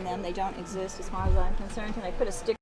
them. They don't exist as far as I'm concerned. Can I put a sticker?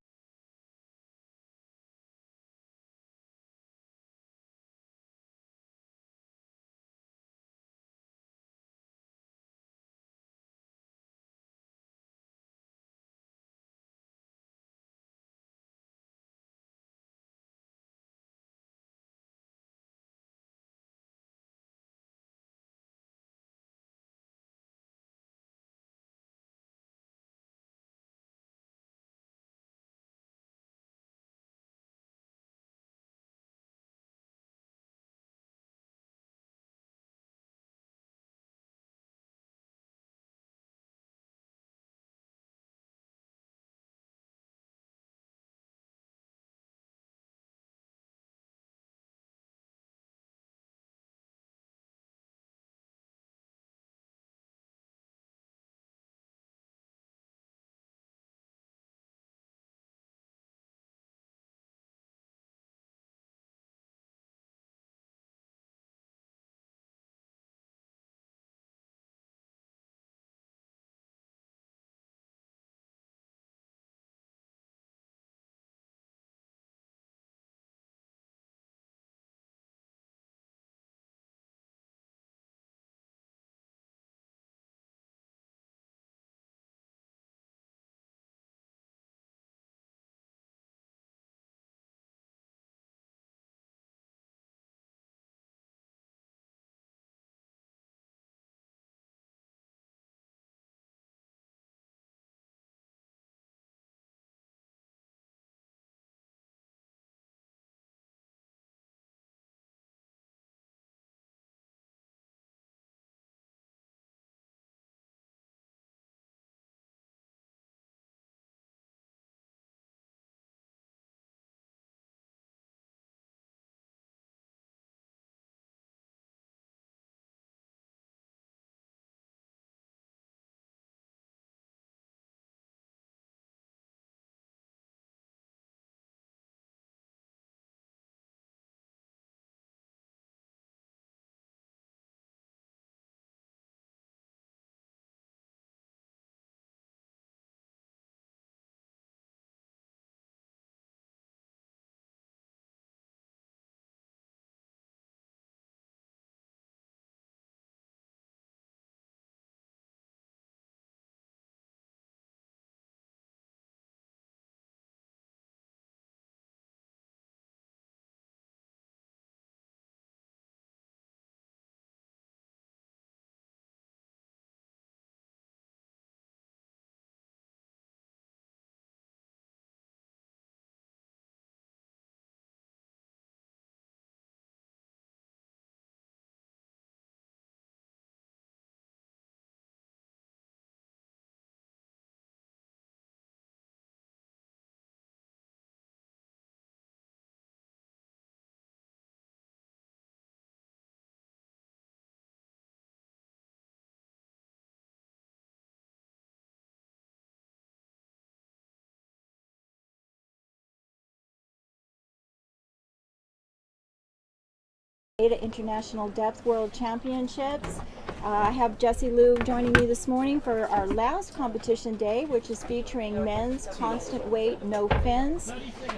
AIDA International Depth World Championships. I have Jesse Liu joining me this morning for our last competition day, which is featuring men's constant weight, no fins.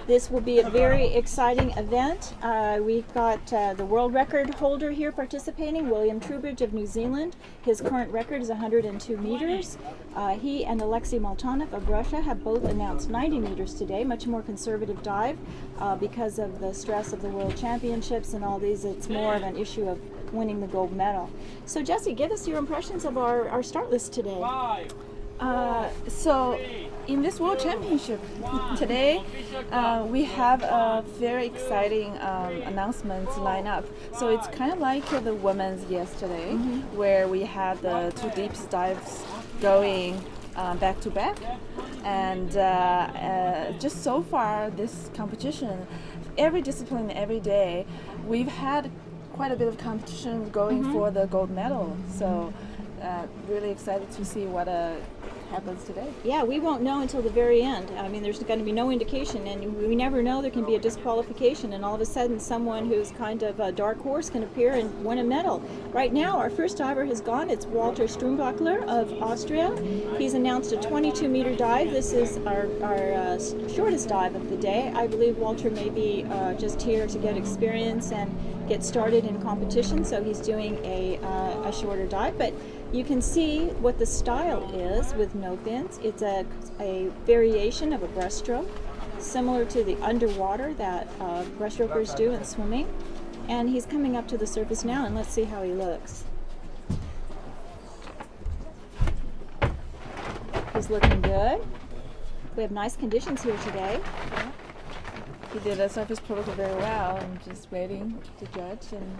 This will be a very exciting event. We've got the world record holder here participating, William Trubridge of New Zealand. His current record is 102 meters. He and Alexei Molchanov of Russia have both announced 90 meters today, much more conservative dive because of the stress of the World Championships and all these. It's more of an issue of winning the gold medal. So Jesse, give us your impressions of our start list today. So in this World Championship today, we have a very exciting announcements lined up. So it's kind of like the women's yesterday, where we had the two deep dives going back to back. And just so far, this competition, every discipline, every day, we've had quite a bit of competition going for the gold medal. So really excited to see what happens today. Yeah, we won't know until the very end. I mean, there's going to be no indication, and we never know. There can be a disqualification, and all of a sudden someone who's kind of a dark horse can appear and win a medal. Right now, our first diver has gone. It's Walter Strumbachler of Austria. He's announced a 22-meter dive. This is our shortest dive of the day. I believe Walter may be just here to get experience and get started in competition, so he's doing a shorter dive. But you can see what the style is with no fins. It's a variation of a breaststroke, similar to the underwater that breaststrokers do in swimming. And he's coming up to the surface now, and let's see how he looks. He's looking good. We have nice conditions here today. He did the surface protocol very well. I'm just waiting to judge, and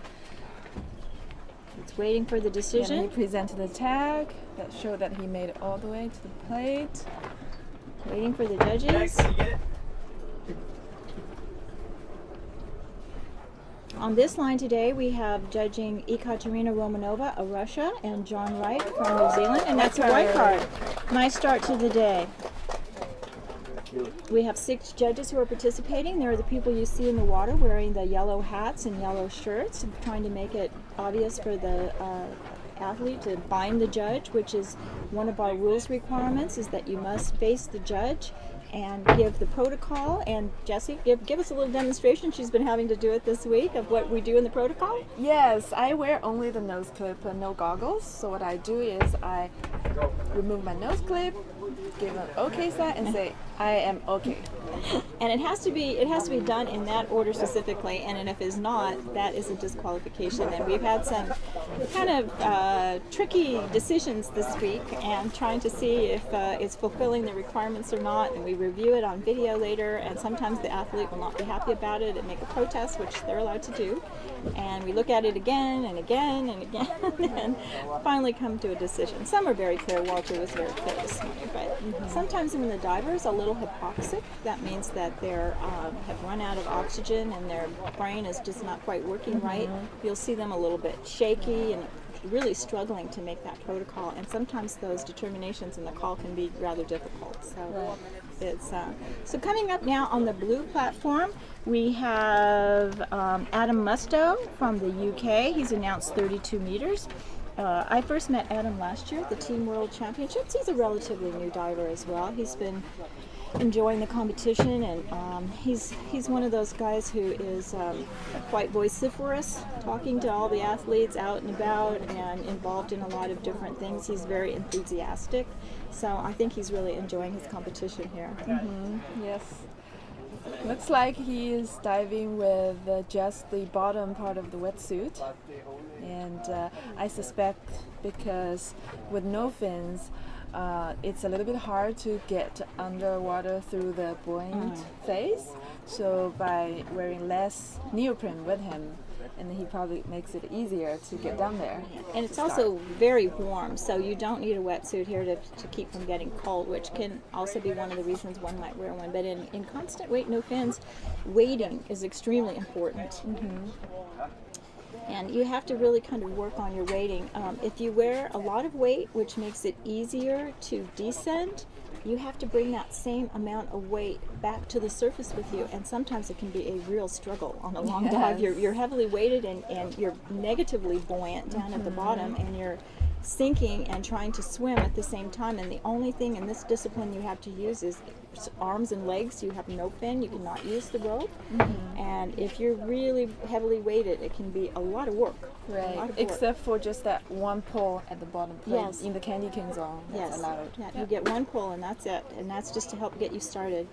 it's waiting for the decision. he presented a tag that showed that he made it all the way to the plate. Waiting for the judges. On this line today, we have judging Ekaterina Romanova of Russia and John Wright from New Zealand, and that's a white card. Nice start to the day. We have 6 judges who are participating. They're the people you see in the water wearing the yellow hats and yellow shirts, trying to make it obvious for the athlete to bind the judge, which is one of our rules requirements, is that you must face the judge and give the protocol. And Jessie, give us a little demonstration. She's been having to do it this week of what we do in the protocol. Yes, I wear only the nose clip and no goggles. So what I do is I remove my nose clip, give an okay sign, and say I am okay. And it has to be done in that order specifically, and if it's not, that is a disqualification. And we've had some kind of tricky decisions this week, and trying to see if it's fulfilling the requirements or not. And we review it on video later, and sometimes the athlete will not be happy about it and make a protest, which they're allowed to do. And we look at it again and again and again, and finally come to a decision. Some are very clear. Walter was very clear this morning, but sometimes when the diver is a little hypoxic, that means that they have run out of oxygen and their brain is just not quite working right. You'll see them a little bit shaky and really struggling to make that protocol, and sometimes those determinations in the call can be rather difficult. So it's so coming up now on the blue platform, we have Adam Musto from the UK. He's announced 32 meters. I first met Adam last year at the Team World Championships. He's a relatively new diver as well. He's been enjoying the competition, and he's one of those guys who is quite vociferous, talking to all the athletes out and about and involved in a lot of different things. He's very enthusiastic, so I think he's really enjoying his competition here. Yes. Looks like he is diving with just the bottom part of the wetsuit, and I suspect because with no fins, it's a little bit hard to get underwater through the buoyant phase. So by wearing less neoprene with him, and he probably makes it easier to get down there. And it's also very warm, so you don't need a wetsuit here to keep from getting cold, which can also be one of the reasons one might wear one. But in constant weight, no fins, weighting is extremely important. And you have to really kind of work on your weighting. If you wear a lot of weight, which makes it easier to descend, you have to bring that same amount of weight back to the surface with you, and sometimes it can be a real struggle on a long dive. You're heavily weighted and you're negatively buoyant down at the bottom, and you're sinking and trying to swim at the same time, and the only thing in this discipline you have to use is arms and legs. You have no fin, you cannot use the rope, and if you're really heavily weighted, it can be a lot of work. Right, except for just that one pull at the bottom plate. Yes. In the candy cane zone. That's allowed. Yeah, you get one pull and that's it, and that's just to help get you started.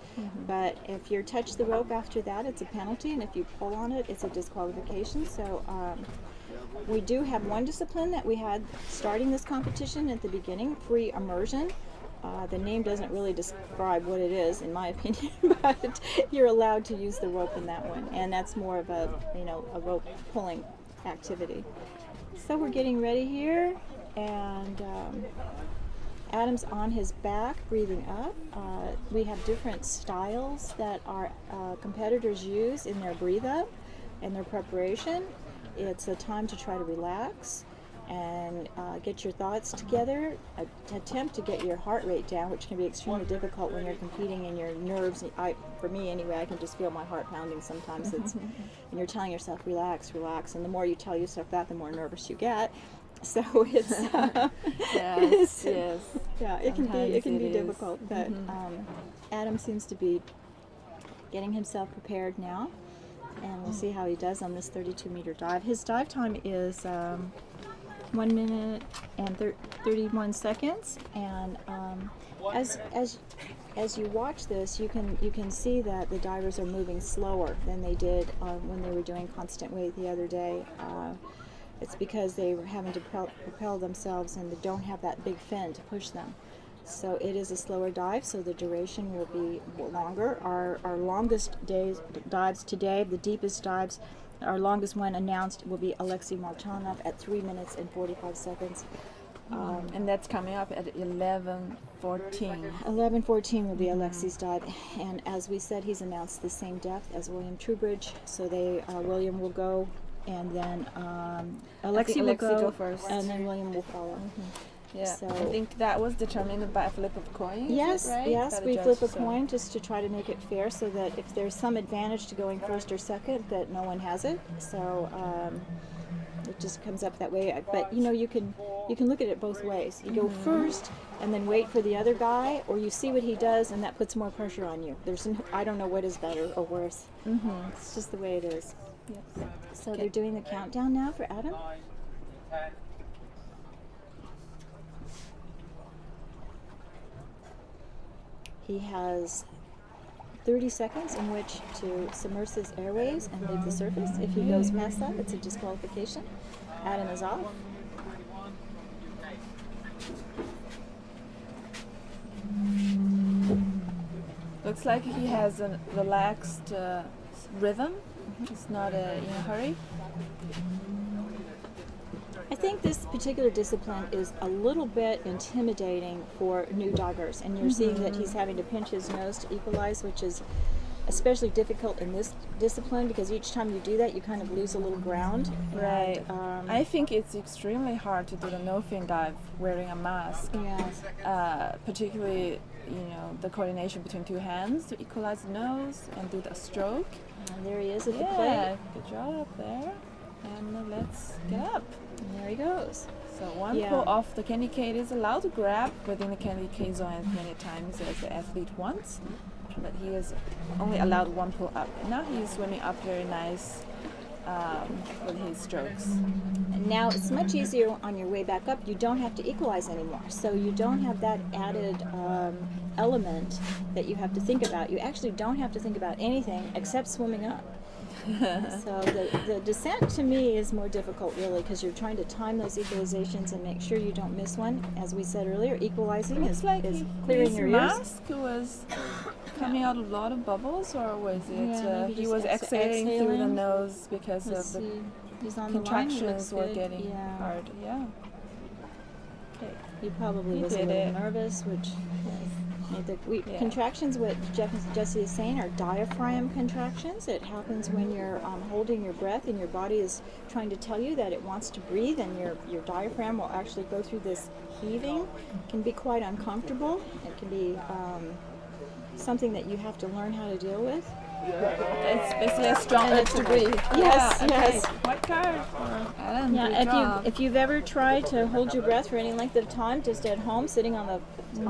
But if you touch the rope after that, it's a penalty, and if you pull on it, it's a disqualification. So we do have one discipline that we had starting this competition at the beginning, free immersion. The name doesn't really describe what it is, in my opinion, but you're allowed to use the rope in that one, and that's more of a rope pulling activity. So we're getting ready here, and Adam's on his back, breathing up. We have different styles that our competitors use in their breathe up and their preparation. It's a time to try to relax. and get your thoughts together, attempt to get your heart rate down, which can be extremely difficult when you're competing and your nerves, for me anyway, I can just feel my heart pounding sometimes. And you're telling yourself, relax, relax, and the more you tell yourself that, the more nervous you get. So it's yes. Yeah, it can be difficult, but Adam seems to be getting himself prepared now, and we'll see how he does on this 32-meter dive. His dive time is 1 minute and 31 seconds, and as you watch this, you can see that the divers are moving slower than they did when they were doing constant weight the other day. It's because they were having to propel themselves and they don't have that big fin to push them. So it is a slower dive, so the duration will be longer. Our longest dives today, the deepest dives, our longest one announced will be Alexei Molchanov at 3 minutes and 45 seconds. And that's coming up at 11:14. 11:14 will be Alexei's dive, and as we said, he's announced the same depth as William Trubridge. So William will go, and then Alexei will go first, and then William will follow. Yeah, so I think that was determined by a flip of coin. Yes, right? yes, we flip a coin just to try to make it fair, so that if there's some advantage to going first or second, that no one has it. So it just comes up that way. But you can look at it both ways. You go first and then wait for the other guy, or you see what he does and that puts more pressure on you. I don't know what is better or worse. It's just the way it is. Yes. So they're doing the countdown now for Adam. 9, 10. He has 30 seconds in which to submerge his airways and leave the surface. If he goes past that, it's a disqualification. Adam is off. Looks like he has a relaxed rhythm. He's not in a hurry. I think this particular discipline is a little bit intimidating for new divers, and you're seeing that he's having to pinch his nose to equalize, which is especially difficult in this discipline because each time you do that, you kind of lose a little ground. Right. And, I think it's extremely hard to do the no-fin dive wearing a mask. Yes. Particularly, the coordination between two hands to equalize the nose and do the stroke. And there he is at the plate. Good job there. And let's get up. And there he goes. So one pull off the candy cane is allowed to grab within the candy cane zone as many times as the athlete wants, but he is only allowed one pull up. And now he's swimming up very nice with his strokes. And now it's much easier on your way back up. You don't have to equalize anymore. So you don't have that added element that you have to think about. You actually don't have to think about anything except swimming up. So the descent to me is more difficult really because you're trying to time those equalizations and make sure you don't miss one. As we said earlier, equalizing is clearing your ears. His mask was coming out a lot of bubbles, or was it he was exhaling through the nose because Let's of see. He's on contractions the line. were getting hard. Yeah. Okay. He probably was a did little it. nervous, which contractions, what Jesse is saying, are diaphragm contractions. It happens when you're holding your breath and your body is trying to tell you that it wants to breathe, and your diaphragm will actually go through this heaving. It can be quite uncomfortable. It can be something that you have to learn how to deal with. It's basically a strong urge to breathe. Yes, yes. White card for Adam. Yeah, if you've ever tried to hold your breath for any length of time, just at home, sitting on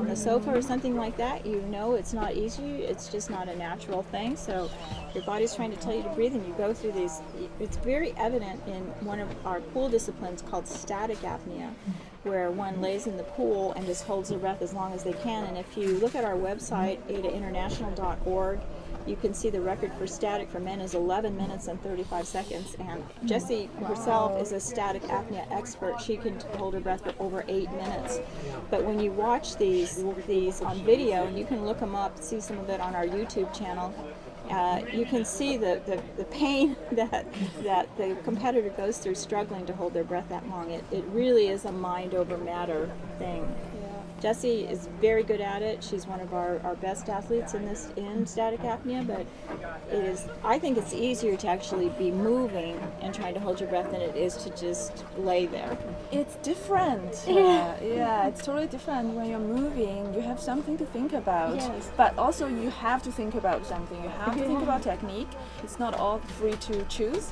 the sofa or something like that, it's not easy. It's just not a natural thing. So your body's trying to tell you to breathe, and you go through these. It's very evident in one of our pool disciplines called static apnea, where one lays in the pool and just holds their breath as long as they can. And if you look at our website, AIDAinternational.org, you can see the record for static for men is 11 minutes and 35 seconds. And Jessie herself is a static apnea expert. She can hold her breath for over 8 minutes. But when you watch these on video, and you can look them up, see some of it on our YouTube channel, you can see the pain that the competitor goes through struggling to hold their breath that long. It really is a mind over matter thing. Jessie is very good at it. She's one of our best athletes in static apnea, but I think it's easier to actually be moving and trying to hold your breath than it is to just lay there. It's different. Yeah, it's totally different. When you're moving, you have something to think about. Yes. But also you have to think about something. You have to think about technique. It's not all free to choose.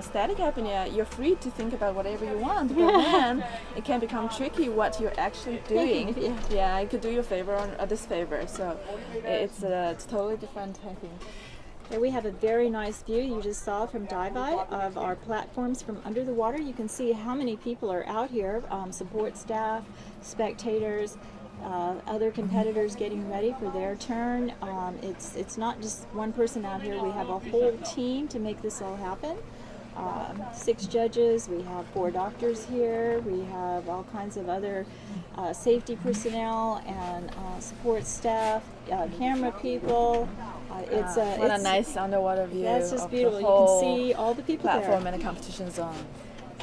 Static apnea, you're free to think about whatever you want, but then it can become tricky what you're actually doing. Yeah, it could do you a favor or disfavor. So it's totally different, I think. Here we have a very nice view you just saw from Dive Eye of our platforms from under the water. You can see how many people are out here, support staff, spectators, other competitors getting ready for their turn. It's not just one person out here. We have a whole team to make this all happen. 6 judges, we have 4 doctors here, we have all kinds of other safety personnel and support staff, camera people. It's a nice underwater view. That's just of beautiful. The You whole can see all the people platform there. in the competition zone.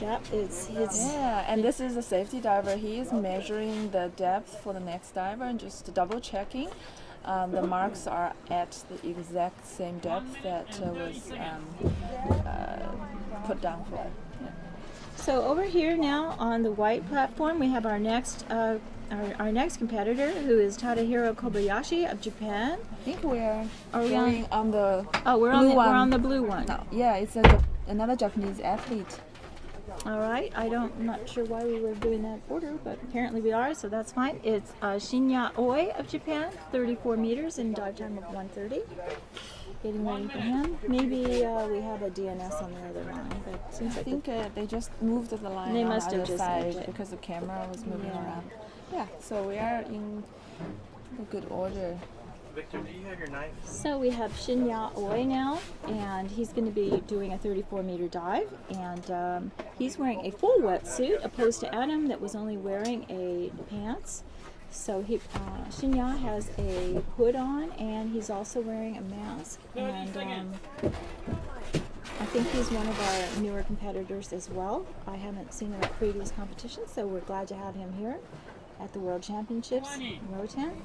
Yep, it's Yeah, and this is a safety diver. He is measuring the depth for the next diver and just double checking. The marks are at the exact same depth that was put down for. Yeah. So over here now on the white platform, we have our next competitor, who is Tadahiro Kobayashi of Japan. I think we're Are we going on the we're blue we're one. on the blue one. No, yeah, it's another Japanese athlete. All right, I'm not sure why we were doing that order, but apparently we are, so that's fine. It's Shinya Oi of Japan, 34 meters in dive time of 1:30. Getting ready for him. Maybe we have a DNS on the other line, but it seems I like think they just moved the line They on must the have other just side moved it. because the camera was moving Yeah. around. Yeah, so we are in a good order. Victor, do you have your knife? So we have Shinya Oi now, and he's going to be doing a 34-meter dive, and he's wearing a full wetsuit opposed to Adam that was only wearing a pants. So Shinya has a hood on, and he's also wearing a mask. And I think he's one of our newer competitors as well. I haven't seen him at previous competitions, so we're glad to have him here at the World Championships in Roatan.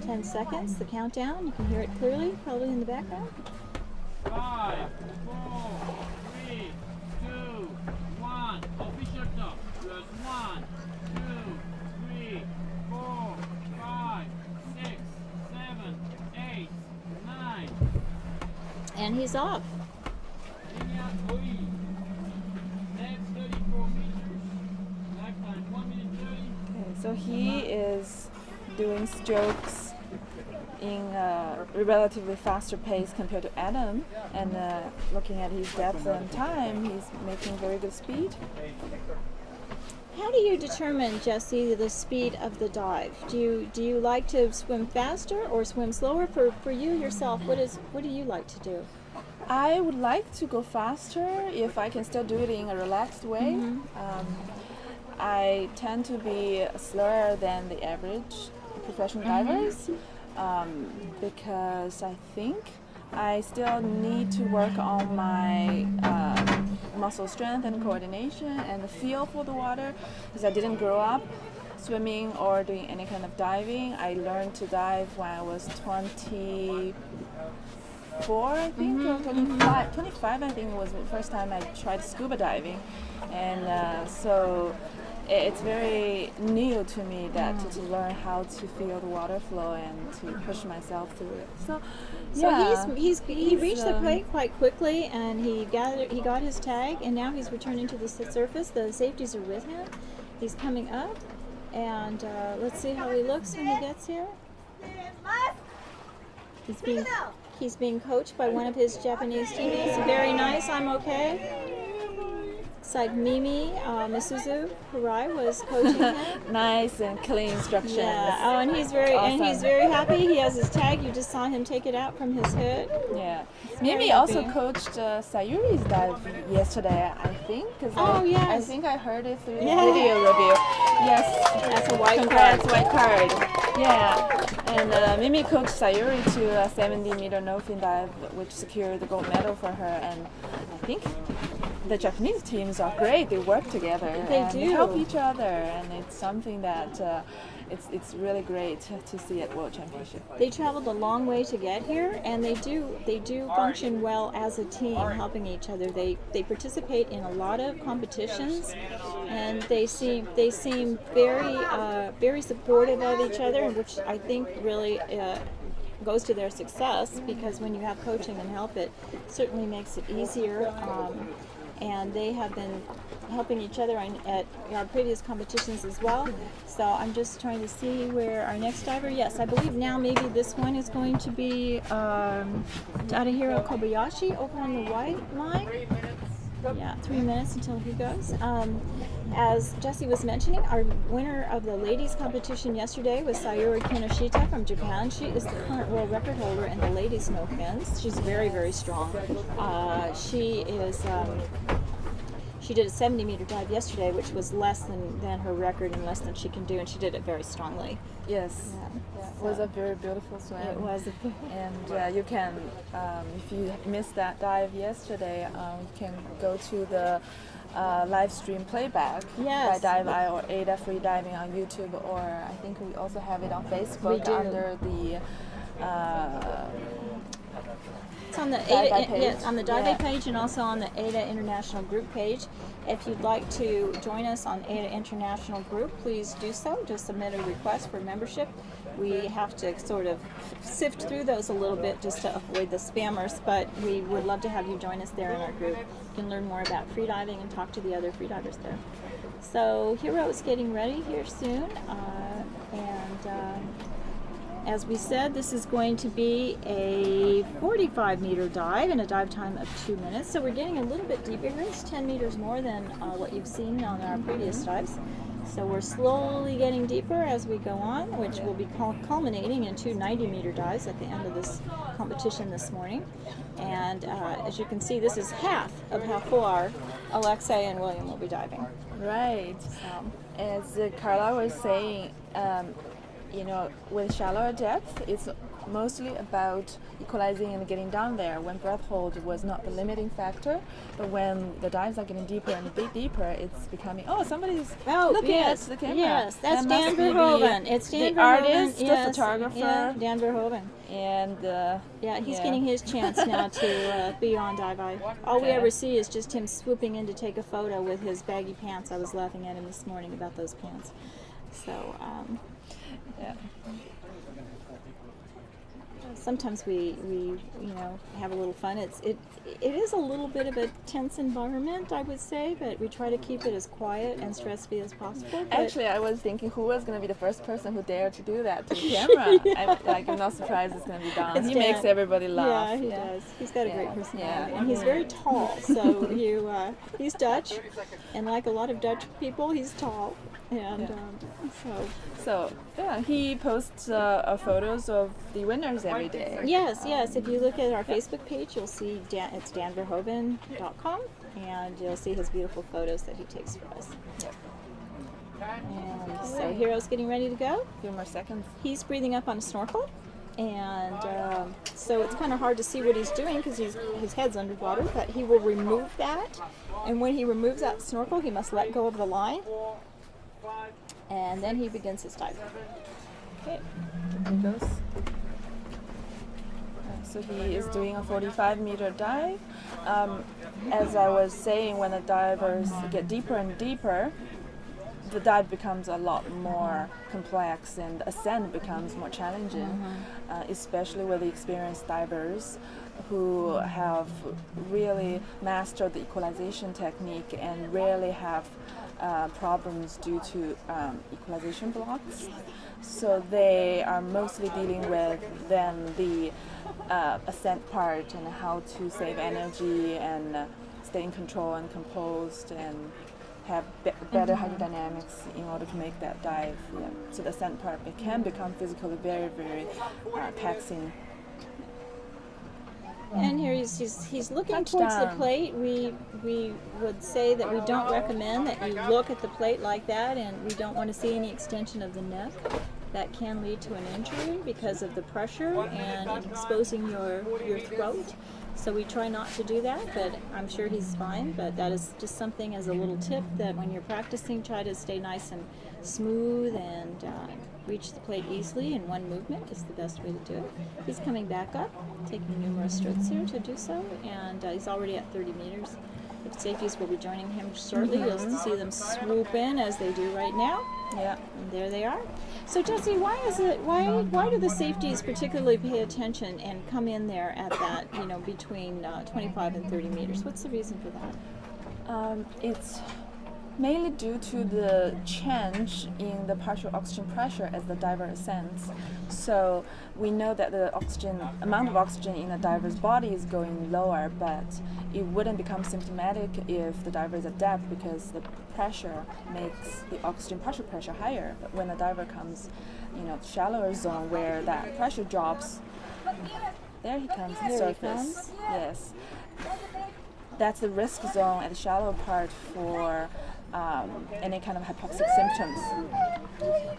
10 seconds, the countdown. You can hear it clearly, probably in the background. 5, 4, 3, 2, 1. Official stop. Plus 1, 2, 3, 4, 5, 6, 7, 8, 9. And he's off. Linear OE. Next 34 meters. Lifetime 1 minute 30. Okay, so he is doing strokes in a relatively faster pace compared to Adam, and looking at his depth and time, he's making very good speed. How do you determine, Jesse, the speed of the dive? Do you like to swim faster or swim slower? For you yourself, what do you like to do? I would like to go faster if I can still do it in a relaxed way. I tend to be slower than the average professional divers because I think I still need to work on my muscle strength and coordination and the feel for the water, because I didn't grow up swimming or doing any kind of diving. I learned to dive when I was 24, I think, or 25. 25, I think, was the first time I tried scuba diving, and so it's very new to me that to learn how to feel the water flow and to push myself through it. So yeah, he reached the plate quite quickly, and he got his tag, and now he's returning to the surface. The safeties are with him. He's coming up, and let's see how he looks when he gets here. He's being coached by one of his Japanese teammates. Very nice. I'm okay. Side Mimi, Misuzu Harai was coaching him. Nice and clean instructions. Yeah. Oh, and he's very Awesome. happy. He has his tag. You just saw him take it out from his hood. Yeah. very Mimi also happy. coached Sayuri's dive yesterday, I think. 'Cause Oh, I yes. think I heard it through Yeah. the video review. Yes. That's a white Congrats, card. white card. Yeah. And Mimi coached Sayuri to a 70-meter no-fin dive, which secured the gold medal for her. And I think the Japanese teams are great. They work together They and do. help each other, and it's something that it's really great to see at World Championship. They traveled a long way to get here, and they do function well as a team, helping each other. They participate in a lot of competitions, and they seem very supportive of each other, and which I think really goes to their success, because when you have coaching and help, it certainly makes it easier. And they have been helping each other at our previous competitions as well. So I'm just trying to see where our next diver. Yes, I believe now maybe this one is going to be Tadahiro Kobayashi over on the white line. Yeah, 3 minutes until he goes. As Jessie was mentioning, our winner of the ladies competition yesterday was Sayuri Kinoshita from Japan. She is the current world record holder in the ladies no fins. She's very, very strong. She did a 70-meter dive yesterday, which was less than her record and less than she can do, and she did it very strongly. Yes. Yeah. It was a very beautiful swim. It was. And you can, if you missed that dive yesterday, you can go to the live stream playback Yes. by Dive Eye or AIDA Freediving on YouTube, or I think we also have it on Facebook We do. under the It's on the Dive Eye AIDA, page. yes, on the Dive Eye Yeah. page, and also on the AIDA International Group page. If you'd like to join us on AIDA International Group, please do so. Just submit a request for membership. We have to sort of sift through those a little bit just to avoid the spammers, but we would love to have you join us there in our group. You can learn more about freediving and talk to the other freedivers there. So Hero is getting ready here soon, as we said, this is going to be a 45-meter dive and a dive time of 2 minutes. So we're getting a little bit deeper here. It's 10 meters more than what you've seen on our previous dives. So we're slowly getting deeper as we go on, which will be culminating in 2 90-meter dives at the end of this competition this morning. And as you can see, this is half of how far Alexei and William will be diving. Right. As Carla was saying, with shallower depth, it's mostly about equalizing and getting down there. When breath hold was not the limiting factor, but when the dives are getting deeper and a bit deeper, it's becoming, somebody's looking yes, at the camera. yes, that's That Dan must be Verhoeven. It's Dan the Verhoeven. artist, Yes, the photographer, yeah, Dan Verhoeven. and He's getting his chance now to be on Dive Eye. All we Yeah. ever see is just him swooping in to take a photo with his baggy pants. I was laughing at him this morning about those pants. So, yeah. sometimes we have a little fun. It is a little bit of a tense environment, I would say, but we try to keep it as quiet and stress-free as possible. But Actually, I was thinking who was going to be the first person who dared to do that to the camera. I'm not surprised it's going to be Don. It's He Dan. makes everybody laugh. yeah, he does. He's got a great Yeah. personality, Yeah. and he's very tall. So he's Dutch, and like a lot of Dutch people, he's tall, and So, he posts photos of the winners every day. Yes. If you look at our Facebook page, you'll see it's danverhoeven.com, and you'll see his beautiful photos that he takes for us. Yep. And so Hero's getting ready to go. A few more seconds. He's breathing up on a snorkel, and so it's kind of hard to see what he's doing because his head's underwater, but he will remove that, and when he removes that snorkel, he must let go of the line, and then he begins his dive. Okay, here he goes. So he is doing a 45-meter dive. As I was saying, when the divers get deeper and deeper, the dive becomes a lot more complex and ascent becomes more challenging, especially with the experienced divers who have really mastered the equalization technique and rarely have problems due to equalization blocks. So they are mostly dealing with then the ascent part and how to save energy and stay in control and composed and have better hydrodynamics in order to make that dive. Yeah. So the ascent part, it can become physically very, very taxing. And here he's looking towards the plate. We would say that we don't recommend that you look at the plate like that, and we don't want to see any extension of the neck. That can lead to an injury because of the pressure and exposing your throat. So we try not to do that, but I'm sure he's fine. But that is just something as a little tip that when you're practicing, try to stay nice and smooth and reach the plate easily in one movement is the best way to do it. He's coming back up, taking numerous strokes here to do so, and he's already at 30 meters. The safeties will be joining him shortly. You'll see them swoop in as they do right now. Yeah, and there they are. So Jessie, why do the safeties particularly pay attention and come in there at that, between 25 and 30 meters? What's the reason for that? It's mainly due to the change in the partial oxygen pressure as the diver ascends. So we know that the amount of oxygen in a diver's body is going lower, but it wouldn't become symptomatic if the diver is at depth because the pressure makes the oxygen partial pressure higher. But when the diver comes, shallower zone where that pressure drops, there he comes to the surface. Yes. That's the risk zone at the shallow part for any kind of hypoxic symptoms.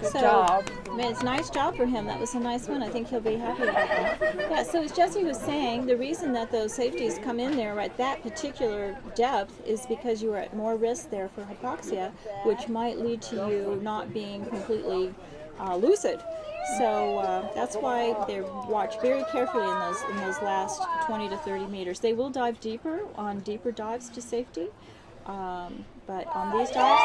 Good job. It's a nice job for him. That was a nice one. I think he'll be happy about that. Yeah, so as Jessie was saying, the reason that those safeties come in there at that particular depth is because you are at more risk there for hypoxia, which might lead to you not being completely lucid. So that's why they watch very carefully in those last 20 to 30 meters. They will dive deeper on deeper dives to safety. But on these dives,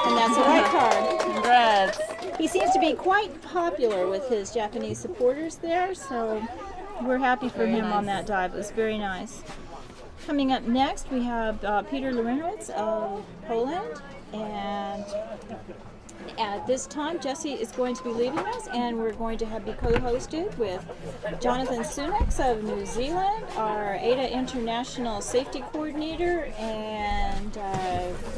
and that's a white card. Congrats. He seems to be quite popular with his Japanese supporters there, so we're happy for him on that dive. It was very nice. Coming up next, we have Peter Lorenowitz of Poland, and at this time, Jessie is going to be leaving us, and we're going to be co-hosted with Jonathan Sunex of New Zealand, our AIDA International Safety Coordinator, and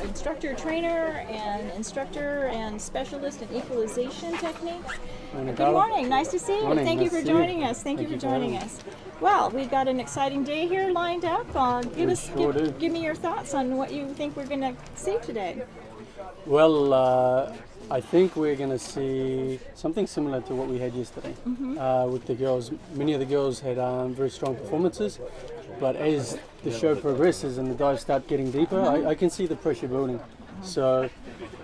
instructor trainer, and instructor and specialist in equalization techniques. Good morning. Nice to see you. Thank you for joining us. Thank you for joining us. Well, we've got an exciting day here lined up. Give me your thoughts on what you think we're going to see today. Well, I think we're going to see something similar to what we had yesterday with the girls. Many of the girls had very strong performances, but as the show progresses and the dives start getting deeper, I can see the pressure building. So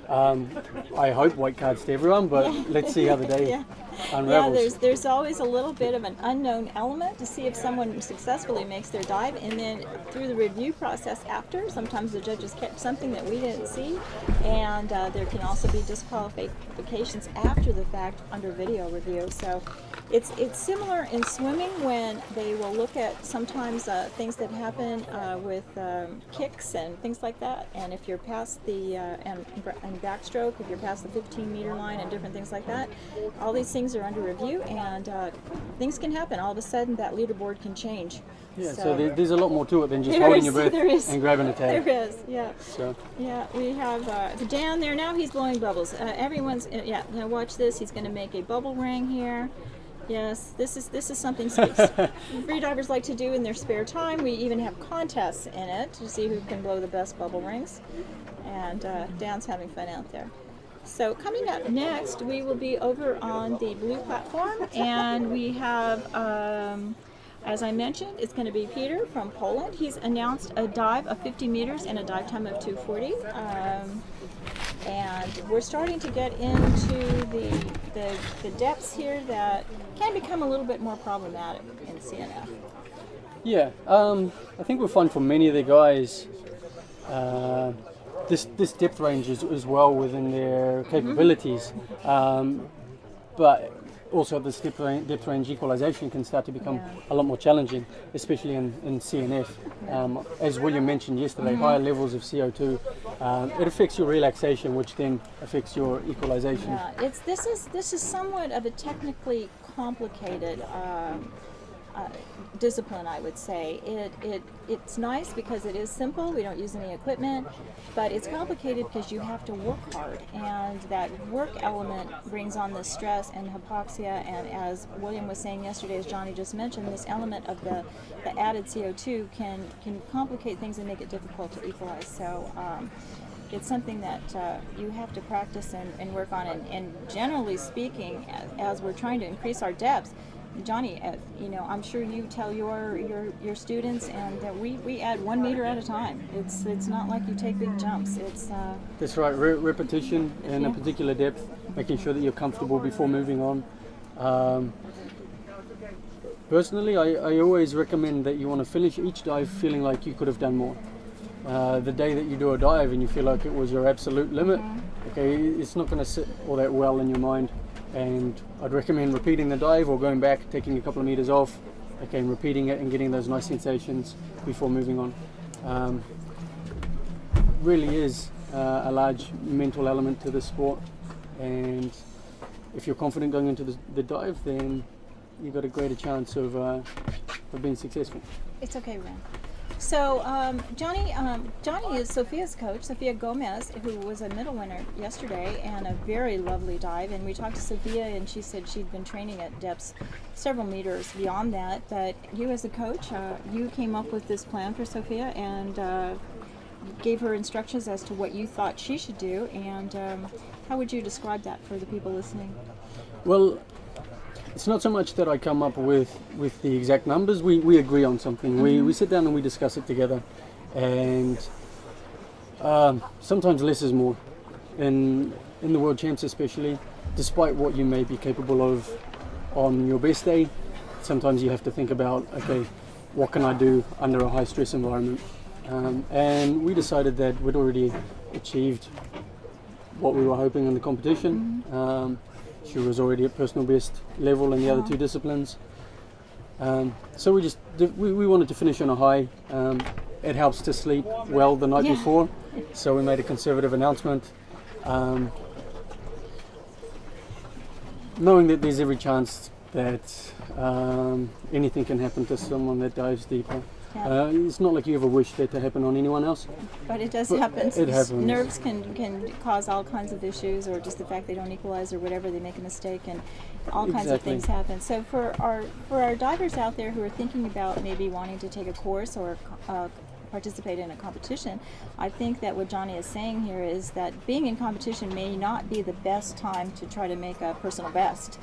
I hope white cards to everyone, but let's see how the day unravels. Yeah, there's always a little bit of an unknown element to see if someone successfully makes their dive, and then through the review process after, sometimes the judges catch something that we didn't see, and there can also be disqualifications after the fact under video review. So it's similar in swimming when they will look at sometimes things that happen with kicks and things like that, and if you're past the and backstroke, if you're past the 15-meter line and different things like that, all these things are under review, and things can happen. All of a sudden that leaderboard can change. Yeah, so there's a lot lot more to it than just holding your breath and grabbing a tag. There is, yeah. So. Yeah, we have Dan there now. He's blowing bubbles. Everyone's now watch this. He's going to make a bubble ring here. Yes, this is something freedivers like to do in their spare time. We even have contests in it to see who can blow the best bubble rings. And Dan's having fun out there. So coming up next, we will be over on the blue platform, and we have, as I mentioned, it's going to be Peter from Poland. He's announced a dive of 50 meters and a dive time of 2:40. And we're starting to get into the depths here that can become a little bit more problematic in CNF. Yeah, I think we'll find for many of the guys this depth range is well within their capabilities, but also this depth range equalization can start to become a lot more challenging, especially in CNF. As William mentioned yesterday, higher levels of CO2, it affects your relaxation, which then affects your equalization. Yeah, this is somewhat of a technically complicated discipline, I would say. It's nice because it is simple. We don't use any equipment, but it's complicated because you have to work hard, and that work element brings on the stress and hypoxia. And as William was saying yesterday, as Johnny just mentioned, this element of the added CO2 can complicate things and make it difficult to equalize. So it's something that you have to practice and work on. And generally speaking, as we're trying to increase our depth, Johnny, I'm sure you tell your students, and that we add 1 meter at a time. It's not like you take big jumps. That's right. Repetition in a particular depth, making sure that you're comfortable before moving on. Personally, I always recommend that you want to finish each dive feeling like you could have done more. The day that you do a dive and you feel like it was your absolute limit, okay, it's not going to sit all that well in your mind. And I'd recommend repeating the dive or going back, taking a couple of meters off, okay, and repeating it and getting those nice sensations before moving on. Really is a large mental element to the sport, and if you're confident going into the dive, then you've got a greater chance of being successful. It's okay, Ren. So Johnny is Sophia's coach, Sophia Gomez, who was a medal winner yesterday and a very lovely dive. And we talked to Sophia, and she said she'd been training at depths several meters beyond that. But you, as a coach, you came up with this plan for Sophia and gave her instructions as to what you thought she should do. And how would you describe that for the people listening? Well, it's not so much that I come up with the exact numbers. We agree on something. We sit down and we discuss it together. And sometimes less is more. In the World Champs especially, despite what you may be capable of on your best day, sometimes you have to think about, okay, what can I do under a high stress environment? And we decided that we'd already achieved what we were hoping in the competition. She was already at personal best level in the other two disciplines. So we wanted to finish on a high. It helps to sleep well the night before, so we made a conservative announcement. Knowing that there's every chance that anything can happen to someone that dives deeper. It's not like you ever wish that to happen on anyone else. But it does happen. It happens. Nerves can cause all kinds of issues, or just the fact they don't equalize or whatever, they make a mistake, and all kinds of things happen. So for our divers out there who are thinking about maybe wanting to take a course or participate in a competition, I think that what Johnny is saying here is that being in competition may not be the best time to try to make a personal best.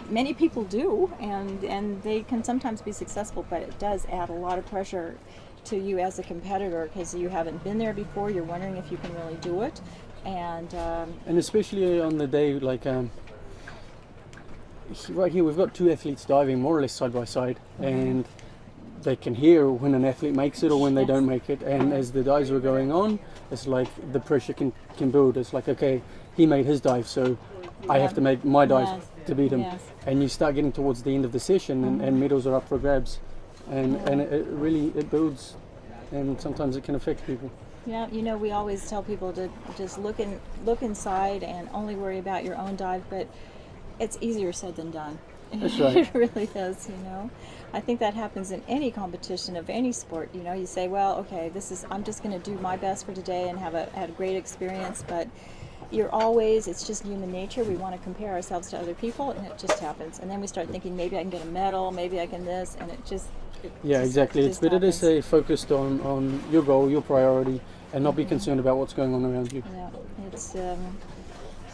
Many people do, and they can sometimes be successful, but it does add a lot of pressure to you as a competitor because you haven't been there before. You're wondering if you can really do it, and especially on the day like right here, we've got two athletes diving more or less side by side, and they can hear when an athlete makes it or when they don't make it. And as the dives were going on, it's like the pressure can build. It's like, okay, he made his dive, so I have to make my dive to beat him. And you start getting towards the end of the session, and medals are up for grabs, and it really builds, and sometimes it can affect people. Yeah, we always tell people to just look inside and only worry about your own dive, but it's easier said than done. That's right. It really is, I think that happens in any competition of any sport. You say, well, okay, I'm just going to do my best for today and have a great experience, but it's just human nature. We want to compare ourselves to other people, and it just happens. And then we start thinking, maybe I can get a medal, maybe I can this, and exactly. It's better to stay focused on your goal, your priority, and not be concerned about what's going on around you. Yeah, it's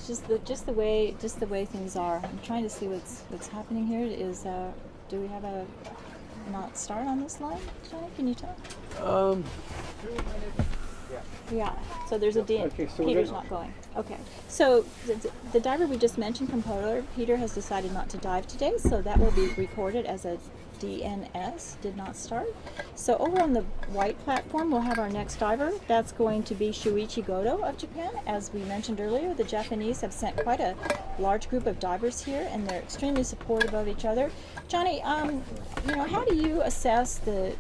just the way things are. I'm trying to see what's happening here. Do we have a not start on this line, Johnny? Can you tell? Yeah. So there's a D. Okay, so Peter's not going. Okay. So the diver we just mentioned from Polar, Peter has decided not to dive today, so that will be recorded as a DNS, did not start. So over on the white platform, we'll have our next diver. That's going to be Shuichi Goto of Japan. As we mentioned earlier, the Japanese have sent quite a large group of divers here, and they're extremely supportive of each other. Johnny, how do you assess the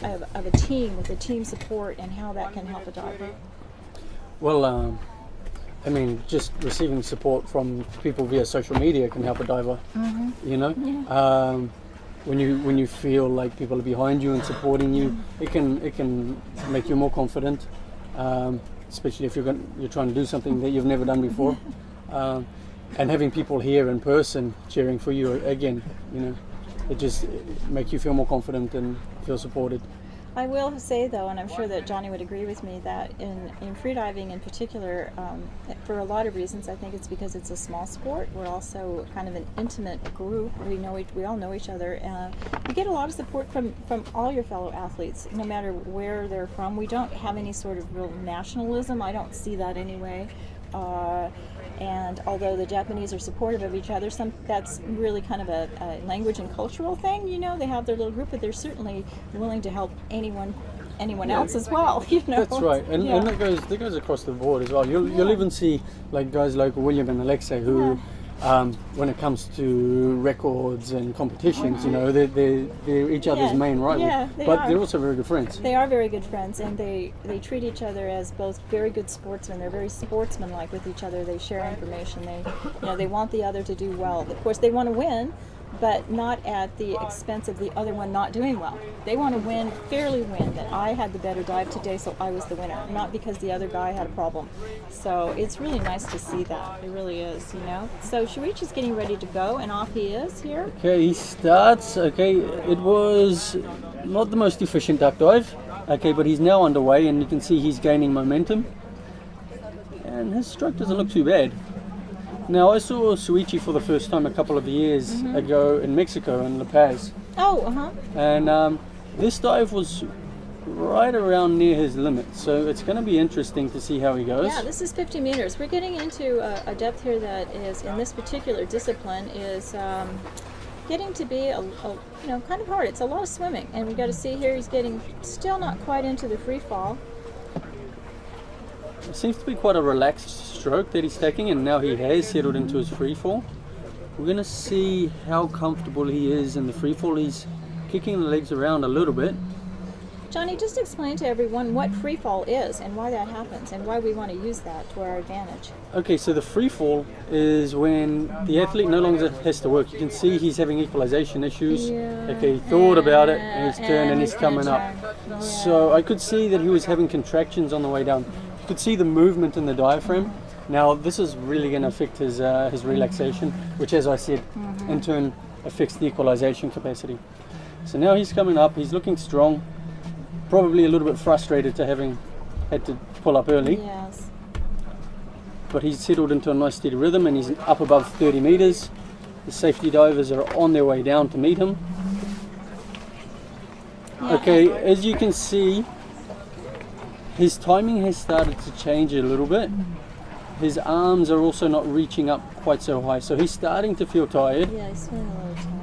of a team with the team support and how that can help a diver? Well, just receiving support from people via social media can help a diver. when you feel like people are behind you and supporting you, it can make you more confident, especially if you're trying to do something that you've never done before. And having people here in person cheering for you again, it just make you feel more confident and feel supported. I will say, though, and I'm sure that Johnny would agree with me, that in freediving in particular, for a lot of reasons, I think it's because it's a small sport. We're also kind of an intimate group. We all know each other. You get a lot of support from all your fellow athletes, no matter where they're from. We don't have any sort of real nationalism. I don't see that anyway. And although the Japanese are supportive of each other, that's really kind of a language and cultural thing. They have their little group, but they're certainly willing to help anyone else as well. That's right, and that goes across the board as well. You'll even see like guys like William and Alexei who. When it comes to records and competitions, they're each other's main rivals. Yeah, they're also very good friends. They are very good friends, and they treat each other as both very good sportsmen. They're very sportsmanlike with each other. They share information. They want the other to do well. Of course, they want to win, but not at the expense of the other one not doing well. They want to fairly win, that I had the better dive today, so I was the winner, not because the other guy had a problem. So it's really nice to see that. It really is, So Shuichi's getting ready to go, and off he is here. Okay, he starts. Okay, it was not the most efficient duck dive. Okay, but he's now underway, and you can see he's gaining momentum. And his stroke doesn't look too bad. Now, I saw Shuichi for the first time a couple of years ago in Mexico, in La Paz. Oh, And this dive was right around near his limit, so it's going to be interesting to see how he goes. Yeah, this is 50 meters. We're getting into a depth here that is, in this particular discipline, is getting to be kind of hard. It's a lot of swimming, and we've got to see here he's getting still not quite into the free fall. It seems to be quite a relaxed stroke that he's taking, and now he has settled into his free fall. We're going to see how comfortable he is in the free fall. He's kicking the legs around a little bit. Johnny, just explain to everyone what free fall is and why that happens and why we want to use that to our advantage. Okay, so the free fall is when the athlete no longer has to work. You can see he's having equalization issues. Yeah. Okay, he thought about it, and he's turned and he's coming up. Yeah. So I could see that he was having contractions on the way down. You could see the movement in the diaphragm. Now this is really going to affect his relaxation, which, as I said, in turn affects the equalization capacity. So now he's coming up, he's looking strong, probably a little bit frustrated to having had to pull up early. Yes. But he's settled into a nice steady rhythm, and he's up above 30 meters. The safety divers are on their way down to meet him. Yeah. Okay, as you can see, his timing has started to change a little bit. His arms are also not reaching up quite so high, so he's starting to feel tired. Yeah, he's feeling a little tired.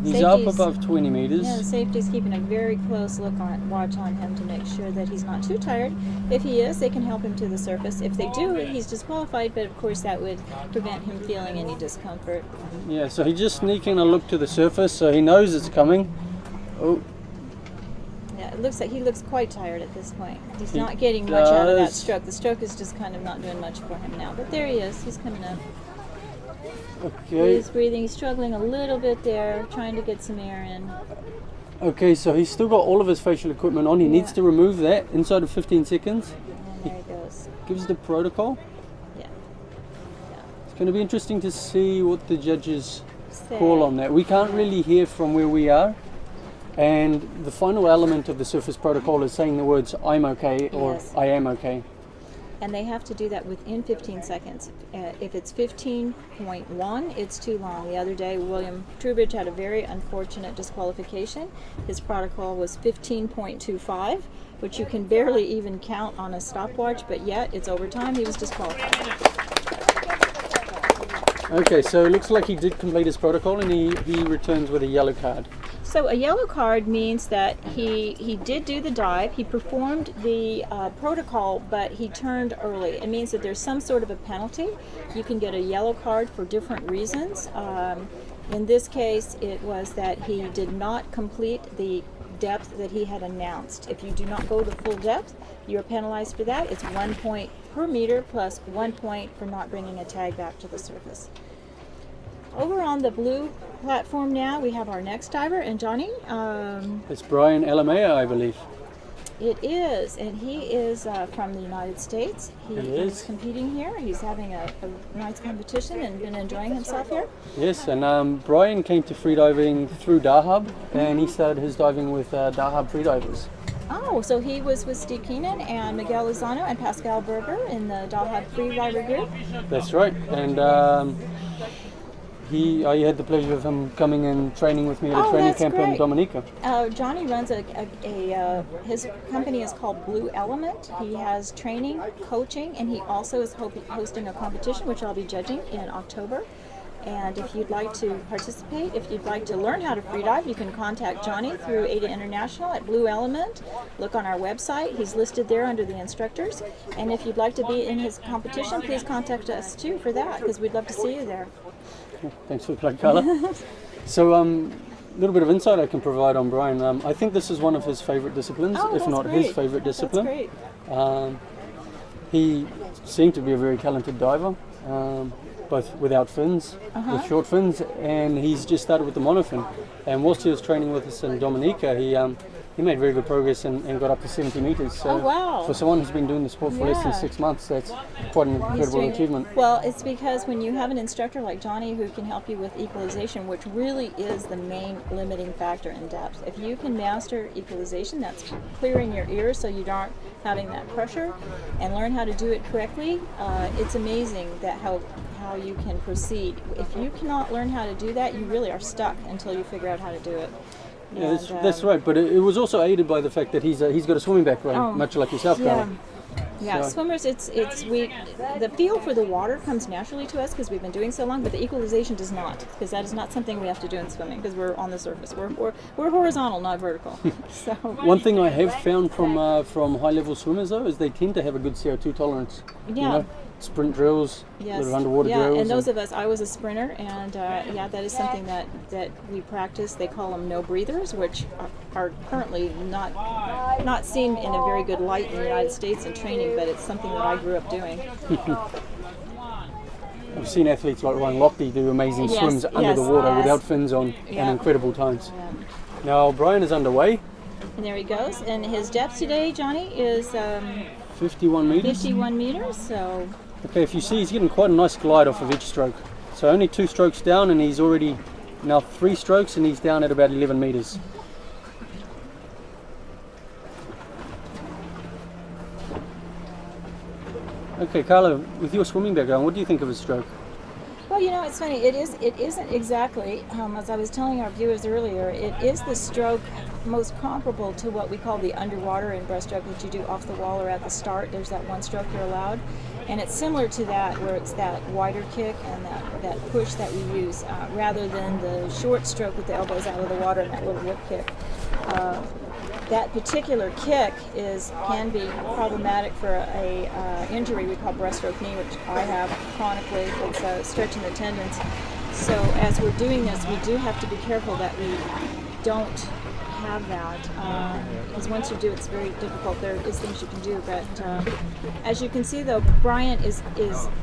He's up above 20 meters. Yeah, the safety's keeping a very close watch on him to make sure that he's not too tired. If he is, they can help him to the surface. If they do, he's disqualified, but of course that would prevent him feeling any discomfort. Yeah, so he's just sneaking a look to the surface, so he knows it's coming. Oh. Yeah, it looks like he looks quite tired at this point. He's not getting much out of that stroke. The stroke is just kind of not doing much for him now. But there he is. He's coming up. Okay. He's breathing. He's struggling a little bit there, trying to get some air in. Okay, so he's still got all of his facial equipment on. He needs to remove that inside of 15 seconds. And there he goes. Gives the protocol. Yeah. It's going to be interesting to see what the judges call on that. We can't really hear from where we are. And the final element of the surface protocol is saying the words "I'm okay" or Yes. "I am okay." And they have to do that within 15 seconds. If it's 15.1, it's too long. The other day, William Trubridge had a very unfortunate disqualification. His protocol was 15.25, which you can barely even count on a stopwatch, but yet it's overtime. He was disqualified. Okay, so it looks like he did complete his protocol, and he returns with a yellow card. So a yellow card means that he did do the dive, he performed the protocol, but he turned early. It means that there's some sort of a penalty. You can get a yellow card for different reasons. In this case, it was that he did not complete the depth that he had announced. If you do not go the full depth, you're penalized for that. It's 1 point per meter plus 1 point for not bringing a tag back to the surface. over on the blue platform now, we have our next diver, and Johnny, It's Brian Alamea, I believe. it is, and he is from the United States. He is. is competing here. He's having a nice competition and been enjoying himself here. Yes, and Brian came to freediving through Dahab, and he started his diving with Dahab freedivers. Oh, so he was with Steve Keenan and Miguel Lozano and Pascal Berger in the Dahab Freediver group. That's right, and I had the pleasure of him coming and training with me at a training that's camp in great. Dominica. Johnny runs his company is called Blue Element. He has training, coaching, and he also is hosting a competition, which I'll be judging in October. And if you'd like to participate, if you'd like to learn how to freedive, you can contact Johnny through AIDA International at Blue Element. Look on our website. He's listed there under the instructors. And if you'd like to be in his competition, please contact us too for that, because we'd love to see you there. Thanks for the plug, Carla. So, a little bit of insight I can provide on Brian. I think this is one of his favorite disciplines, Oh, if that's not great. his favorite discipline. That's great. He seemed to be a very talented diver, both without fins, with short fins, and he's just started with the monofin. And whilst he was training with us in Dominica, he made very good progress and got up to 70 meters. So Oh, wow. for someone who's been doing the sport for less than Yeah. 6 months, that's quite an He's incredible doing- achievement. Well, it's because when you have an instructor like Johnny who can help you with equalization, which really is the main limiting factor in depth. If you can master equalization, that's clearing your ears so you aren't having that pressure, and learn how to do it correctly, it's amazing that how you can proceed. If you cannot learn how to do that, you really are stuck until you figure out how to do it. Yeah, And, that's right. But it was also aided by the fact that he's got a swimming background, Oh, much like yourself, Yeah. Carla. Yeah, So- swimmers, the feel for the water comes naturally to us because we've been doing so long, but the equalization does not, because that is not something we have to do in swimming because we're on the surface. We're horizontal, not vertical. So One thing I have found from high-level swimmers, though, is they tend to have a good CO2 tolerance. You Yeah. know, sprint drills, a yes, little underwater yeah, drills. and those of us, I was a sprinter, and yeah, that is something that we practice. They call them no breathers, which are currently not seen in a very good light in the United States in training, but it's something that I grew up doing. I've seen athletes like Ryan Lochte do amazing Yes, swims under yes, the water yes. without fins on, Yeah. and incredible times. Yeah. Now Brian is underway, And there he goes. And his depth today, Johnny, is 51 meters. 51 meters. So Okay, if you see, he's getting quite a nice glide off of each stroke. So only 2 strokes down, and he's already now 3 strokes, and he's down at about 11 meters. Okay, Carla, with your swimming background, what do you think of his stroke? well, you know, it's funny. It isn't exactly, as I was telling our viewers earlier, it is the stroke most comparable to what we call the underwater and breaststroke that you do off the wall or at the start. There's that one stroke you're allowed. And it's similar to that, where it's that wider kick and that push that we use, rather than the short stroke with the elbows out of the water and that little whip kick. That particular kick can be problematic for a injury we call breaststroke knee, which I have chronically. It's stretching the tendons. So as we're doing this, we do have to be careful that we don't have that, because once you do, it's very difficult. There is things you can do, but as you can see, though, Bryant is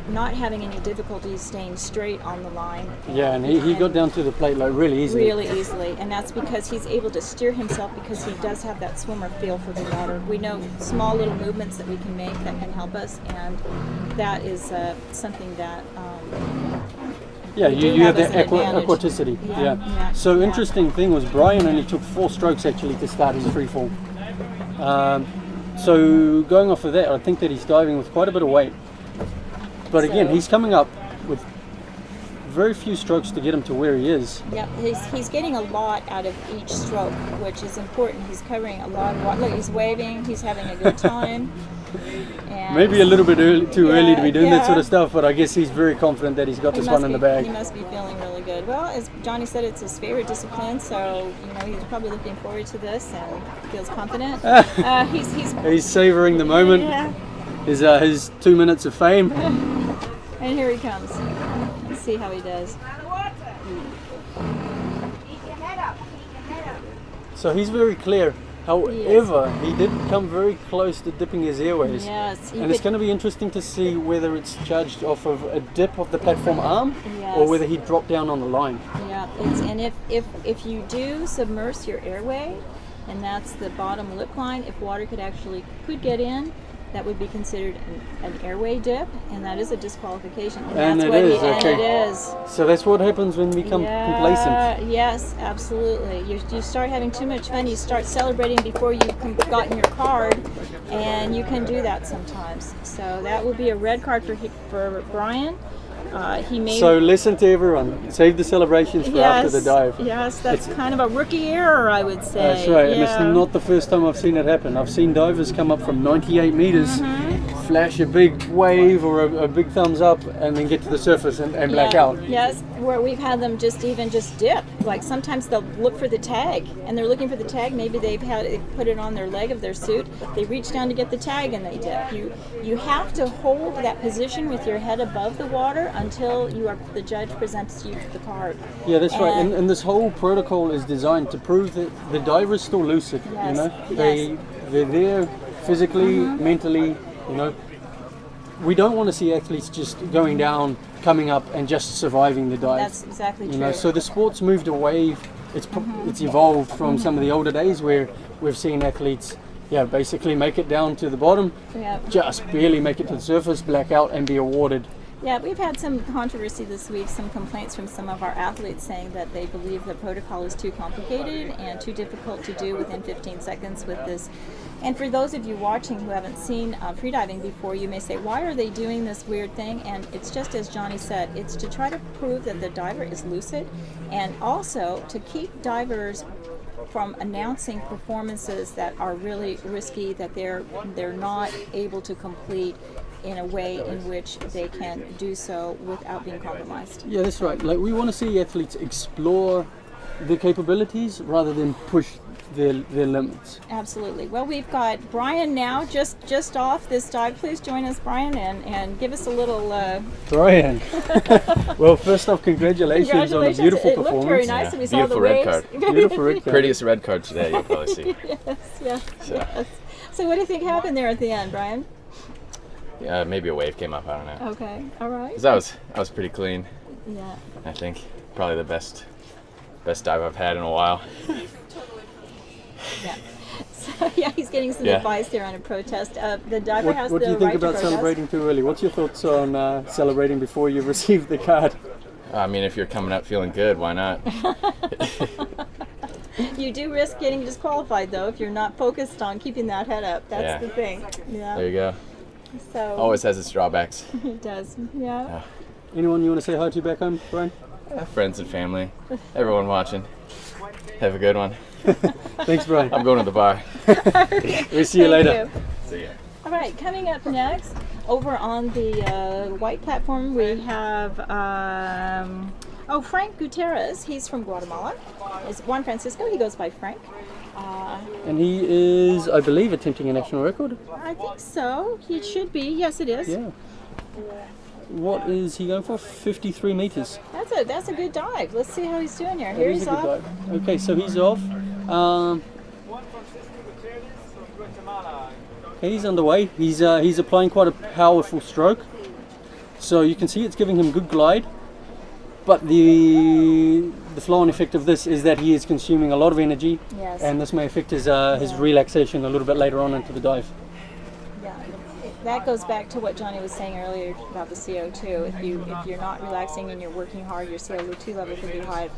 not having any difficulties staying straight on the line. Yeah, and he got down to the plate like really easily. Really easily, and that's because he's able to steer himself, because he does have that swimmer feel for the water. We know small little movements that we can make that can help us, and that is something that Yeah, we do you have have that as an advantage. aquaticity. Yeah, Yeah. yeah, So yeah. interesting thing was Brian only took 4 strokes actually to start his free fall. So going off of that, I think that he's diving with quite a bit of weight. But again, So- he's coming up with very few strokes to get him to where he is. yeah, he's getting a lot out of each stroke, which is important. He's covering a lot of water. Look, he's waving. He's having a good time. And Maybe a little bit too early to be doing that yeah. sort of stuff, but I guess he's very confident that he's got this one in the He bag. must be feeling really good. Well, as Johnny said, it's his favorite discipline, so he's probably looking forward to this and feels confident. He's He's savouring the moment, yeah. his 2 minutes of fame. And here he comes. Let's see how he does. So he's very clear However, he did come very close to dipping his airways. Yes. And it's going to be interesting to see whether it's judged off of a dip of the platform arm or whether he dropped down on the line. Yeah, and if you do submerge your airway, and that's the bottom lip line, if water could get in, that would be considered an airway dip, and that is a disqualification. And that's it is, and it is. So that's what happens when we become complacent. Yes, absolutely. You start having too much fun. You start celebrating before you've gotten your card, and you can do that sometimes. So that would be a red card for Brian. He may. So listen to everyone. Save the celebrations for after the dive. Yes, that's kind of a rookie error, I would say. That's right, yeah. and it's not the first time I've seen it happen. I've seen divers come up from 98 meters, flash a big wave or a big thumbs up, and then get to the surface and black out. Yes, where we've had them just dip. Like sometimes they'll look for the tag, and they're looking for the tag. Maybe they put it on their leg of their suit. They reach down to get the tag and they dip. You have to hold that position with your head above the water until the judge presents you the card. Yeah, that's right. And this whole protocol is designed to prove that the diver is still lucid. Yes. You know, they're there physically, mentally. You know, we don't want to see athletes just going down, coming up, and just surviving the dive. That's exactly true. You know, so the sport's moved away. It's evolved from some of the older days where we've seen athletes, basically make it down to the bottom, just barely make it to the surface, black out, and be awarded. Yeah, we've had some controversy this week, some complaints from some of our athletes saying that they believe the protocol is too complicated and too difficult to do within 15 seconds with this. And for those of you watching who haven't seen freediving before, you may say, why are they doing this weird thing? And it's just as Johnny said, it's to try to prove that the diver is lucid, and also to keep divers from announcing performances that are really risky, that they're not able to complete in a way in which they can do so without being compromised. Yeah, that's right. Like, we want to see athletes explore their capabilities rather than push their limits. Absolutely. Well, we've got Brian now just off this dive. Please join us, Brian, and give us a little... Brian. Well, first off, congratulations on a beautiful it performance. Looked very nice when we saw the Beautiful red waves. card. Beautiful red card. Prettiest red card today you'll probably see. Yes. So what do you think happened there at the end, Brian? Yeah, maybe a wave came up, I don't know. Okay, all right. 'Cause that was pretty clean. Yeah. I think probably the best dive I've had in a while. Yeah. So he's getting some advice there on a protest. The diver has What the do you think right to about protest. celebrating too early? What's your thoughts on celebrating before you receive the card? I mean, if you're coming up feeling good, why not? You do risk getting disqualified though if you're not focused on keeping that head up. That's the thing. Yeah. There you go. So Always has its drawbacks. it does. Yeah. Anyone you want to say hi to back home, Brian? Friends and family, everyone watching. Have a good one. Thanks, Brian. I'm going to the bar. We'll see you Thank later. you. See ya. All right, coming up next, over on the white platform, we have Frank Gutierrez. He's from Guatemala. Is Juan Francisco. He goes by Frank. And he is, I believe, attempting a national record. I think so. He should be. Yes, it is. Yeah. What is he going for? 53 meters. That's a good dive. Let's see how he's doing here. That Here is he's a good off. dive. Okay, so he's off. Okay, he's underway. He's applying quite a powerful stroke. So you can see it's giving him good glide. But the flow-on effect of this is that he is consuming a lot of energy, and this may affect his relaxation a little bit later on into the dive. Yeah, that goes back to what Johnny was saying earlier about the CO2. If you're not relaxing and you're working hard, your CO2 level could be high,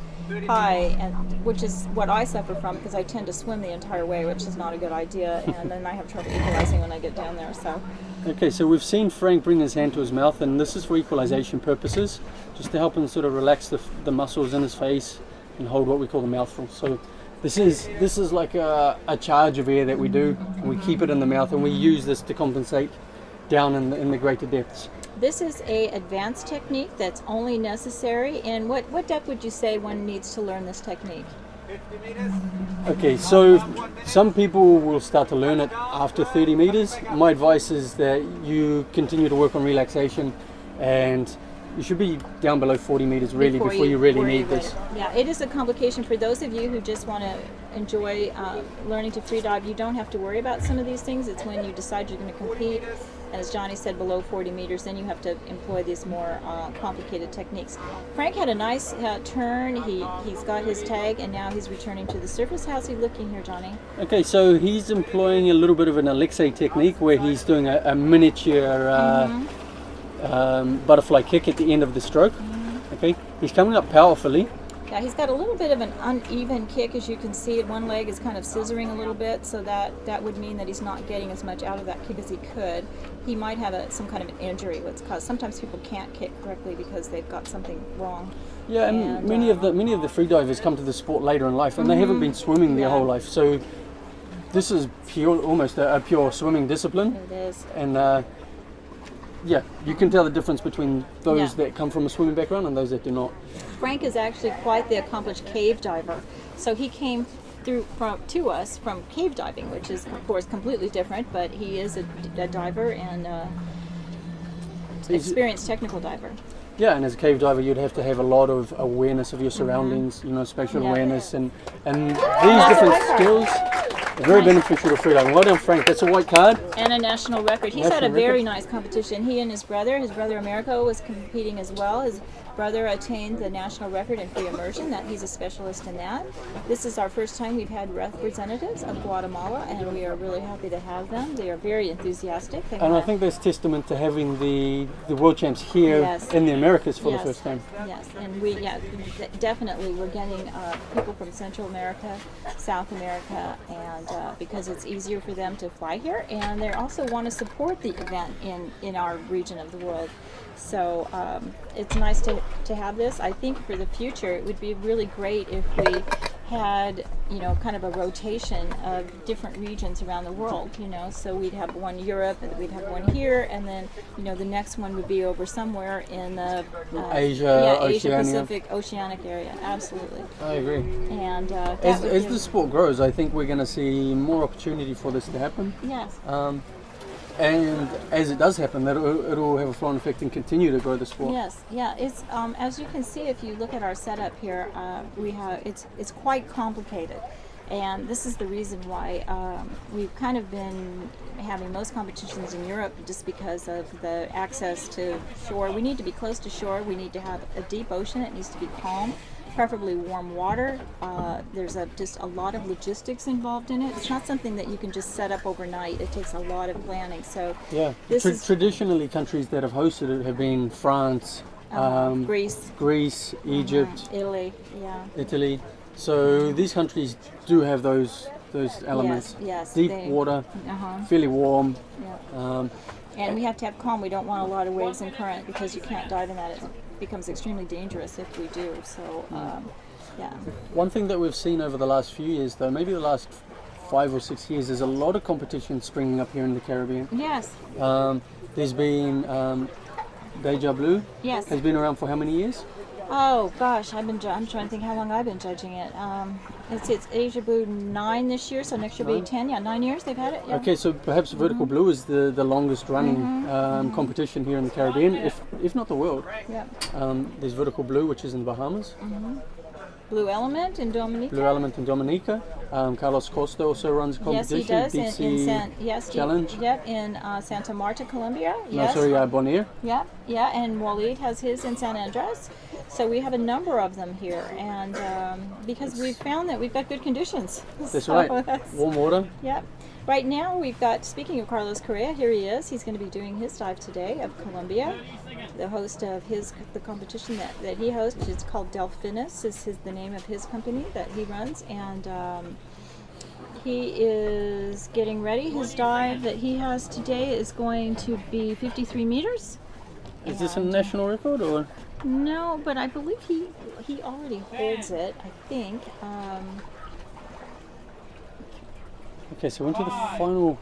and which is what I suffer from because I tend to swim the entire way, which is not a good idea, and then I have trouble equalizing when I get down there. So. Okay, so we've seen Frank bring his hand to his mouth, and this is for equalization purposes, just to help him sort of relax the muscles in his face and hold what we call the mouthful. So this is like a charge of air that we do, and we keep it in the mouth, and we use this to compensate down in the greater depths. This is a advanced technique that's only necessary. And what depth would you say one needs to learn this technique? Okay, so some people will start to learn it after 30 meters. My advice is that you continue to work on relaxation, and you should be down below 40 meters really before you really need this. Yeah, it is a complication for those of you who just want to enjoy learning to free dive, you don't have to worry about some of these things. It's when you decide you're going to compete, and as Johnny said, below 40 meters, then you have to employ these more complicated techniques. Frank had a nice turn. He's got his tag, and now he's returning to the surface. How's he looking here, Johnny? Okay, so he's employing a little bit of an Alexei technique where he's doing a miniature butterfly kick at the end of the stroke. Okay, he's coming up powerfully. Yeah, he's got a little bit of an uneven kick, as you can see. One leg is kind of scissoring a little bit, so that would mean that he's not getting as much out of that kick as he could. He might have some kind of an injury. What's caused? Sometimes people can't kick correctly because they've got something wrong. Yeah, and many of the free divers come to the sport later in life, and they haven't been swimming their whole life. So this is almost a pure swimming discipline. It is. And yeah, you can tell the difference between those that come from a swimming background and those that do not. Frank is actually quite the accomplished cave diver. So he came to us from cave diving, which is of course completely different, but he is a diver and experienced technical diver. Yeah, and as a cave diver, you'd have to have a lot of awareness of your surroundings, spatial awareness, and these different skills are very beneficial to freediving. Well done, Frank. That's a white card. And a national record. He's had a very nice competition. He and his brother Americo, was competing as well. His brother attained the national record in free immersion. That he's a specialist in that. This is our first time we've had representatives of Guatemala, and we are really happy to have them. They are very enthusiastic. And I think that's testament to having the world champs here in the Americas for the first time. Yes, and we definitely we're getting people from Central America, South America, and because it's easier for them to fly here, and they also want to support the event in our region of the world. So it's nice to have this. I think for the future it would be really great if we had kind of a rotation of different regions around the world, so we'd have one Europe, and we'd have one here, and then the next one would be over somewhere in the Asia Pacific oceanic area. Absolutely, I agree. And as the sport grows, I think we're going to see more opportunity for this to happen. Yes. And as it does happen, that it'll have a flow-on effect and continue to grow the sport. Yes, yeah. It's as you can see if you look at our setup here, we have it's quite complicated, and this is the reason why we've kind of been having most competitions in Europe just because of the access to shore. We need to be close to shore. We need to have a deep ocean. It needs to be calm. Preferably warm water. There's just a lot of logistics involved in it. It's not something that you can just set up overnight. It takes a lot of planning. So yeah, traditionally countries that have hosted it have been France, Greece, Egypt, Italy. So these countries do have those elements. Yes, deep water, fairly warm. Yeah. And we have to have calm. We don't want a lot of waves and current because you can't dive in that. It becomes extremely dangerous if we do. So, yeah. One thing that we've seen over the last few years, though, maybe the last 5 or 6 years, there's a lot of competition springing up here in the Caribbean. Yes. There's been Deja Blue. Yes. Has been around for how many years? Oh gosh, I'm trying to think how long I've been judging it. It's Asia Blue 9 this year, so next year will be 10. Yeah, 9 years they've had it. Yeah. Okay, so perhaps Vertical Blue is the longest running competition here in the Caribbean, if not the world. Yeah. There's Vertical Blue, which is in the Bahamas. Blue Element in Dominica. Blue Element in Dominica. Carlos Costa also runs a competition. Yes, he does. In Challenge. In Santa Marta, Colombia. No, sorry, Bonaire. Yeah, and Walid has his in San Andres. So we have a number of them here, and because we've found that we've got good conditions. That's right. Warm water. Yep. Right now we've got, speaking of Carlos Correa, here he is. He's going to be doing his dive today of Colombia. The host of the competition that he hosts, it's called Delphinus, is the name of his company that he runs, and he is getting ready. His dive that he has today is going to be 53 meters. Is this a national record or? No, but I believe he already holds it, I think. Okay, so into the final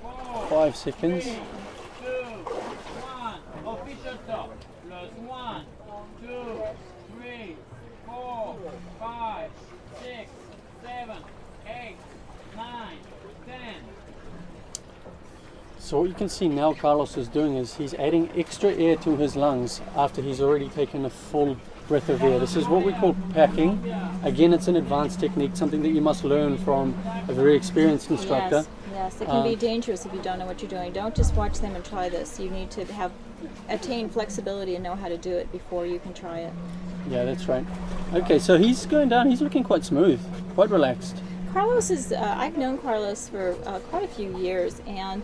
5 seconds. 2, 1, official top, plus 1, 2, 3, 4, 5, 6, 7, 8, 9, 10. So what you can see now Carlos is doing is he's adding extra air to his lungs after he's already taken a full breath of air. This is what we call packing. Again, it's an advanced technique, something that you must learn from a very experienced instructor. Yes, it can be dangerous if you don't know what you're doing. Don't just watch them and try this. You need to attain flexibility and know how to do it before you can try it. Yeah, that's right. Okay, so he's going down. He's looking quite smooth, quite relaxed. Carlos is, I've known Carlos for quite a few years, and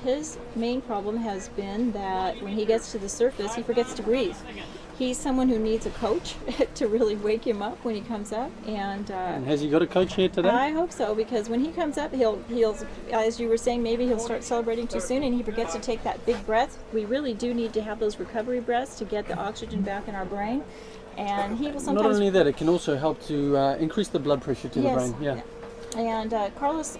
his main problem has been that when he gets to the surface, he forgets to breathe. He's someone who needs a coach to really wake him up when he comes up. And has he got a coach here today? I hope so, because when he comes up, he'll, as you were saying, maybe he'll start celebrating too soon and he forgets to take that big breath. We really do need to have those recovery breaths to get the oxygen back in our brain. And he will sometimes... Not only that, it can also help to increase the blood pressure to the brain. Yeah. And Carlos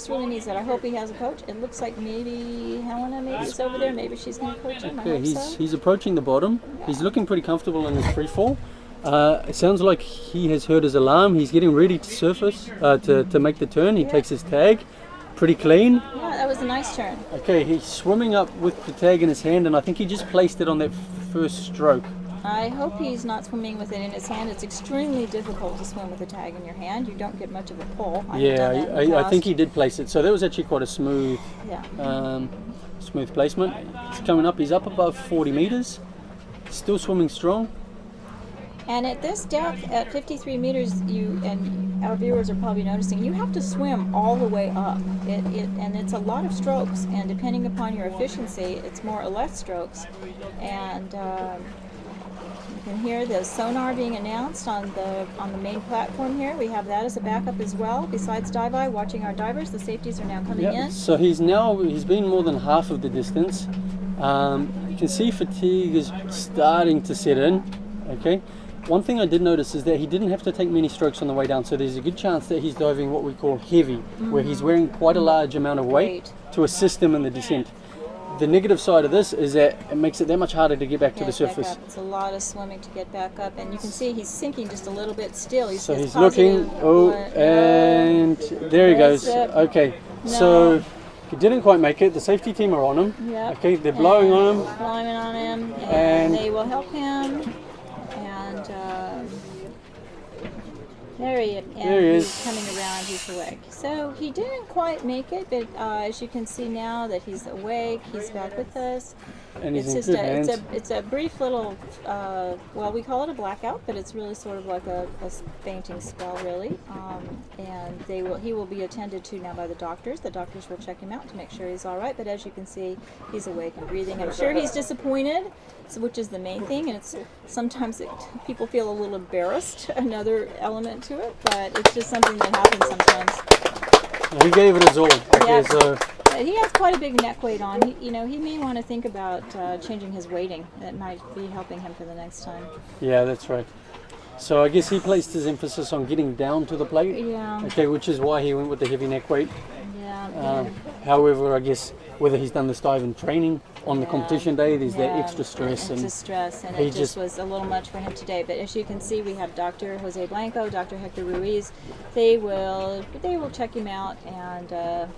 really needs that. I hope he has a coach. It looks like maybe Helena is over there. Maybe she's going to coach him. Okay, he's approaching the bottom. Yeah. He's looking pretty comfortable in his free fall. It sounds like he has heard his alarm. He's getting ready to surface, to make the turn. He takes his tag. Pretty clean. Yeah, that was a nice turn. Okay, he's swimming up with the tag in his hand, and I think he just placed it on that first stroke. I hope he's not swimming with it in his hand. It's extremely difficult to swim with a tag in your hand. You don't get much of a pull. I think he did place it. So that was actually quite a smooth, smooth placement. He's coming up. He's up above 40 meters. Still swimming strong. And at this depth, at 53 meters, and our viewers are probably noticing, you have to swim all the way up. And it's a lot of strokes. And depending upon your efficiency, it's more or less strokes. And you can hear the sonar being announced on the main platform here. We have that as a backup as well. Besides dive eye, watching our divers, the safeties are now coming in. So he's been more than half of the distance. You can see fatigue is starting to set in. Okay. One thing I did notice is that he didn't have to take many strokes on the way down, so there's a good chance that he's diving what we call heavy, where he's wearing quite a large amount of weight to assist him in the descent. The negative side of this is that it makes it that much harder to get back to the surface. It's a lot of swimming to get back up, and you can see he's sinking just a little bit still. He's looking, and there he goes. Okay, so he didn't quite make it. The safety team are on him. Yep. Okay, they're blowing on him. Blowing on him, and they will help him. There he is. He's coming around, he's awake. So he didn't quite make it, but as you can see now that he's awake, he's back with us. And he's in good hands. It's a brief little, well, we call it a blackout, but it's really sort of like a fainting spell, really. And he will be attended to now by the doctors. The doctors will check him out to make sure he's all right. But as you can see, he's awake and breathing. I'm sure he's disappointed, which is the main thing. And sometimes people feel a little embarrassed, another element to it. But it's just something that happens sometimes. He gave it his all. Okay, so. He has quite a big neck weight on. He may want to think about changing his weighting. That might be helping him for the next time. Yeah, that's right. So I guess he placed his emphasis on getting down to the plate. Yeah. Okay, which is why he went with the heavy neck weight. Yeah. However, I guess whether he's done this dive in training on the competition day, there's that extra stress. And it just was a little much for him today. But as you can see, we have Dr. Jose Blanco, Dr. Hector Ruiz. They will check him out and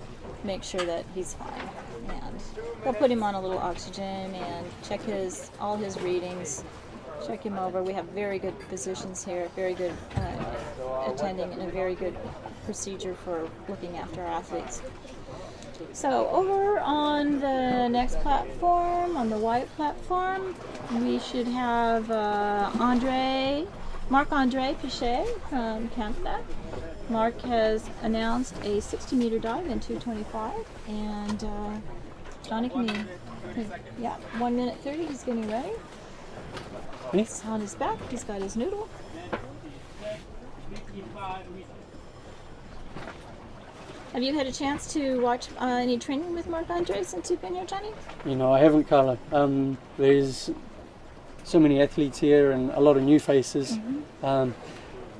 make sure that he's fine. And they'll put him on a little oxygen and check all his readings, check him over. We have very good physicians here, very good attending, and a very good procedure for looking after our athletes. So over on the next platform, on the white platform, we should have Marc-Andre Pichet from Canada. Mark has announced a 60-meter dive in 2:25, and Johnny, 1 minute 30. He's getting ready. He's on his back. He's got his noodle. Have you had a chance to watch any training with Marc-Andre since you've been here, Johnny? I haven't, Carla. There's so many athletes here and a lot of new faces.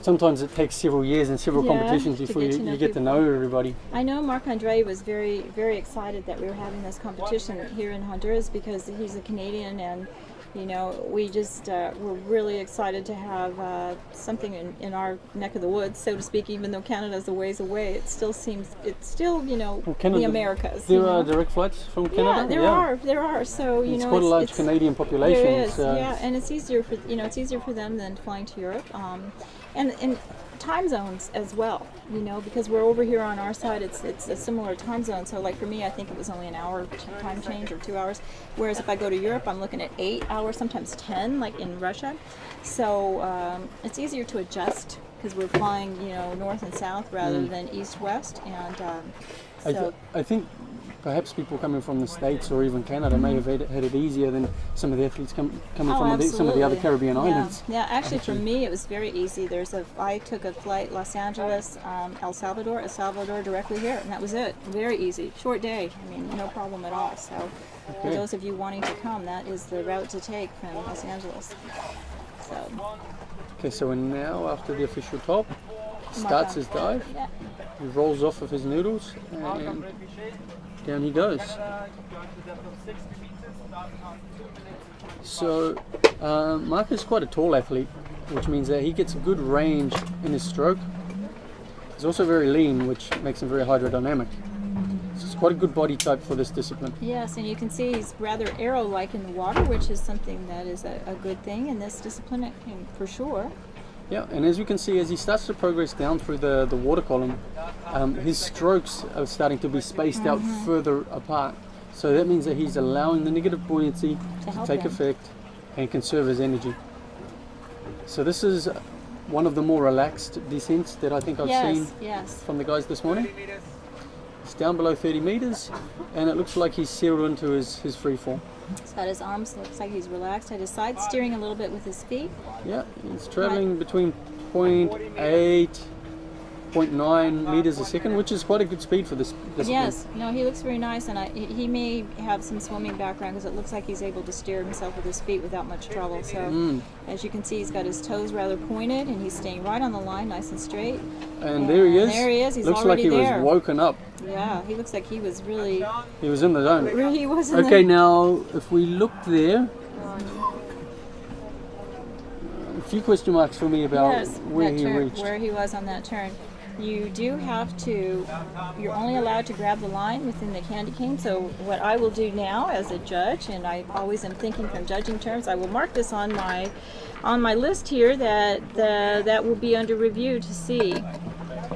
Sometimes it takes several years and several competitions before you get to know everybody. I know Marc-Andre was very, very excited that we were having this competition here in Honduras because he's a Canadian and You know, we just we're really excited to have something in our neck of the woods, so to speak. Even though Canada's a ways away, it still seems it's still, you know, Canada, the Americas. There you are know? direct flights from Canada. There are. So you It's know, quite a large it's, Canadian population. there is, so yeah, and it's easier for it's easier for them than flying to Europe, and time zones as well. You know, because we're over here on our side, it's a similar time zone. So like for me, I think it was only an hour time change or 2 hours. Whereas if I go to Europe, I'm looking at 8 hours, sometimes 10, like in Russia. So it's easier to adjust because we're flying, you know, north and south rather than east-west, and so. I think perhaps people coming from the States or even Canada may have had it easier than some of the athletes coming from some of the other Caribbean islands. Yeah, actually for me it was very easy. I took a flight Los Angeles, El Salvador directly here, and that was it. Very easy, short day. I mean, no problem at all. So for those of you wanting to come, that is the route to take from Los Angeles. So. Okay, so we're now after the official top. Starts his dive. Yeah. He rolls off of his noodles and down he goes. So Mark is quite a tall athlete, which means that he gets a good range in his stroke. He's also very lean, which makes him very hydrodynamic. So it's quite a good body type for this discipline. Yes, and you can see he's rather arrow-like in the water, which is something that is a good thing in this discipline, for sure. Yeah, and as you can see, as he starts to progress down through the water column, his strokes are starting to be spaced out further apart. So that means that he's allowing the negative buoyancy to take effect and conserve his energy. So this is one of the more relaxed descents that I think I've seen from the guys this morning. It's down below 30 meters, and it looks like he's settled into his free fall. He's got his arms, looks like he's relaxed at his side, steering a little bit with his feet. Yeah, he's traveling between 0.8, 0.9 meters a second, which is quite a good speed for this discipline. Yes, no, he looks very nice, and he may have some swimming background because it looks like he's able to steer himself with his feet without much trouble. So as you can see, he's got his toes rather pointed, and he's staying right on the line, nice and straight. And there he is. There he is. He's looks like already he there. was woken up. Yeah, he looks like he was really. He was in the zone. Really, he was in Okay, the. now if we look there, a few question marks for me about where he reached. Where he was on that turn. You do have to, you're only allowed to grab the line within the candy cane. So what I will do now as a judge, and I always am thinking from judging terms, I will mark this on my list here that will be under review to see.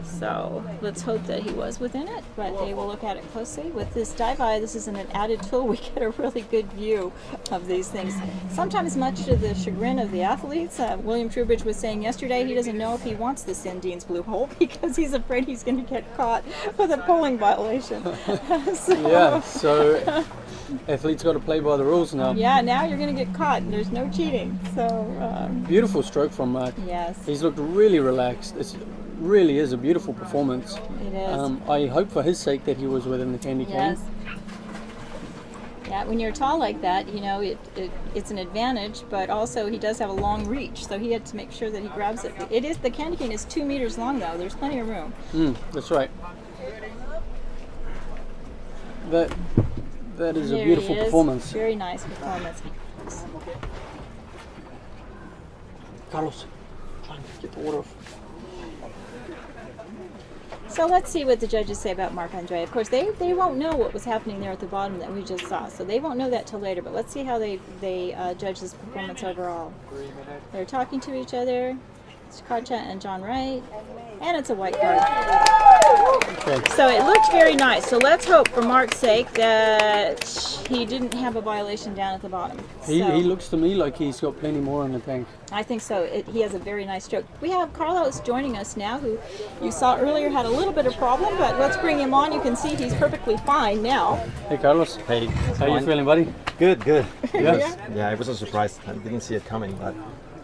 So let's hope that he was within it, but they will look at it closely. With this dive eye, this is an added tool. We get a really good view of these things. Sometimes much to the chagrin of the athletes. William Trubridge was saying yesterday he doesn't know if he wants the Sindine's blue hole because he's afraid he's going to get caught with a polling violation. So athletes got to play by the rules now. Yeah, now you're going to get caught and there's no cheating. So beautiful stroke from Mark. Yes. He's looked really relaxed. It really is a beautiful performance. It is. I hope for his sake that he was within the candy cane. Yes. Yeah, when you're tall like that, you know, it's an advantage, but also he does have a long reach, so he had to make sure that he grabs it. The candy cane is 2 meters long though. There's plenty of room. That's right. That is a beautiful performance. Very nice performance. Carlos, try and get the water off. So let's see what the judges say about Marc-Andre. Of course, they won't know what was happening there at the bottom that we just saw, so they won't know that till later. But let's see how they judge his performance overall. They're talking to each other. It's Karcha and John Wright, and it's a white card. Okay. So it looked very nice. So let's hope, for Mark's sake, that he didn't have a violation down at the bottom. He looks to me like he's got plenty more in the tank. I think so. He has a very nice stroke. We have Carlos joining us now, who you saw earlier had a little bit of problem, but let's bring him on. You can see he's perfectly fine now. Hey, Carlos. Hey. How you feeling, buddy? Good. Yes. Yeah, it was a surprise. I didn't see it coming, but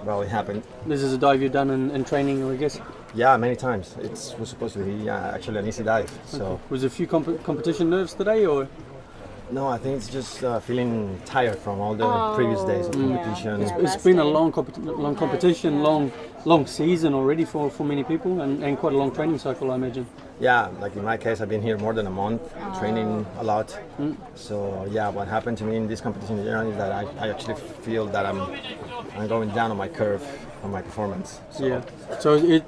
well, it happened. This is a dive you've done in training, I guess? Yeah, many times. It was supposed to be actually an easy dive. So Was there a few competition nerves today, or? no, I think it's just feeling tired from all the previous days of competition. It's been a long competition, long season already for many people, and quite a long training cycle, I imagine. Yeah, like in my case, I've been here more than a month, training a lot. So yeah, what happened to me in this competition in general is that I actually feel that I'm going down on my curve on my performance. So, Yeah. So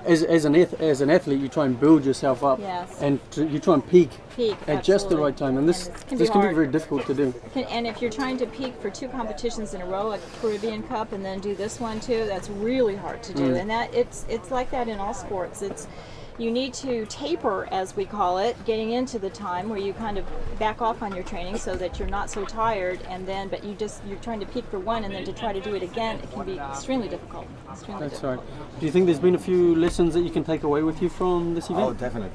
as an athlete, you try and build yourself up, Yes. and you try and peak Peak at just the absolutely. right time. And this And it can be hard. very difficult to do. And if you're trying to peak for 2 competitions in a row, like Caribbean Cup, and then do this one too, that's really hard to do. And that it's like that in all sports. You need to taper, as we call it, getting into the time where you kind of back off on your training so that you're not so tired, and then but you're trying to peak for one, and then to try to do it again, it can be extremely difficult. That's right. Do you think there's been a few lessons that you can take away with you from this event? oh, definitely.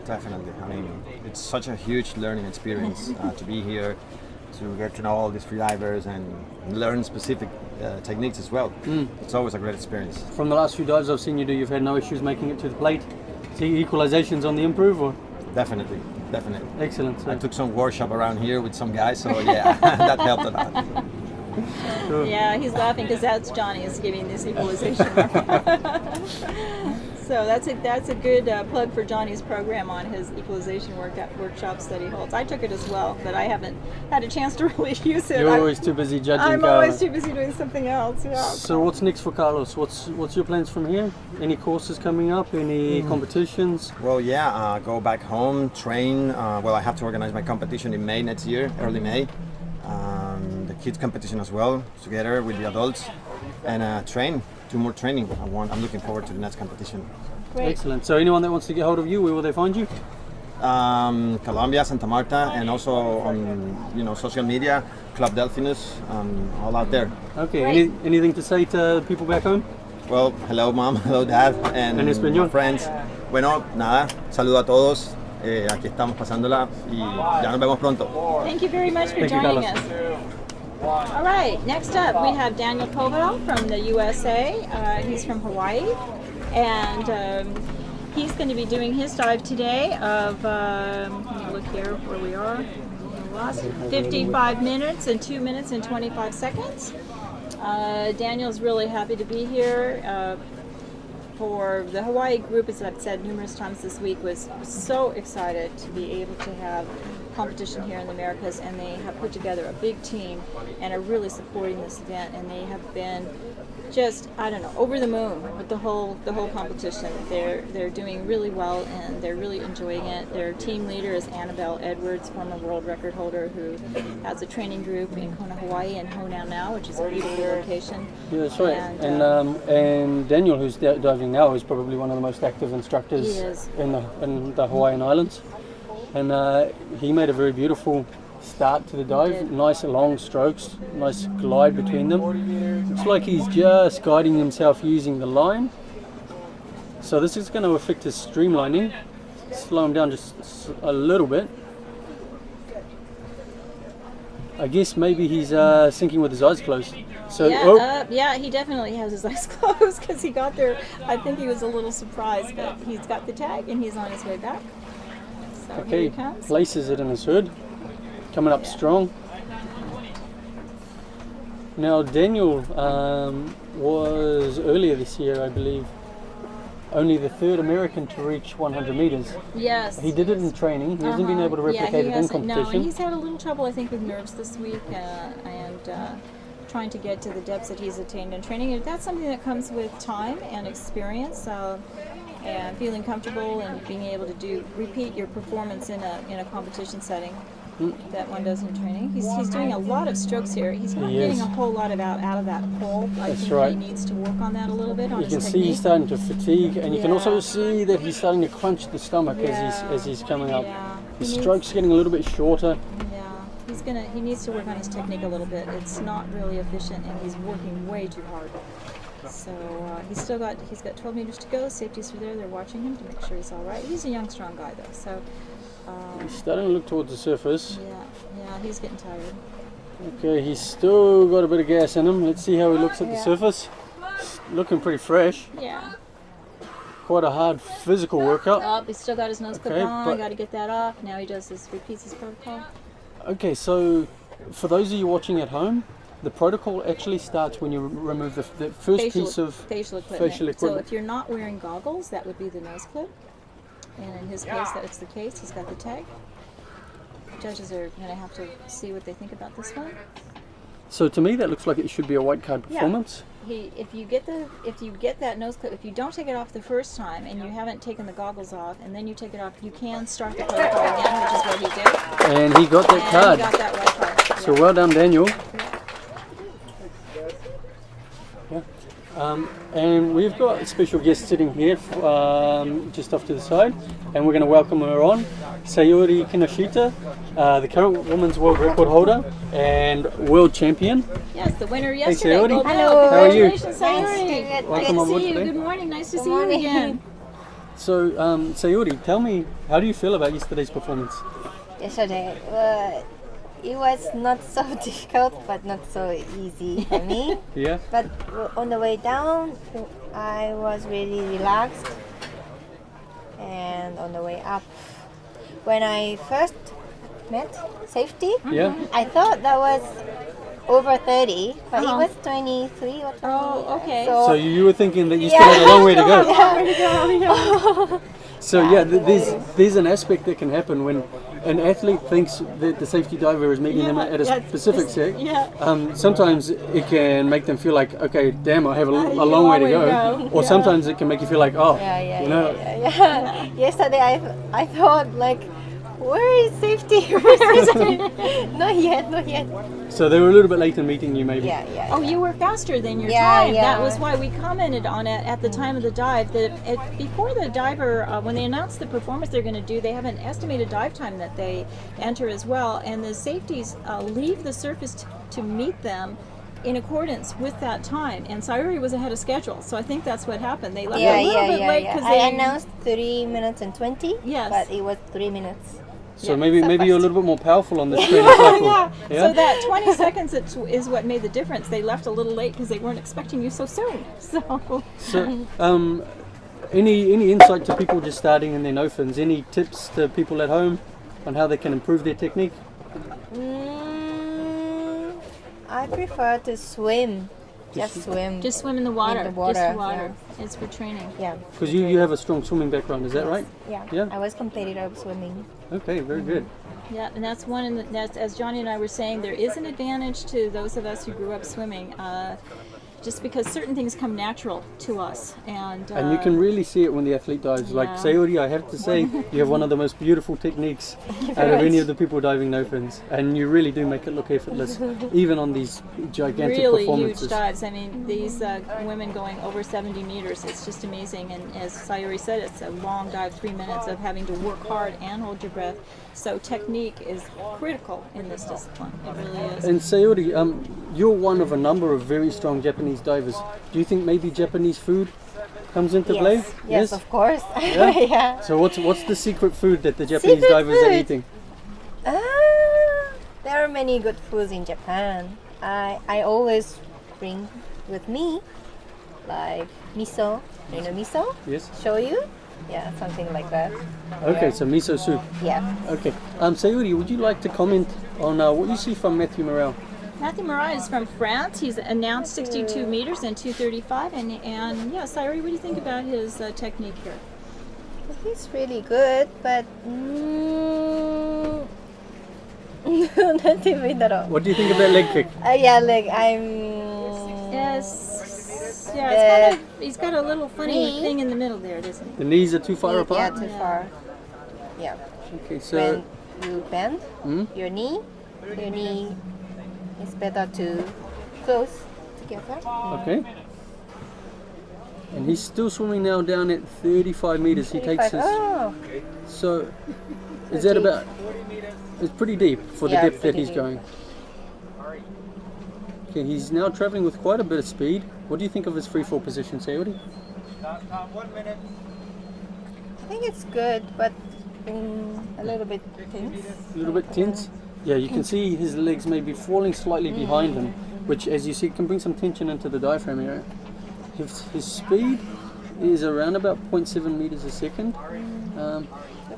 I mean, it's such a huge learning experience to be here, to get to know all these freedivers and learn specific techniques as well. It's always a great experience. From the last few dives I've seen you do, you've had no issues making it to the plate. See equalizations on the improve, or? Definitely. Excellent. So I took some workshop around here with some guys, so yeah, that helped a lot. Sure. Yeah, he's laughing because that's Johnny is giving this equalization work. So that's a good plug for Johnny's program on his equalization workshops that he holds. I took it as well, but I haven't had a chance to really use it. You're always too busy judging. I'm Carla. always too busy doing something else. Yeah. So what's next for Carlos? What's your plans from here? Any courses coming up? Any competitions? Well, yeah, go back home, train. Well, I have to organize my competition in May next year, early May. The kids competition as well, together with the adults, and train. 2 more training. I'm looking forward to the next competition. Great. Excellent. So anyone that wants to get hold of you, where will they find you? Colombia, Santa Marta, and also on social media, Club Delfinus, all out there. Okay. Great. Anything to say to people back home? Well, hello mom, hello dad, and En español. my friends. Bueno, nada, saludo a todos. Aquí estamos pasándola y ya nos vemos pronto. Thank you very much for Thank you, joining Carlos. us. All right, next up we have Daniel Koval from the USA. He's from Hawaii, and he's going to be doing his dive today of, let me look here where we are, last 55 minutes and 2 minutes and 25 seconds. Daniel's really happy to be here. For the Hawaii group, as I've said numerous times this week, was so excited to be able to have competition here in the Americas, and they have put together a big team and are really supporting this event, and they have been just, I don't know, over the moon with the whole competition. They're doing really well, and they're really enjoying it. Their team leader is Annabelle Edwards, former world record holder, who has a training group in Kona, Hawaii, and Honau now, which is a beautiful location. Yeah, that's right. And, And Daniel, who's diving now, is probably one of the most active instructors He is. in the Hawaiian Islands. And he made a very beautiful start to the dive. did. Nice long strokes, nice glide between them. It's like he's just guiding himself using the line. So this is going to affect his streamlining. Slow him down just a little bit. I guess maybe he's sinking with his eyes closed. So Yeah, he definitely has his eyes closed because he got there. I think he was a little surprised, but he's got the tag and he's on his way back. So here okay, he comes. places it in his hood. Coming up strong. Now Daniel was earlier this year, I believe, only the 3rd American to reach 100 meters. Yes. He did it in training. He hasn't been able to replicate it in competition. No, and he's had a little trouble, I think, with nerves this week and trying to get to the depths that he's attained in training. And that's something that comes with time and experience, and feeling comfortable and being able to repeat your performance in a competition setting. That one does in training. He's doing a lot of strokes here. He's not getting a whole lot out of that pole. I think right. he needs to work on that a little bit on You his can technique. see he's starting to fatigue, and you can Yeah. also see that he's starting to crunch the stomach as he's coming up. Yeah. His stroke's getting a little bit shorter. Yeah, he needs to work on his technique a little bit. It's not really efficient, and he's working way too hard. So he's got 12 meters to go. Safety's there. They're watching him to make sure he's all right. He's a young, strong guy though. So He's starting to look towards the surface. yeah, he's getting tired. Okay, he's still got a bit of gas in him. Let's see how he looks at the surface. Looking pretty fresh. Yeah. Quite a hard physical workout. Oh, he's still got his nose clip Okay, on. but- Got to get that off. Now he repeats his protocol. Okay, so for those of you watching at home, the protocol actually starts when you remove the first piece of facial equipment. facial So equipment. if you're not wearing goggles, that would be the nose clip. And in his case, that's the case. He's got the tag. Judges are going to have to see what they think about this one. So to me, that looks like it should be a white card performance. If you get that nose clip, if you don't take it off the first time and you haven't taken the goggles off, and then you take it off, you can start the protocol again, which is what he did. And he got that card. He got that white card. So well done, Daniel. And we've got a special guest sitting here, just off to the side, and we're going to welcome her on, Sayuri Kinoshita, the current women's world record holder and world champion. Yes, the winner yesterday. Sayuri. Hello. How are you? Congratulations, Sayuri. Welcome on board See you. today. Good morning. Nice to see you again. So, Sayuri, tell me, how do you feel about yesterday's performance? Yesterday, it was not so difficult, but not so easy for me. Yeah? But on the way down, I was really relaxed. And on the way up, when I first met safety, Yeah? I thought that was over 30, but Uh-huh. it was 23 or 20. Oh, okay. So you were thinking that you still had a long way to go. So yeah, there's an aspect that can happen when an athlete thinks that the safety diver is meeting them at a specific set. Yeah. Sometimes it can make them feel like, okay, damn, I have a long way to go. Or sometimes it can make you feel like, oh, you know. Yesterday I thought like, where is safety? Where is safety? Not yet. So they were a little bit late in meeting you, maybe. Yeah. Oh, you were faster than your Yeah, time. yeah. That was why we commented on it at the time of the dive. That before the diver, when they announce the performance they're going to do, they have an estimated dive time that they enter as well. And the safeties leave the surface to meet them in accordance with that time. And Sayuri was ahead of schedule, so I think that's what happened. They left a little bit late because I announced 3 minutes and 20. Yes. But it was 3 minutes. So maybe you're a little bit more powerful on this training cycle. Yeah. So that 20 seconds is what made the difference. They left a little late because they weren't expecting you so soon. So, any insight to people just starting in their no fins? Any tips to people at home on how they can improve their technique? I prefer to swim. Just swim. Just swim in the water. In the water, Just water. It's for training. Yeah. Because you have a strong swimming background, is that right? Yeah. Yeah. I was competitive swimming. Okay, very good. Yeah, and that's one. That's, as Johnny and I were saying, there is an advantage to those of us who grew up swimming. Just because certain things come natural to us, and you can really see it when the athlete dives. Like Sayuri, I have to say, you have one of the most beautiful techniques out of any of the people diving no fins, and you really do make it look effortless, even on these gigantic really performances. huge dives. I mean, these women going over 70 meters, it's just amazing. And as Sayuri said, it's a long dive, 3 minutes of having to work hard and hold your breath. So technique is critical in this discipline. It really is. And Sayuri, you're one of a number of very strong Japanese divers. Do you think maybe Japanese food comes into play? Yes, of course. Yeah? Yeah. So what's the secret food that the Japanese Secret divers are food? eating? There are many good foods in Japan. I always bring with me like miso. You know miso? Yes. Shoyu? Yeah, something like that. Okay, so miso soup. Yeah. Okay. Sayuri, would you like to comment on what you see from Matthew Morel? Matthew Marat is from France. He's announced 62 meters and 235. And yeah, Sayuri, what do you think about his technique here? He's really good, but nothing with that all. What do you think of that leg kick? Yeah, like I'm. Yes. Yeah, it's kind of, he's got a little funny knee. thing in the middle there, doesn't he? The knees are too far Yeah, apart? too far. Yeah. Okay, so... When you bend your knee is better to close together. Okay. And he's still swimming now down at 35 meters. He takes his... Oh, So, is that about... It's pretty deep for the Yeah, depth that pretty he's deep. going. Okay, he's now traveling with quite a bit of speed. What do you think of his free fall position, Sayuri? 1 minute. I think it's good, but a little bit tense. A little bit tense? Yeah, you can see his legs may be falling slightly behind him, which, as you see, can bring some tension into the diaphragm area. His speed is around about 0.7 meters a second. Too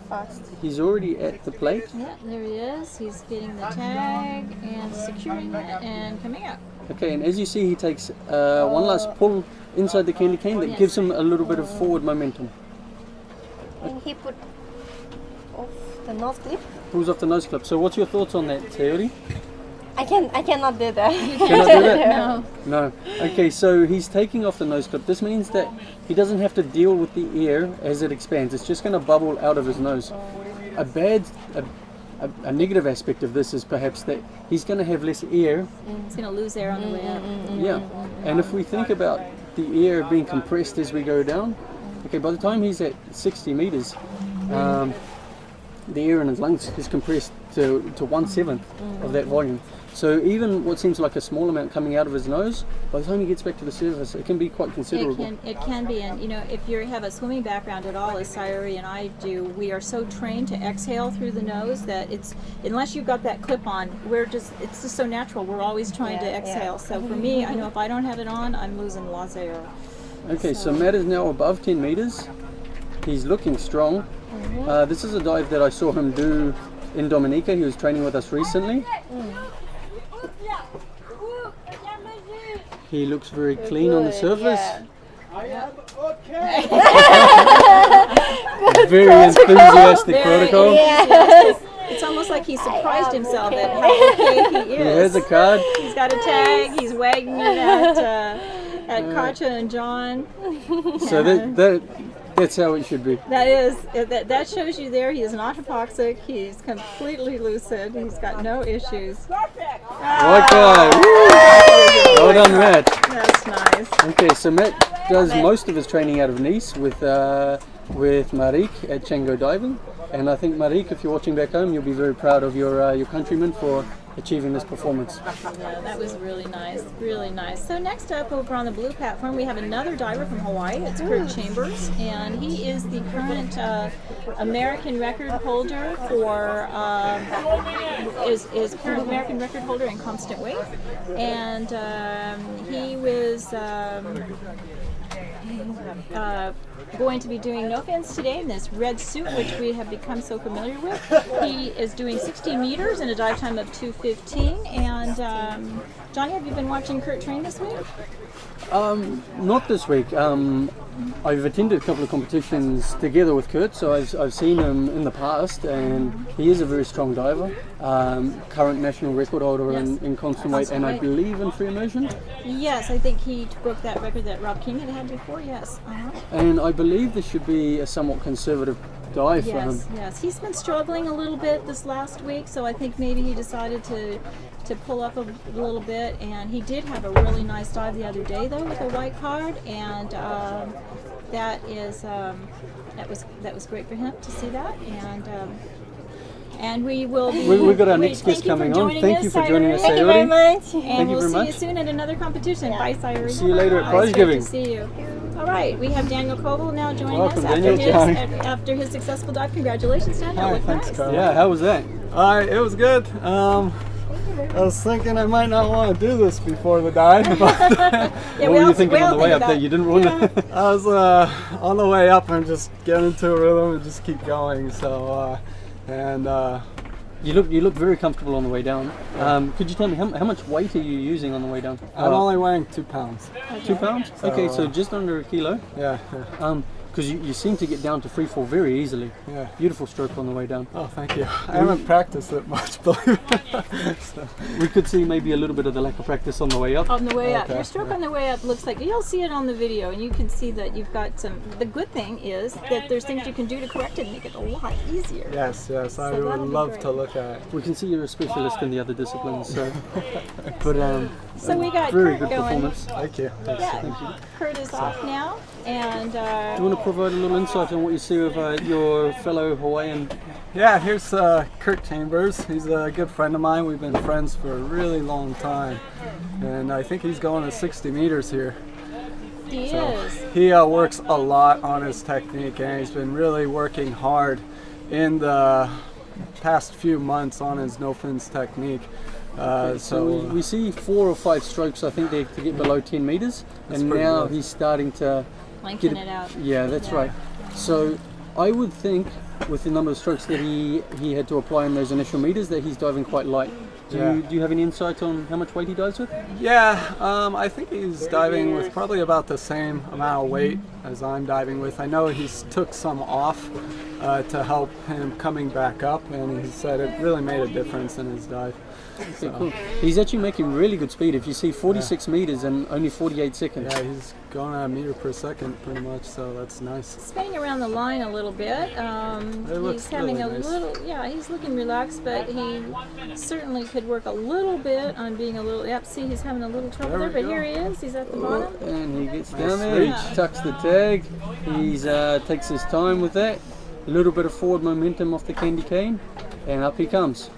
fast. He's already at the plate. Yeah, there he is. He's getting the tag and securing it and coming out. Okay, and as you see, he takes one last pull inside the candy cane that gives him a little bit of forward momentum. And he put off the nose clip. Pulls off the nose clip. So what's your thoughts on that, Teori? I cannot do that. Cannot do that? No. No. Okay, so he's taking off the nose clip. This means that he doesn't have to deal with the air as it expands. It's just going to bubble out of his nose. A negative aspect of this is perhaps that he's going to have less air. He's going to lose air on the way up. Yeah. And if we think about the air being compressed as we go down, okay, by the time he's at 60 meters, the air in his lungs is compressed to 1/7 of that volume. So even what seems like a small amount coming out of his nose, by the time he gets back to the surface, it can be quite considerable. It can be, and you know, if you have a swimming background at all, as Sayuri and I do, we are so trained to exhale through the nose that it's, unless you've got that clip on, it's just so natural. We're always trying to exhale. So for me, I know if I don't have it on, I'm losing lots of air. Okay, so Matt is now above 10 meters. He's looking strong. This is a dive that I saw him do in Dominica. He was training with us recently. He looks very clean on the surface. Very enthusiastic protocol. It's almost like he surprised himself at how okay he is. He has a card. He's got a tag. He's wagging it at Katja and John. So that's how it should be. That shows you there. He is not hypoxic. He's completely lucid. He's got no issues. Okay. Well done, Matt. That's nice. Okay, so Matt does most of his training out of Nice with Marik at Chango Diving, and I think Marik, if you're watching back home, you'll be very proud of your countrymen for achieving this performance. Yeah, that was really nice, really nice. So next up over on the blue platform we have another diver from Hawaii. It's Kurt Chambers, and he is the current American record holder for is current American record holder in constant weight, and he was going to be doing no fins today in this red suit, which we have become so familiar with. He is doing 60 meters in a dive time of 2:15. And Johnny, have you been watching Kurt train this week? Not this week. I've attended a couple of competitions together with Kurt, so I've seen him in the past, and he is a very strong diver. Current national record holder in constant weight, and I believe in free immersion. Yes, I think he broke that record that Rob King had before. Yes. And I believe this should be a somewhat conservative dive for him. Yes, he's been struggling a little bit this last week, so I think maybe he decided to pull up a little bit, and he did have a really nice dive the other day though with a white card, and that was great for him to see that, and we will be, we've got our next guest coming on. Thank you for joining us, Sayuri. Thank you very much. And we'll see you soon at another competition. Bye, Sayuri. See you later at prize Great giving. to see you. All right, we have Daniel Koval now joining Welcome, us Daniel. after his successful dive. Congratulations, Daniel. Hi, Looked thanks, nice. Carl. Yeah, how was that? It was good. I was thinking I might not want to do this before the dive, but Yeah, What were you thinking on the way up there? You didn't ruin it? I was on the way up and just get into a rhythm and just keep going. So, You look very comfortable on the way down. Could you tell me how much weight are you using on the way down? I'm only weighing 2 pounds. 2 pounds? Okay, so just under a kilo. Yeah. Because you seem to get down to free fall very easily. Yeah. Beautiful stroke on the way down. Oh, thank you. I haven't practiced it much, believe it. So. We could see maybe a little bit of the lack of practice on the way up. On the way up. Okay. Your stroke on the way up looks like, you'll see it on the video, and you can see that you've got some, the good thing is that there's things you can do to correct it and make it a lot easier. Yes, I So would that'll be love great. to look at it. We can see you're a specialist in the other disciplines, so. But So we got very Kurt good going. performance. Thank you. Yeah, Kurt is off now, and Do you want to provide a little insight on what you see of your fellow Hawaiian? Yeah, here's Kurt Chambers. He's a good friend of mine. We've been friends for a really long time, and I think he's going to 60 meters here. he So is. he works a lot on his technique, and he's been really working hard in the past few months on his no fins technique. So we see 4 or 5 strokes, I think, there to get below 10 meters, and pretty now good. he's starting to Lengthen it out. Yeah, that's right. So I would think with the number of strokes that he had to apply in those initial meters that he's diving quite light. Do you have any insight on how much weight he dives with? Yeah, I think he's diving with probably about the same amount of weight as I'm diving with. I know he's took some off to help him coming back up, and he said it really made a difference in his dive. Okay, cool. He's actually making really good speed. If you see 46 meters in only 48 seconds. Yeah, he's going at a meter per second pretty much, so that's nice. Spinning around the line a little bit. He's having really a nice. little, yeah, he's looking relaxed, but he certainly could work a little bit on being a little, yep, see, he's having a little trouble there, we but go. here he is, he's at the bottom. And he gets down there, he tucks the tag, he's takes his time with that, a little bit of forward momentum off the candy cane, and up he comes.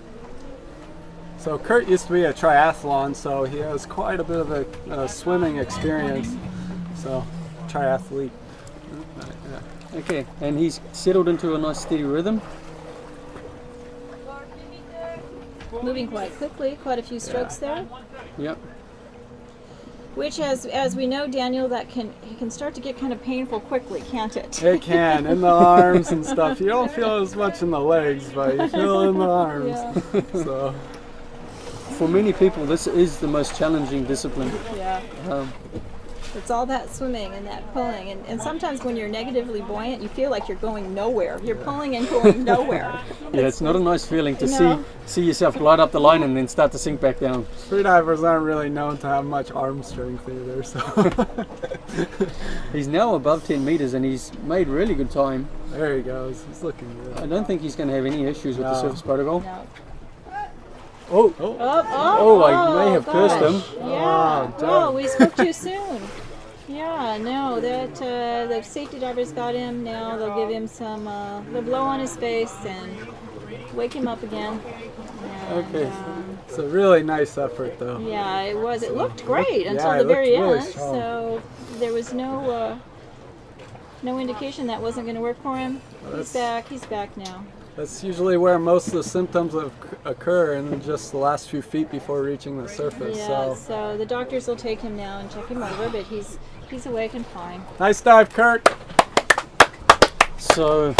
So Kurt used to be a triathlon, so he has quite a bit of a swimming experience. So triathlete. Yeah. Okay, and he's settled into a nice steady rhythm. Moving quite quickly, quite a few strokes there. Yep. Which, as we know, Daniel, it can start to get kind of painful quickly, can't it? It can, in the arms and stuff. You don't feel as much in the legs, but you feel it in the arms. Yeah. So. For many people, this is the most challenging discipline. Yeah. It's all that swimming and that pulling, and sometimes when you're negatively buoyant, you feel like you're going nowhere. You're pulling and going nowhere. Yeah, it's not a nice feeling to No. see yourself glide up the line and then start to sink back down. Freedivers aren't really known to have much arm strength either, so. He's now above 10 meters and he's made really good time. There he goes. He's looking good. I don't think he's going to have any issues with the No. surface protocol. No. Oh, I may have cursed him. Yeah. Oh, we spoke too soon. Yeah, no, that the safety divers got him. Now they'll give him some, they'll blow on his face and wake him up again. And, Okay. It's a really nice effort, though. yeah, it was. It looked great Yeah, until it the very looked really end. strong. So there was no indication that wasn't going to work for him. He's back. He's back now. That's usually where most of the symptoms occur in just the last few feet before reaching the surface. Yeah. So So the doctors will take him now and check him over, but he's awake and fine. nice dive, Kurt. So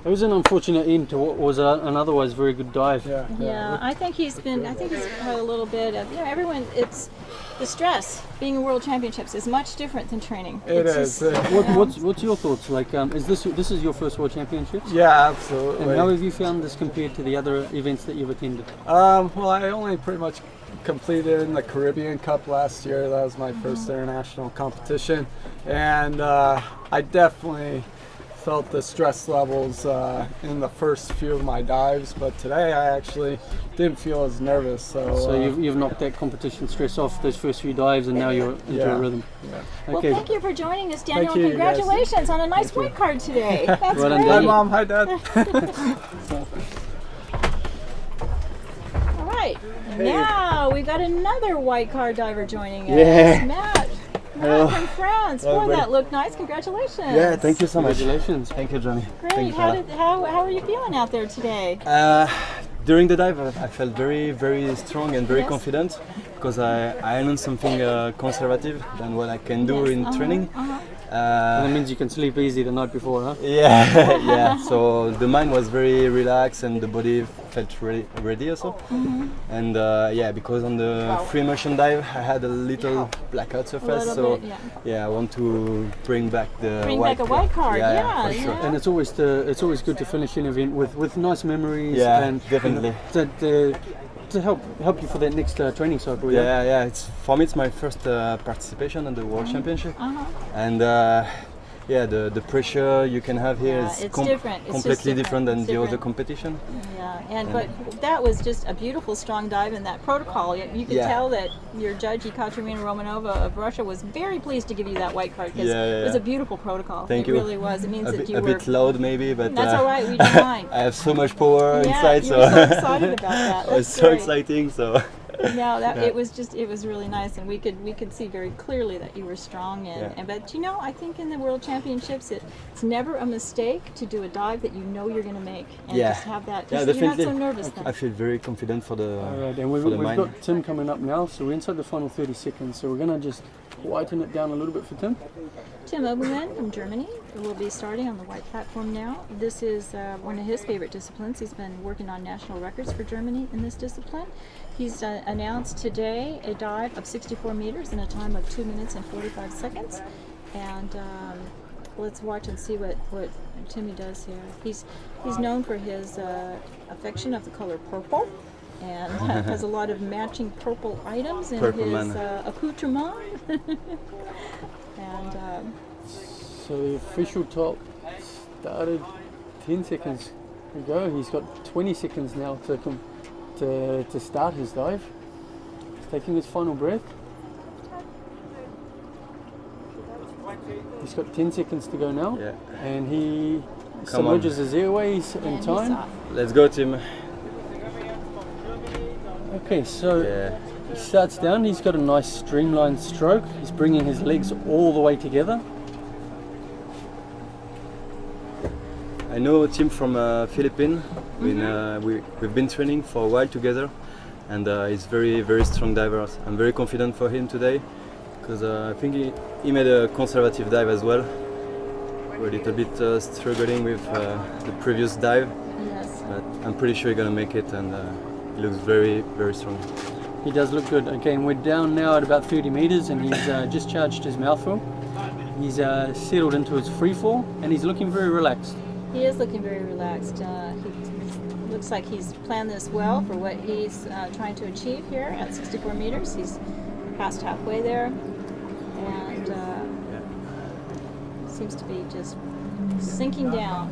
it was an unfortunate end to what was an otherwise very good dive. Yeah, I think he's had a little bit of, everyone, it's the stress. Being in World Championships is much different than training. It It's is. just- What's your thoughts? Like, is this is your first World Championships? Yeah, absolutely. And how have you found this compared to the other events that you've attended? Well, I only pretty much completed in the Caribbean Cup last year. That was my first international competition, and I definitely felt the stress levels in the first few of my dives, but today I actually didn't feel as nervous. So you've knocked that competition stress off those first few dives, and now you're into a rhythm. Well, Okay. thank you for joining us, Daniel. Thank you, you guys. Congratulations on a nice white card today. That's Well done, great. Hi, Daniel. Mom. Hi, Dad. All right. Now we've got another white card diver joining us. Yeah. Matt from France. Boy, that looked nice. Congratulations. Yeah, thank you so much. Congratulations. Thank you, Johnny. Great. Thank you, How are you feeling out there today? During the dive, I felt very, very strong and very Yes. confident because I learned something conservative than what I can do Yes, in training. And that means you can sleep easy the night before, huh? Yeah, yeah. So the mind was very relaxed and the body felt ready also. And yeah, because on the free immersion dive, I had a little blackout surface. little So bit, yeah. yeah, I want to bring back the Bring back a white card. Yeah, for sure. yeah. And it's always good to finish an event with nice memories. Yeah, and definitely. To help you for that next training cycle. Yeah. It's for me. It's my first participation in the World Championship, and yeah, the pressure you can have here Yeah, is it's different. It's just completely different. different than It's the other different. competition. Yeah, but that was just a beautiful, strong dive in that protocol. You could Yeah. tell that your judge, Ekaterina Romanova of Russia, was very pleased to give you that white card because it was a beautiful protocol. Thank it you. really was. It means that you a were. bit loud maybe, but That's all right. We don't mind. I have so much power Yeah, inside, you so were so excited about that. it's That's so great. exciting. So No, it was really nice, and we could see very clearly that you were strong. But I think in the World Championships, it's never a mistake to do a dive that you know you're going to make, and just have that. Yeah, you're not so nervous then. I feel very confident for the. All right, and we've got Tim coming up now, so we're inside the final 30 seconds. So we're going to just whiten it down a little bit for Tim. Tim Obermann from Germany will be starting on the white platform now. This is one of his favorite disciplines. He's been working on national records for Germany in this discipline. He's announced today a dive of 64 meters in a time of 2 minutes and 45 seconds. And let's watch and see what Timmy does here. He's known for his affection of the color purple, and has a lot of matching purple items in his accoutrement. And so the official top started 10 seconds ago. He's got 20 seconds now to start his dive. He's taking his final breath. He's got 10 seconds to go now, and he submerges his airways in time. Let's go, Tim. Okay, so he starts down. He's got a nice streamlined stroke. He's bringing his legs all the way together. I know Tim from Philippines. We've been training for a while together, and he's very, very strong diver. I'm very confident for him today, because I think he made a conservative dive as well. We're a little bit struggling with the previous dive, but I'm pretty sure he's gonna make it, and he looks very, very strong. He does look good. Okay, and we're down now at about 30 meters, and he's just charged his mouthful. He's settled into his free fall, and he's looking very relaxed. he is looking very relaxed. He looks like he's planned this well for what he's trying to achieve here at 64 meters. He's past halfway there, and seems to be just sinking down.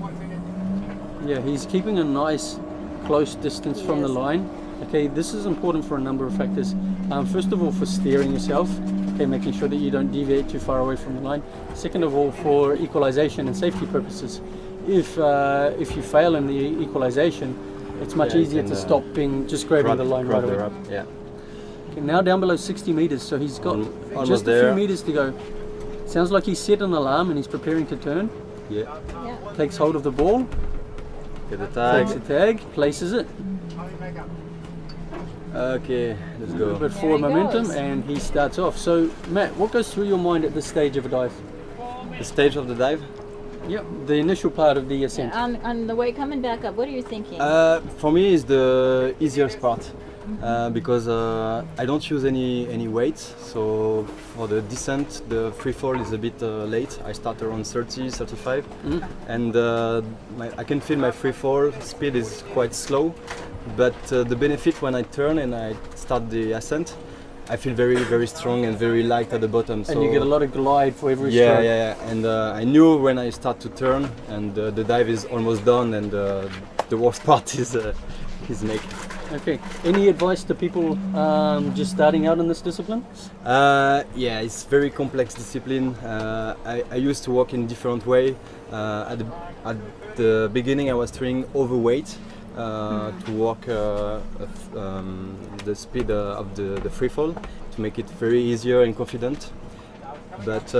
Yeah, he's keeping a nice close distance from the line. Okay, this is important for a number of factors. First of all, for steering yourself, okay, making sure that you don't deviate too far away from the line. Second of all, for equalization and safety purposes. If you fail in the equalization, it's much easier to stop being just grabbing the line right away. Yeah. Okay, now down below 60 meters, so he's got just a few meters to go. Sounds like he's set an alarm and he's preparing to turn. Yeah. Takes hold of the ball. Get the tag. Takes the tag, places it. Okay, let's go. A bit forward momentum, and he starts off. So, Matt, what goes through your mind at this stage of a dive? The stage of the dive? Yep, the initial part of the ascent. On the way coming back up, what are you thinking? For me, it's the easiest part. Because I don't use any weights, so for the descent the free fall is a bit late. I start around 30, 35, and I can feel my free fall speed is quite slow, but the benefit when I turn and I start the ascent, I feel very, very strong and very light at the bottom. So and you get a lot of glide for every stroke. Yeah, and I knew when I start to turn and the dive is almost done, and the worst part is make. Okay. Any advice to people just starting out in this discipline? Yeah, it's very complex discipline. I used to walk in different way. At the beginning, I was training overweight to walk the speed of the free fall to make it very easier and confident. But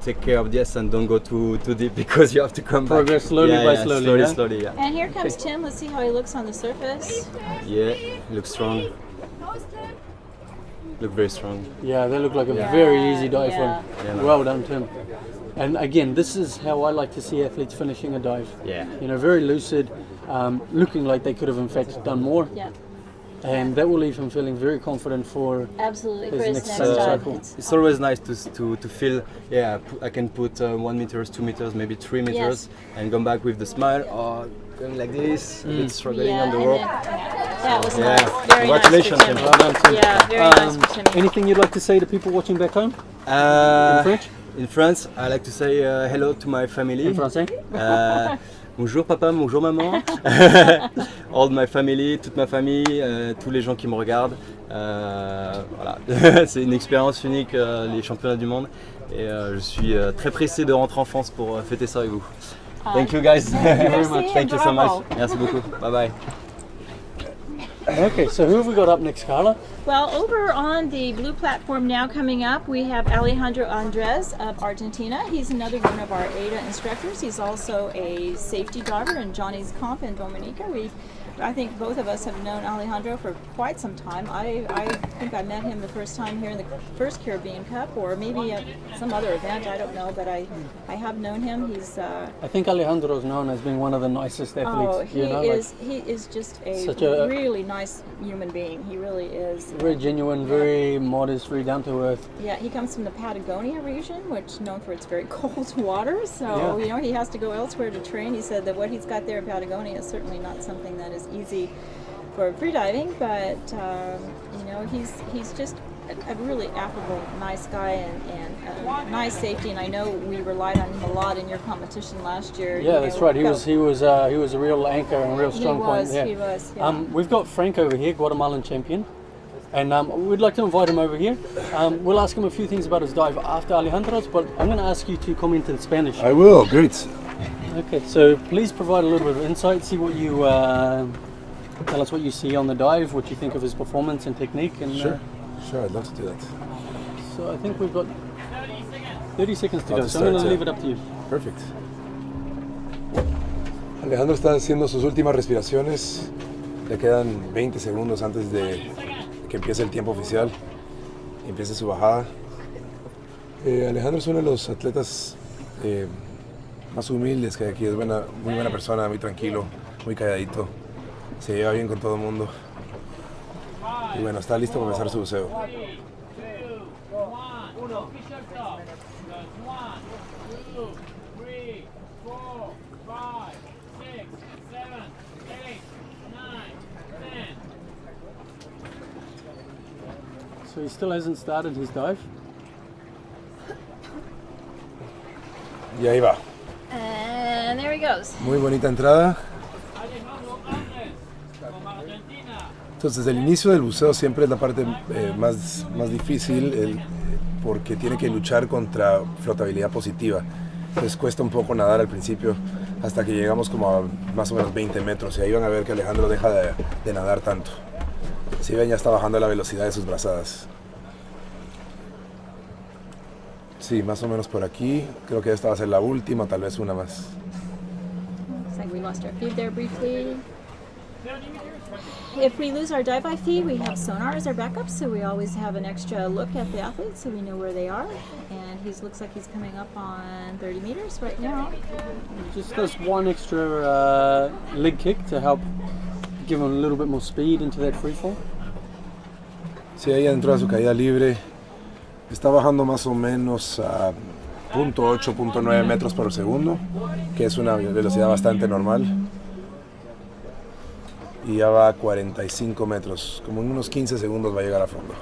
take care of this and don't go too deep, because you have to come back. Progress slowly by slowly. Slowly. And here comes Tim. Let's see how he looks on the surface. Yeah, looks strong. Look very strong. Yeah, they look like a very easy dive for him. Yeah, no. Well done, Tim. And again, this is how I like to see athletes finishing a dive. Yeah. You know, very lucid, looking like they could have in fact done more. Yeah. And that will leave him feeling very confident for Absolutely. his For his next next dive. cycle. It's always nice to feel, I can put 1 meter, 2 meters, maybe 3 meters, and come back with the smile, or going like this, a bit struggling on the rope. That was nice. Very Congratulations, nice for Tim. Well done, Tim. Yeah, very nice for Tim. Anything you'd like to say to people watching back home? In French? In France, I like to say hello to my family. In français? Bonjour papa, bonjour maman. All my family, toute ma famille, tous les gens qui me regardent. Voilà, c'est une expérience unique, les championnats du monde. Et je suis très pressé de rentrer en France pour fêter ça avec vous. Thank you guys. Thank you very much. Thank you so much. Merci beaucoup. Bye bye. Okay, so who have we got up next, Carla? Well, over on the blue platform now coming up, we have Alejandro Andres of Argentina. He's another one of our AIDA instructors. He's also a safety diver in Johnny's Comp in Dominica. I think both of us have known Alejandro for quite some time. I think I met him the first time here in the first Caribbean Cup, or maybe at some other event, I don't know, but I have known him. He's I think Alejandro's known as being one of the nicest athletes. he is just such a a really nice human being. He really is. very genuine, very modest, very down to earth. Yeah, he comes from the Patagonia region, which is known for its very cold water. So, Yeah. he has to go elsewhere to train. He said that what he's got there in Patagonia is certainly not something that is easy for freediving, but, he's just a really affable, nice guy and nice safety. And I know we relied on him a lot in your competition last year. Yeah, that's right. He was a real anchor and a real strong point. Yeah. He was. Yeah. We've got Frank over here, Guatemalan champion, and we'd like to invite him over here. We'll ask him a few things about his dive after Alejandro's, but I'm going to ask you to comment in Spanish. I will. Great. Okay, so please provide a little bit of insight. See what you tell us what you see on the dive, what you think of his performance and technique. And Sure, I'd love to do that. so I think we've got 30 seconds to About go. to So I'm going start, to yeah. leave it up to you. Perfect. Alejandro está haciendo sus últimas respiraciones. Le quedan 20 segundos antes de que empiece el tiempo oficial y empiece su bajada. Alejandro es uno de los atletas más humildes que hay aquí. Es muy buena persona, muy tranquilo, muy calladito. Se lleva bien con todo el mundo. Y bueno, está listo para empezar su buceo. 3, 2, 1, official stop. 1, 2, 3, 4, 5, 6, 7, 8, 9, 10. So he still hasn't started his dive. Y ahí va. And there he goes. Muy bonita entrada. Alejandro Andres, from Argentina. Entonces, el inicio del buceo siempre es la parte más difícil porque tiene que luchar contra flotabilidad positiva. Entonces cuesta un poco nadar al principio hasta que llegamos como a más o menos 20 metros y ahí van a ver que Alejandro deja de nadar tanto. Si ven, ya está bajando la velocidad de sus brazadas. Sí, más o menos por aquí. Creo que esta va a ser la última, tal vez una más. Looks like we lost our feed there briefly. If we lose our dive by feed, we have sonar as our backup, so we always have an extra look at the athletes so we know where they are. And he looks like he's coming up on 30 meters right now. Just does one extra leg kick to help give him a little bit more speed into that free fall. Sí, ahí entró a su caída libre. Está bajando más o menos a 0.8, 0.9 metros por segundo, que es una velocidad bastante normal. Y ya va a 45 metros, como en unos 15 segundos va a llegar a fondo.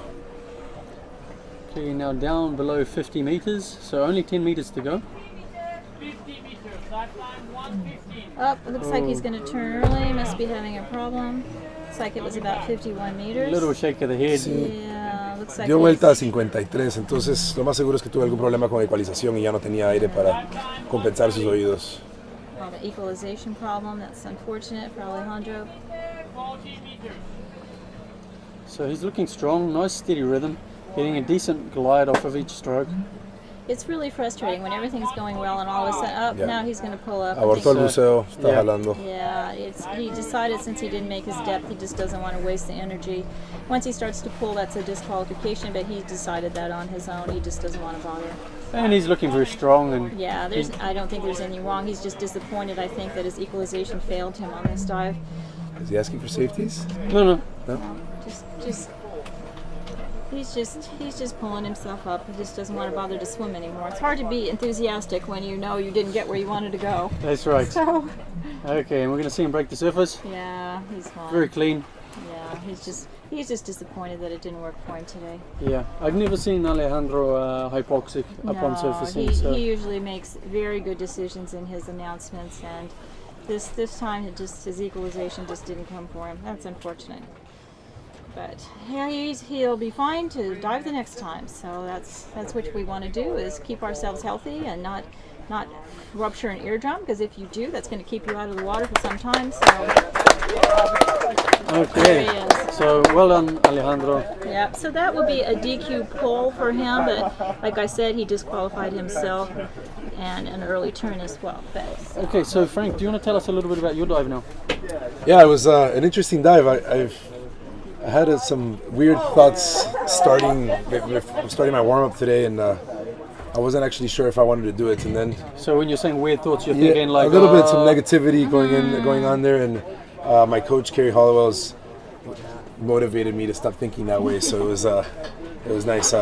Okay, now down below 50 meters, so only 10 meters to go. 50 meters, that time 115. Oh, it looks like he's going to turn early. Must be having a problem. Looks like it was about 51 meters. Little shake of the head. Yeah, looks like Dio he's- vuelta a 53, entonces lo más seguro es que tuvo algún problema con ecualización y ya no tenía aire para compensar sus oídos. Well, the equalization problem. That's unfortunate for Alejandro. 40 meters. So he's looking strong, nice steady rhythm, getting a decent glide off of each stroke. It's really frustrating when everything's going well and all of a sudden, oh, Yeah. now he's going to pull up. I Abortó el think- buceo, está Yeah. jalando. Yeah, he decided since he didn't make his depth, he just doesn't want to waste the energy. Once he starts to pull, that's a disqualification, but he decided that on his own. He just doesn't want to bother. And he's looking very strong and Yeah, I don't think there's anything wrong. He's just disappointed, I think, that his equalization failed him on this dive. Is he asking for safeties? no. He's just pulling himself up. He just doesn't want to bother to swim anymore. It's hard to be enthusiastic when you know you didn't get where you wanted to go. That's right. So, Okay, and we're going to see him break the surface. yeah, he's fine. Very clean. Yeah, he's just disappointed that it didn't work for him today. Yeah, I've never seen Alejandro hypoxic upon surfacing. So he usually makes very good decisions in his announcements, and this time his equalization just didn't come for him. That's unfortunate. But yeah, he'll be fine to dive the next time. So that's what we want to do, is keep ourselves healthy and not rupture an eardrum, because if you do, that's going to keep you out of the water for some time. So Okay. There he is. So well done, Alejandro. Yep. So that would be a DQ pull for him, but like I said, he disqualified himself and an early turn as well. But Okay, so Frank, do you want to tell us a little bit about your dive now? Yeah, it was an interesting dive. I had some weird thoughts starting my warm up today, and I wasn't actually sure if I wanted to do it. And then, So when you're saying weird thoughts, you're thinking like a little bit some negativity going on there, and my coach Kerry Hollowell's motivated me to stop thinking that way. So it was nice.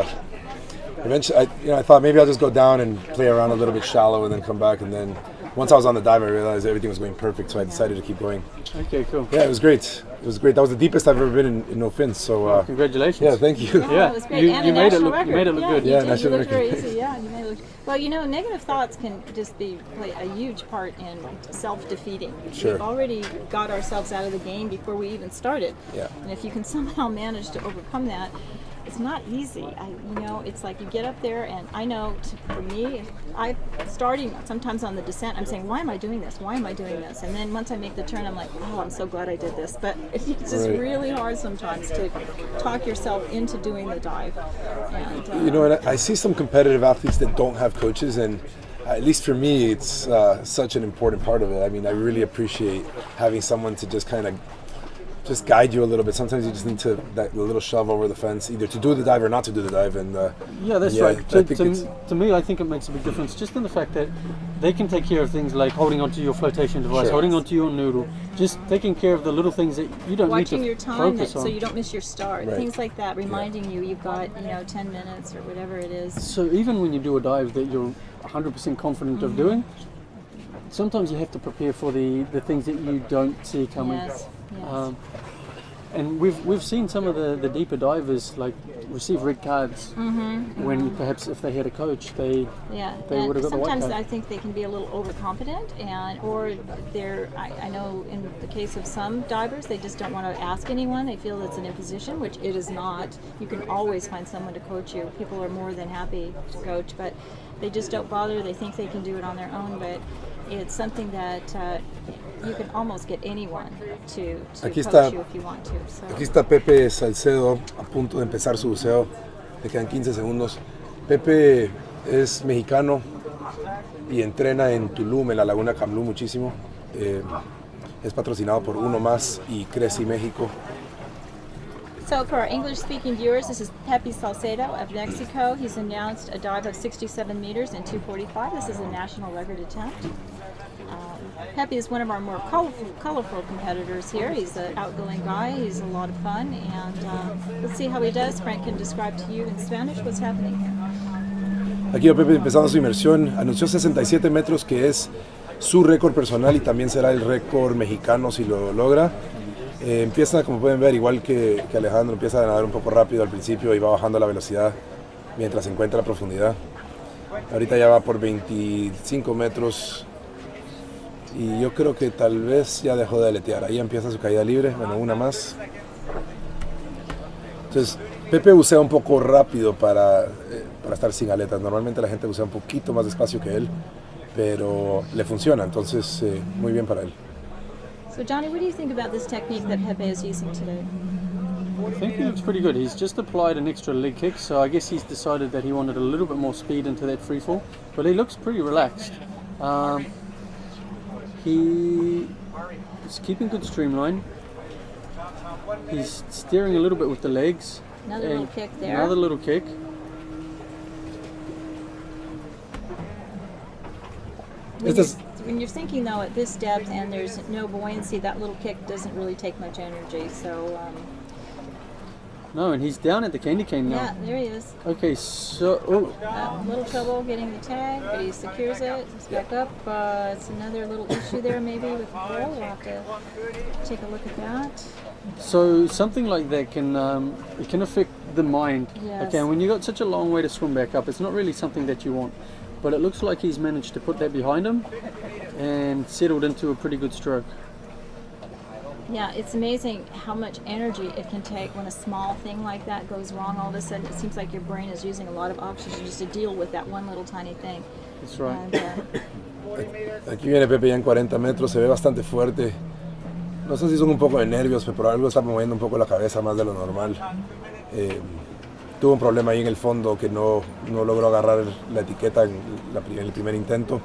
Eventually, I thought maybe I'll just go down and play around a little bit shallow and then come back. And then once I was on the dive, I realized everything was going perfect, so I decided to keep going. Okay, cool. Yeah, it was great. It was great. That was the deepest I've ever been in no fins. So congratulations. Yeah, thank you. it was great. You And a made it national look record. you made it look good. You Yeah, did. national You looked very record. easy. Yeah, you made it look. Well, negative thoughts can just play a huge part in self-defeating. Sure. We've already got ourselves out of the game before we even started. Yeah. And if you can somehow manage to overcome that, it's not easy. It's like you get up there, and I know for me, I'm starting sometimes on the descent. I'm saying, why am I doing this? Why am I doing this? And then once I make the turn, I'm like, oh, I'm so glad I did this. But it's just Right. really hard sometimes to talk yourself into doing the dive. And, And I see some competitive athletes that don't have coaches, and at least for me, it's such an important part of it. I mean, I really appreciate having someone to just kind of just guide you a little bit. Sometimes you just need that little shove over the fence, either to do the dive or not to do the dive. And Yeah, that's yeah, right. I think To me, I think it makes a big difference just in the fact that they can take care of things like holding onto your flotation device, Sure. holding onto your noodle, just taking care of the little things that you don't watching need your to time focus on. so you don't miss your start. Right. Things like that, reminding you've got 10 minutes or whatever it is. So even when you do a dive that you're 100% confident of doing, sometimes you have to prepare for the things that you don't see coming. Yes. And we've seen some of the deeper divers like receive red cards when perhaps if they had a coach they And would have got the white sometimes card. I think they can be a little overconfident, or I know in the case of some divers, they just don't want to ask anyone. They feel it's an imposition, which it is not. You can always find someone to coach you. People are more than happy to coach, but they just don't bother. They think they can do it on their own, but it's something that you can almost get anyone to Aquí coach está. you if you want to. So. aquí está Pepe Salcedo a punto de empezar su buceo. Le quedan 15 segundos. Pepe es mexicano y entrena en Tulum, en la laguna Camlú, muchísimo. Es patrocinado por Uno Más y Creci México. So for our English-speaking viewers, this is Pepe Salcedo of Mexico. He's announced a dive of 67 meters in 2:45. This is a national record attempt. Pepe is one of our more colorful competitors here. He's an outgoing guy. He's a lot of fun. And let's see how he does. Frank can describe to you in Spanish what's happening here. Aquí va Pepe empezando su inmersión. Anunció 67 metros, que es su récord personal y también será el récord mexicano si lo logra. Empieza, como pueden ver, igual que Alejandro, empieza a nadar un poco rápido al principio y va bajando la velocidad mientras encuentra la profundidad. Ahorita ya va por 25 metros y yo creo que tal vez ya dejó de aletear. Ahí empieza su caída libre, bueno, una más. Entonces, Pepe bucea un poco rápido para estar sin aletas. Normalmente la gente bucea un poquito más despacio que él, pero le funciona, entonces muy bien para él. So Johnny, what do you think about this technique that Pepe is using today? I think he looks pretty good. He's just applied an extra leg kick, so I guess he's decided that he wanted a little bit more speed into that free fall, but he looks pretty relaxed. He is keeping good streamline. He's steering a little bit with the legs. Another and little kick there. Another little kick. When you're sinking though at this depth and there's no buoyancy, that little kick doesn't really take much energy. So No, and he's down at the candy cane now. yeah, there he is. Okay, so Little trouble getting the tag, but he secures it. He's back up. It's another little issue there maybe with the pole. We'll have to take a look at that. so something like that can it can affect the mind. Yes. Okay, and when you got such a long way to swim back up, it's not really something that you want. But it looks like he's managed to put that behind him and settled into a pretty good stroke. Yeah, it's amazing how much energy it can take when a small thing like that goes wrong. All of a sudden, it seems like your brain is using a lot of oxygen just to deal with that one little tiny thing. That's right. And, Aquí viene Pepe ya en 40 metros, se ve bastante fuerte. No sé si son un poco de nervios, pero por algo está moviendo un poco la cabeza más de lo normal. Tuvo un problema ahí en el fondo que no logró agarrar la etiqueta en el primer intento.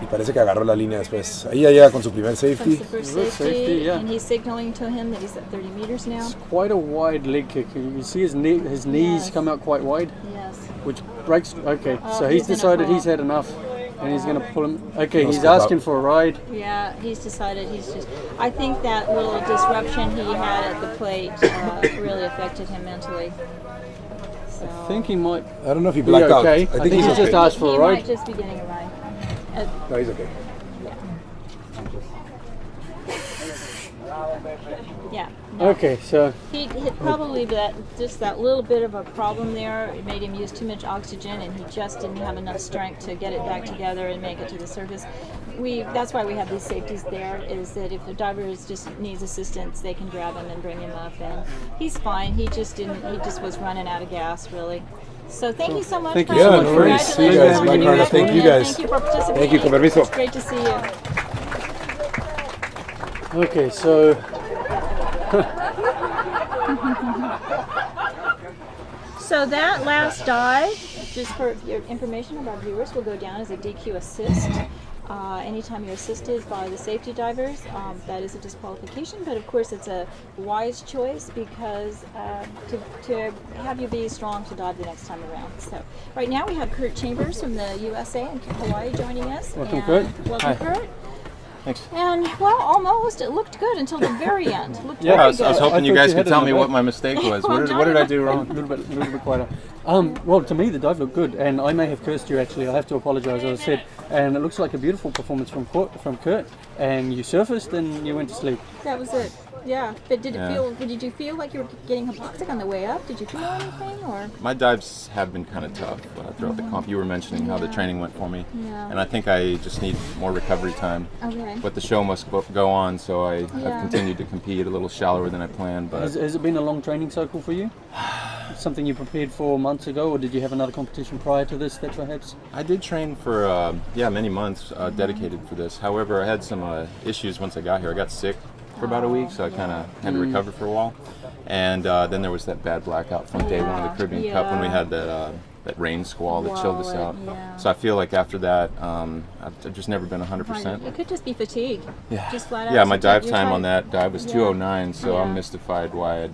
Y parece que agarró la línea después. Ahí ya llega con su primer safety. Safety, yeah. And he's signaling to him that he's at 30 meters now. It's quite a wide leg kick. You see his knees Yes. come out quite wide. Yes. Which breaks. Okay, Oh, so he's he's in a decided fall. he's had enough, and he's going to pull him. Okay, Let's he's go asking back. for a ride. Yeah, he's decided he's just. I think that little disruption he had at the plate really affected him mentally. So I think he might. I don't know if he be blacked out. okay. I think he's he's just okay. asked for he a ride. might just be getting a ride. No, he's okay. Yeah. No. Okay, so He probably just that little bit of a problem there. It made him use too much oxygen, and he just didn't have enough strength to get it back together and make it to the surface. That's why we have these safeties there. Is that if the diver just needs assistance, they can grab him and bring him up, and he's fine. He just didn't. He just was running out of gas, really. So thank you so much. Thank you Brian. so much, Brian. Congratulations. See you guys. on Bye, winning Carla. that Thank you tournament. guys. Thank you for participating. Thank you, con permiso. It's great to see you. okay, so So that last dive, just for your information of our viewers, will go down as a DQ assist. Anytime you're assisted by the safety divers, that is a disqualification, but of course it's a wise choice because to have you be strong to dive the next time around. So right now we have Kurt Chambers from the USA and Hawaii joining us. Welcome, and Kurt. Welcome, Hi. Kurt. Thanks. And well, almost. It looked good until the very end. It looked Yeah, very I was good. hoping you thought guys you could had it tell in me the what bag. my mistake was. Well, What did I do a wrong? little bit quieter. Well, to me the dive looked good, and I may have cursed you actually. I have to apologise, as I said. And it looks like a beautiful performance from Kurt. And you surfaced and you went to sleep. That was it. Yeah. But did it Yeah. feel? Did you feel like you were getting hypoxic on the way up? Did you feel anything or? My dives have been kind of tough throughout the comp. You were mentioning how the training went for me, Yeah. and I think I just need more recovery time. Okay. But the show must go on, so I've Yeah. continued to compete a little shallower than I planned. But Has it been a long training cycle for you? Something you prepared for months ago, or did you have another competition prior to this that perhaps? I did train for many months dedicated for this. However, I had some issues once I got here. I got sick for about a week, so I kind of had to recover for a while. And then there was that bad blackout from day one of the Caribbean Cup when we had that rain squall that chilled us out. Yeah. So I feel like after that, I've just never been 100%. It could just be fatigue. Yeah. Just flat out. Yeah, my So dive you're time tired. on that dive was Yeah. 2:09, so I'm Yeah. mystified why I'd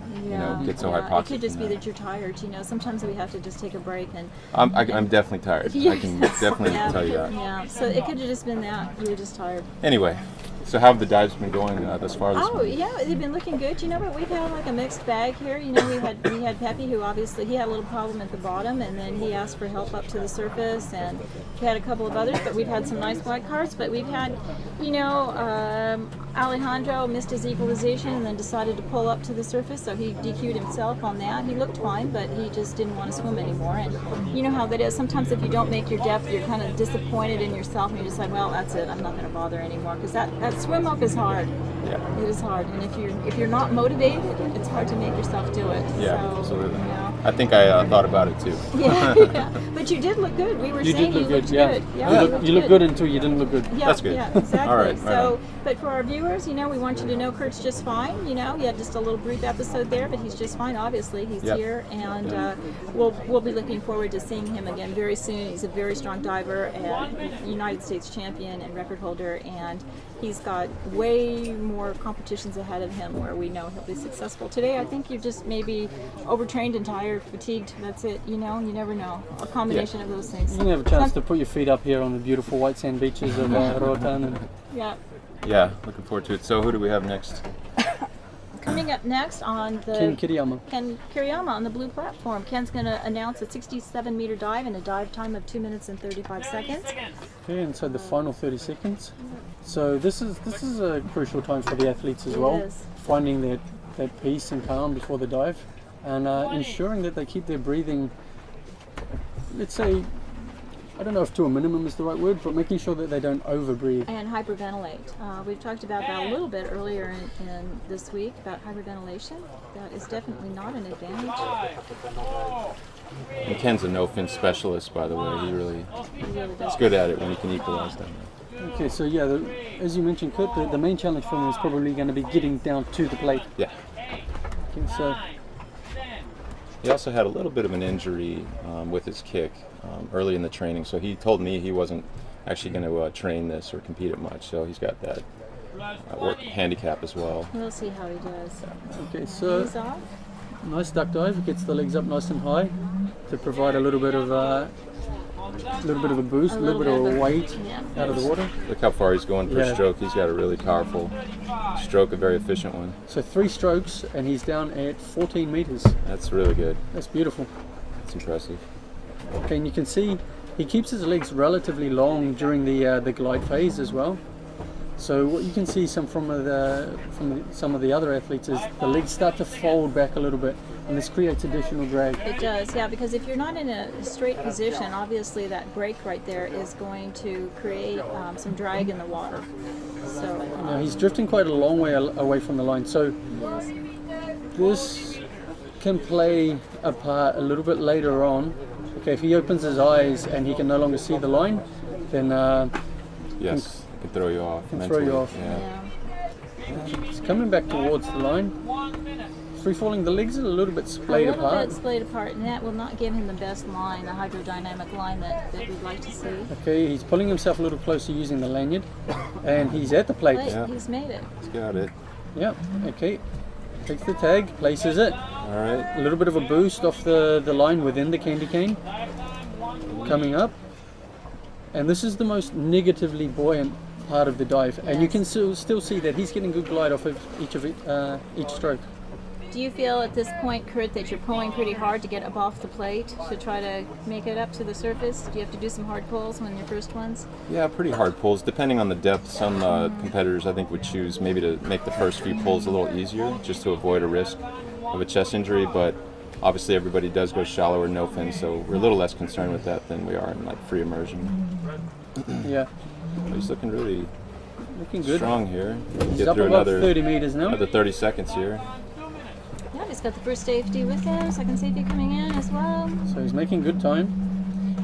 get so It hypoxic. could just from be that. that you're tired. You know, sometimes we have to just take a break and. I'm definitely tired. I can definitely tell you that. Yeah. So it could have just been that you were just tired. Anyway, so how have the dives been going thus far? This Oh morning? yeah, they've been looking good. You know, but we've had like a mixed bag here. You know, we had Pepe, who obviously he had a little problem at the bottom, and then he asked for help up to the surface, and we had a couple of others. But we've had some nice white cards. But we've had, you know, Alejandro missed his equalization and then decided to pull up to the surface, so he DQ'd himself on that. He looked fine, but he just didn't want to swim anymore. And you know how that is. Sometimes if you don't make your depth, you're kind of disappointed in yourself, and you decide, well, that's it. I'm not going to bother anymore, because that swim up is hard. Yeah. It is hard, and if you're not motivated, it's hard to make yourself do it. Yeah, so, absolutely. You know. I think I thought about it too. Yeah. But you did look good. We were You saying did look you looked good, yeah. good. Yeah, You look good until you didn't look good. Yeah, That's good. Yeah, exactly. All right, right so, on. but for our viewers, you know, we want you to know Kurt's just fine. You know, he had just a little brief episode there, but he's just fine. Obviously, he's Yep. here, and we'll be looking forward to seeing him again very soon. He's a very strong diver and United States champion and record holder, and he's got way more competitions ahead of him where we know he'll be successful. Today, I think you're just maybe overtrained and tired, fatigued. That's it. You know, you never know. A combination of those things. You didn't have a chance to put your feet up here on the beautiful white sand beaches of Roatan. And Yeah. Yeah, looking forward to it. So who do we have next? Coming up next on the Ken Kiriyama. Ken Kiriyama on the blue platform. Ken's going to announce a 67-meter dive and a dive time of 2 minutes and 35 seconds. Okay, and so the final 30 seconds. So this is a crucial time for the athletes as well. It is. Finding that peace and calm before the dive, and ensuring that they keep their breathing, let's say, I don't know if to a minimum is the right word, but making sure that they don't overbreathe. And hyperventilate. We've talked about that a little bit earlier in this week about hyperventilation. That is definitely not an advantage. And Ken's a no-fin specialist, by the way. He really He really is does. good at it when he can equalize them. Okay, so yeah, as you mentioned, Kurt, the main challenge for him is probably going to be getting down to the plate. Yeah. Okay, so he also had a little bit of an injury with his kick early in the training, so he told me he wasn't actually going to train this or compete it much, so he's got that handicap as well. We'll see how he does. Okay, so He's off. nice duck dive, gets the legs up nice and high to provide a little bit of a boost, a little bit of a weight out of the water. Look how far he's going per stroke. He's got a really powerful stroke, a very efficient one. So 3 strokes and he's down at 14 meters. That's really good. That's beautiful. That's impressive. Okay, and you can see he keeps his legs relatively long during the glide phase as well. So what you can see from some of the other athletes is the legs start to fold back a little bit, and this creates additional drag. It does, yeah, because if you're not in a straight position, obviously that break right there is going to create some drag in the water. So now he's drifting quite a long way away from the line. So this can play a part a little bit later on. Okay, if he opens his eyes and he can no longer see the line, then yes. Can throw you off. Can throw you off. Yeah. He's coming back towards the line. Free falling, the legs are a little bit splayed apart. A little bit splayed apart, and that will not give him the best line, the hydrodynamic line that we'd like to see. Okay, he's pulling himself a little closer using the lanyard, and he's at the plate. Yeah. He's made it. He's got it. Yeah, okay. Takes the tag, places it. All right. A little bit of a boost off the line within the candy cane. Coming up. And this is the most negatively buoyant part of the dive, and you can still see that he's getting good glide off of each stroke. Do you feel at this point, Kurt, that you're pulling pretty hard to get up off the plate to try to make it up to the surface? Do you have to do some hard pulls when your first ones? Yeah, pretty hard pulls. Depending on the depth, some competitors I think would choose maybe to make the first few pulls a little easier just to avoid a risk of a chest injury, but obviously everybody does go shallow or no fin, so we're a little less concerned with that than we are in like free immersion. Yeah. He's looking really good. Strong here. He's get up through above another 30 meters now. Another 30 seconds here. Yeah, he's got the first safety with him, second safety coming in as well. So he's making good time.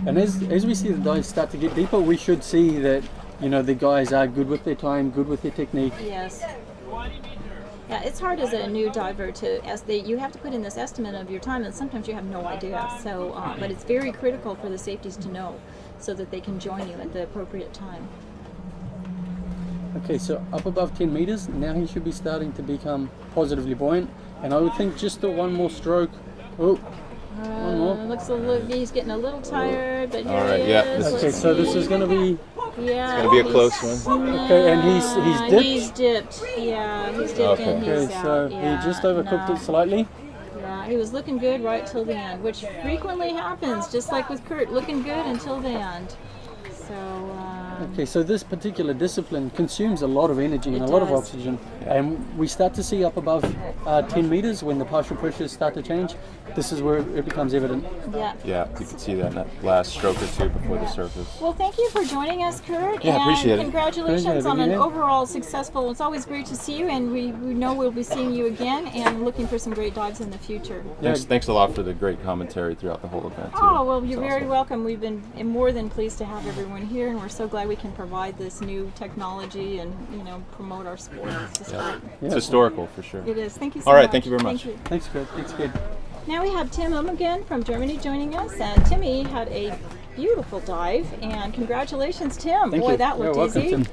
And as we see the dives start to get deeper, we should see that, you know, the guys are good with their time, good with their technique. Yes. Yeah, it's hard as a new diver you have to put in this estimate of your time, and sometimes you have no idea. So, but it's very critical for the safeties to know, so that they can join you at the appropriate time. Okay, so up above 10 meters, now he should be starting to become positively buoyant, and I would think just one more stroke. Oh, one more. Looks he's getting a little tired, but here right, he is. Okay, so this is going to be. Yeah, it's going to be a close one. Okay, and he's dipped. He's dipped. Yeah, he's dipped and he's okay, so out. Yeah, he just overcooked it slightly. Yeah, he was looking good right till the end, which frequently happens, just like with Kurt, looking good until the end. So. Okay, so this particular discipline consumes a lot of energy and a lot of oxygen, and we start to see up above 10 meters when the partial pressures start to change. This is where it becomes evident. Yeah. Yeah, you can see that in that last stroke or two before the surface. Well, thank you for joining us, Kurt. Yeah, appreciate it. Congratulations on an overall successful. It's always great to see you, and we know we'll be seeing you again and looking for some great dives in the future. Thanks a lot for the great commentary throughout the whole event. Oh, well, you're very welcome. We've been more than pleased to have everyone here, and we're so glad we can provide this new technology and, you know, promote our sport. It's just great. It's historical for sure. It is. Thank you so much. All right, thank you very much. Thank you. Thanks, Kurt. Thanks, kid. Now we have Tim again from Germany joining us, and Timmy had a beautiful dive, and congratulations, Tim. Thank Boy, you. that looked welcome, easy. Tim.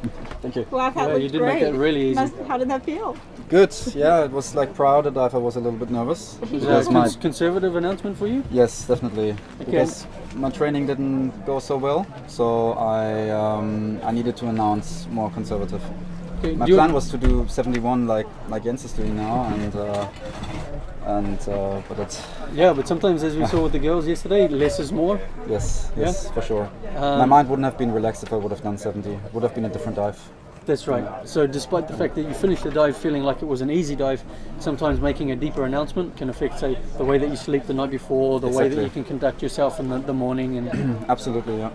Thank you. Wow, that you looked did great. make that really easy. How did that feel? Good. Yeah, it was like proud. The dive I was a little bit nervous. Was that a conservative announcement for you? Yes, definitely. Okay. Because my training didn't go so well, so I needed to announce more conservative. Okay. My plan was to do 71 like Jens is doing now, but it's but sometimes, as we saw with the girls yesterday, less is more. yes, for sure. My mind wouldn't have been relaxed if I would have done 70. It would have been a different dive. That's right. So despite the fact that you finished the dive feeling like it was an easy dive, sometimes making a deeper announcement can affect, say, the way that you sleep the night before, the way that you can conduct yourself in the morning. And Absolutely, yeah.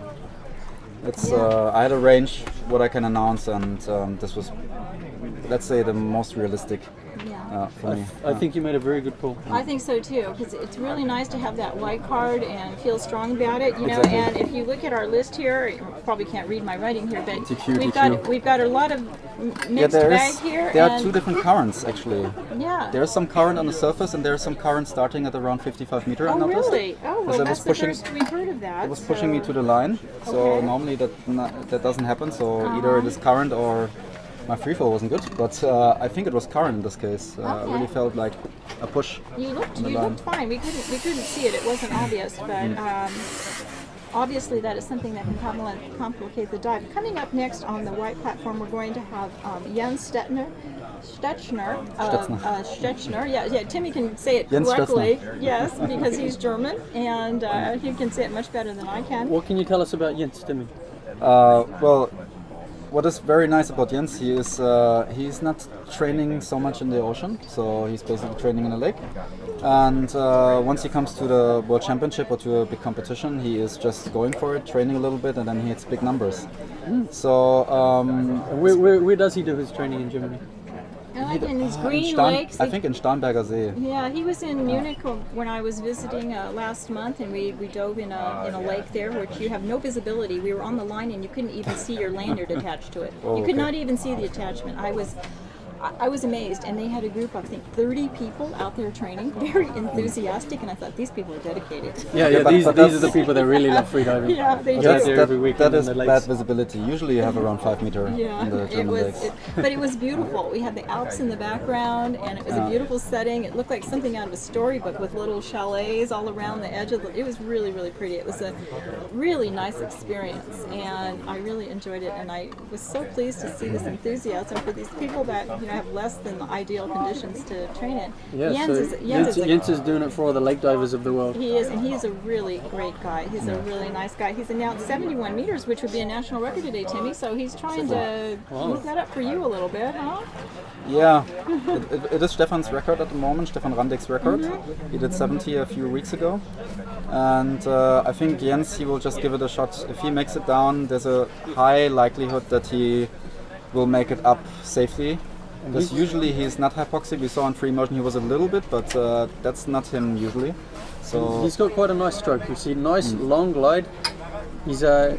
It's I had a range what I can announce, and this was, let's say, the most realistic. Yeah. for me. I think you made a very good call. I think so too, because it's really nice to have that white card and feel strong about it, you know. Exactly. And if you look at our list here, you probably can't read my writing here, but TQ. we've got a lot of mixed bag here. There are and two different currents actually. Yeah. There's some current on the surface and there's some current starting at around 55 meters. Oh, I noticed. really? Oh, well, Because that's the first we've heard of that. It was pushing me to the line, so Okay. normally that doesn't happen. So either it is current or my free fall wasn't good. But I think it was current in this case. I really felt like a push. You on the line. looked fine. We couldn't see it. It wasn't obvious, but obviously that is something that can complicate the dive. Coming up next on the white platform, we're going to have Jens Stetner. Yeah, Timmy can say it Jens correctly. Stetner. Yes, because he's German, and he can say it much better than I can. What can you tell us about Jens, Timmy? Well, what is very nice about Jens, he's not training so much in the ocean, so he's basically training in a lake. And once he comes to the World Championship or to a big competition, he is just going for it, training a little bit, and then he hits big numbers. So where does he do his training in Germany? Like in these green in lakes. I think in Starnberger See. Yeah, he was in Munich when I was visiting last month, and we dove in a lake there, which you have no visibility. We were on the line, and you couldn't even see your lanyard attached to it. You could not even see the attachment. I was amazed, and they had a group of, I think, 30 people out there training, very enthusiastic, and I thought, these people are dedicated. These are the people that really love freediving. Yeah, they do. There every weekend That is in the bad lakes. visibility. Usually you have around 5 meters in the German lakes. But it was beautiful. We had the Alps in the background, and it was a beautiful setting. It looked like something out of a storybook with little chalets all around the edge of it. It was really, really pretty. It was a really nice experience, and I really enjoyed it. And I was so pleased to see this enthusiasm for these people that have less than the ideal conditions to train in. Yeah, Jens is doing it for all the lake divers of the world. He is, and he's a really great guy. He's a really nice guy. He's announced 71 meters, which would be a national record today, Timmy. So he's trying to move that up for you a little bit, huh? Yeah, it is Stefan's record at the moment, Stefan Randek's record. He did 70 a few weeks ago. And I think Jens, he will just give it a shot. If he makes it down, there's a high likelihood that he will make it up safely. Because usually he's not hypoxic. We saw in free motion he was a little bit, but that's not him usually. So he's got quite a nice stroke. You see, nice long glide. He's got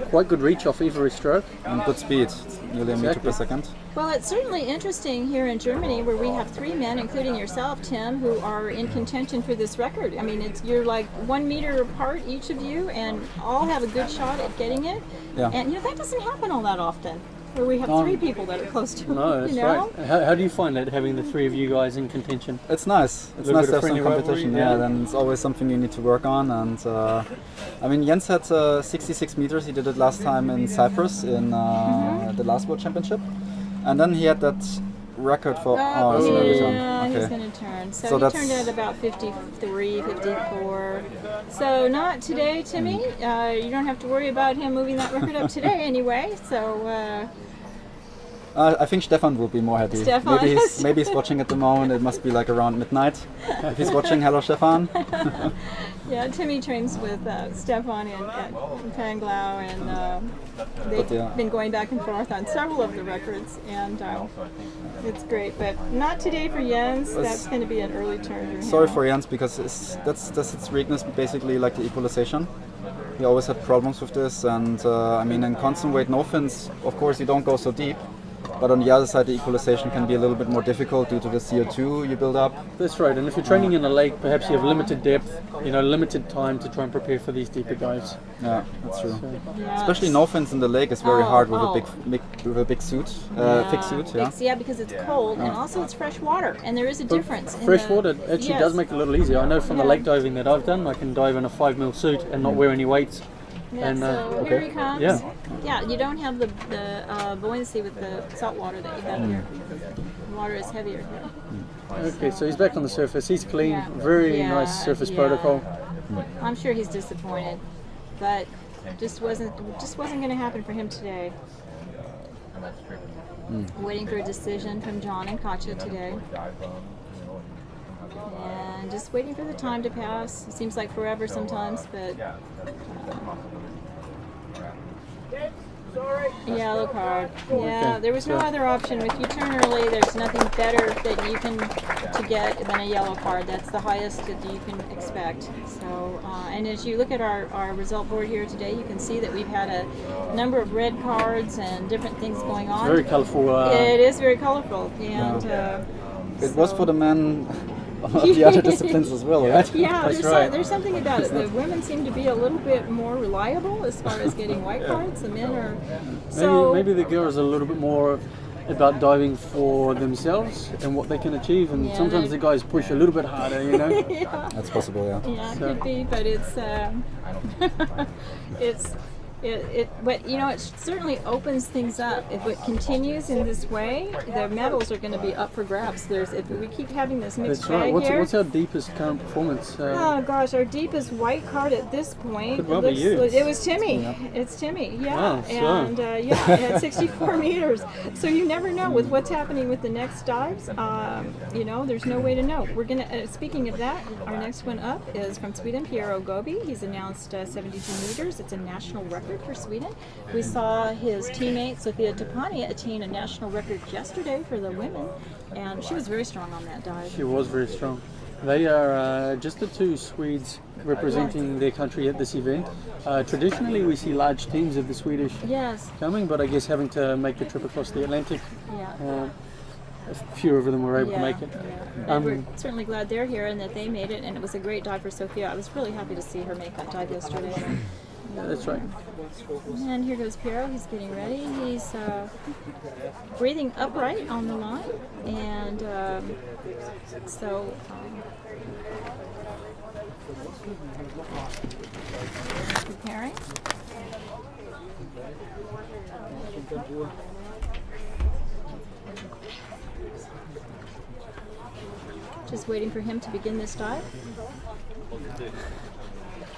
quite good reach off every stroke and good speed, nearly a meter per second. Well, it's certainly interesting here in Germany, where we have 3 men, including yourself, Tim, who are in contention for this record. I mean, you're like 1 meter apart, each of you, and all have a good shot at getting it. Yeah. And that doesn't happen all that often, where we have 3 people that are close to it. No, that's right. How do you find it, having the 3 of you guys in contention? It's nice. It's nice to have some competition. Yeah, then it's always something you need to work on. And I mean, Jens had 66 meters. He did it last time in Cyprus in the last World Championship. And then he had that record for... he's okay. going to turn. So he turned at about 53, 54. So not today, Timmy. You don't have to worry about him moving that record up today anyway. So... I think Stefan will be more happy. Maybe he's watching at the moment. It must be like around midnight. If he's watching, hello Stefan. Yeah, Timmy trains with Stefan at Panglau, and they've been going back and forth on several of the records, and it's great. But not today for Jens. That's going to be an early turn. Sorry for Jens, because that's its weakness, basically like the equalization. He always had problems with this, and I mean, in constant weight no fins, of course you don't go so deep. But on the other side, the equalization can be a little bit more difficult due to the CO2 you build up. That's right, and if you're training in a lake, perhaps you have limited depth, limited time to try and prepare for these deeper dives. Yeah, that's true. Especially no fins in the lake is very hard with a big suit, thick suit. Yeah, because it's cold, and also it's fresh water, and there is a difference. Fresh water actually does make it a little easier. I know from the lake diving that I've done, I can dive in a 5 mil suit and not wear any weights. Yeah, so here he comes. Yeah, you don't have the buoyancy with the salt water that you have here. The water is heavier here. Okay, so he's back on the surface. He's clean. Very nice surface protocol. I'm sure he's disappointed, but just wasn't going to happen for him today. Waiting for a decision from John and Katja today. And just waiting for the time to pass. It seems like forever sometimes, but Yellow card. Yeah, Okay, there was no so- other option. If you turn early, there's nothing better that you can to get than a yellow card. That's the highest that you can expect. So, and as you look at our result board here today, you can see that we've had a number of red cards and different things going on. Very colourful. It is very colorful, and It was for the men of the other disciplines as well, right? yeah, That's there's, right. there's something about it. The women seem to be a little bit more reliable as far as getting white cards. The men are. So Maybe the girls are a little bit more about diving for themselves and what they can achieve, and Yeah, sometimes they- the guys push a little bit harder, you know. yeah, That's possible, yeah. yeah, it So- could be, but it's but you know, it certainly opens things up. If it continues in this way, the medals are going to be up for grabs. If we keep having this mixed That's right. bag What's, here. what's our deepest current performance? Oh gosh, our deepest white card at this point. Could well be you. It was Timmy. It's Timmy, yeah. Wow, so- And yeah, at 64 meters. So you never know with what's happening with the next dives. You know, there's no way to know. We're gonna. Speaking of that, our next one up is from Sweden, Piero Gobi. He's announced 72 meters. It's a national record for Sweden. We saw his teammate Sofia Tapani attain a national record yesterday for the women, and she was very strong on that dive. She was very strong. They are just the two Swedes representing their country at this event. Traditionally, we see large teams of the Swedish Yes. coming, but I guess having to make the trip across the Atlantic, Yeah. a few of them were able to make it. Yeah. And we're certainly glad they're here and that they made it, and it was a great dive for Sophia. I was really happy to see her make that dive yesterday. Yeah, that's right. And here goes Piero. He's getting ready. He's breathing upright on the line, and preparing. Just waiting for him to begin this dive.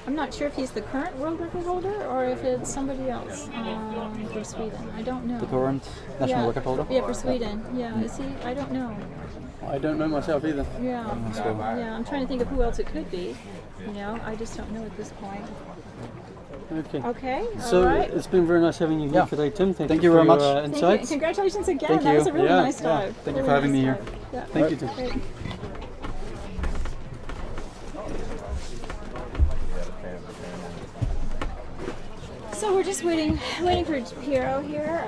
I'm not sure if he's the current world record holder or if it's somebody else for Sweden. I don't know. The current national record holder? Yeah, for Sweden. Yeah, is he? I don't know. I don't know myself either. Yeah, yeah. I'm trying to think of who else it could be. You know, I just don't know at this point. Okay. Okay. So all right. it's been very nice having you here today, Tim. Thank you for very your, much. Thank you. insights. Congratulations again. Thank That you. was a really Yeah, nice dive. Thank you Really for having nice me dive. here. Yeah. Thank you, Tim. Great. So we're just waiting for Piero here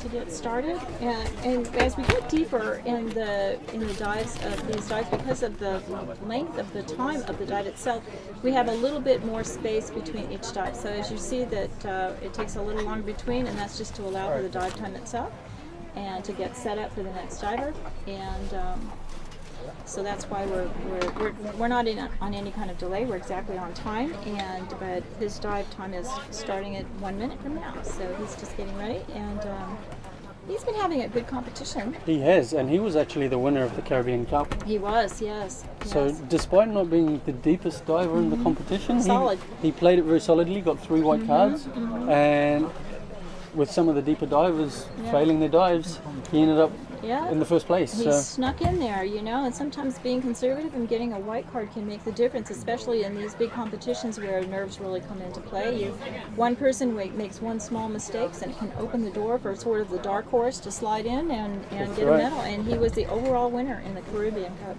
to get started, and as we get deeper in the dives of these dives, because of the length of the time of the dive itself, we have a little bit more space between each dive. So as you see that it takes a little longer between, and that's just to allow for the dive time itself and to get set up for the next diver. And so that's why we're not on any kind of delay. We're exactly on time, but his dive time is starting at 1 minute from now. So he's just getting ready, and he's been having a good competition. He has, and he was actually the winner of the Caribbean Cup. He was, yes. So yes. despite not being the deepest diver in the competition, Solid. he played it very solidly, got 3 white cards, and with some of the deeper divers failing their dives, he ended up Yeah. in the first place. He So snuck in there, you know, and sometimes being conservative and getting a white card can make the difference, especially in these big competitions where nerves really come into play. One person makes one small mistake and it can open the door for sort of the dark horse to slide in and get a right. medal. And he was the overall winner in the Caribbean Cup.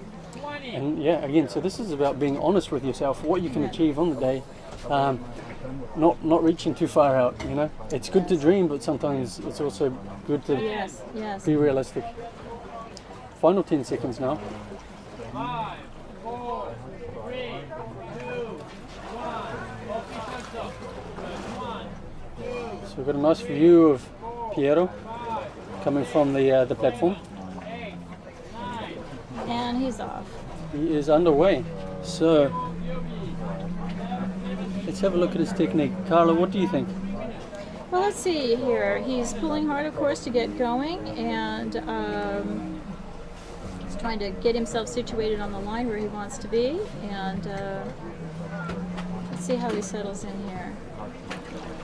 and yeah, again, so this is about being honest with yourself, what you can achieve on the day. Not reaching too far out, you know. It's good to dream, but sometimes it's also good to Yes, yes. be realistic. Final 10 seconds now. 5, 4, 3, 2, 1. So we've got a nice view of Piero coming from the platform. And he's off. He is underway. So let's have a look at his technique. Carla, what do you think? Well, let's see here. He's pulling hard, of course, to get going, and he's trying to get himself situated on the line where he wants to be. And let's see how he settles in here.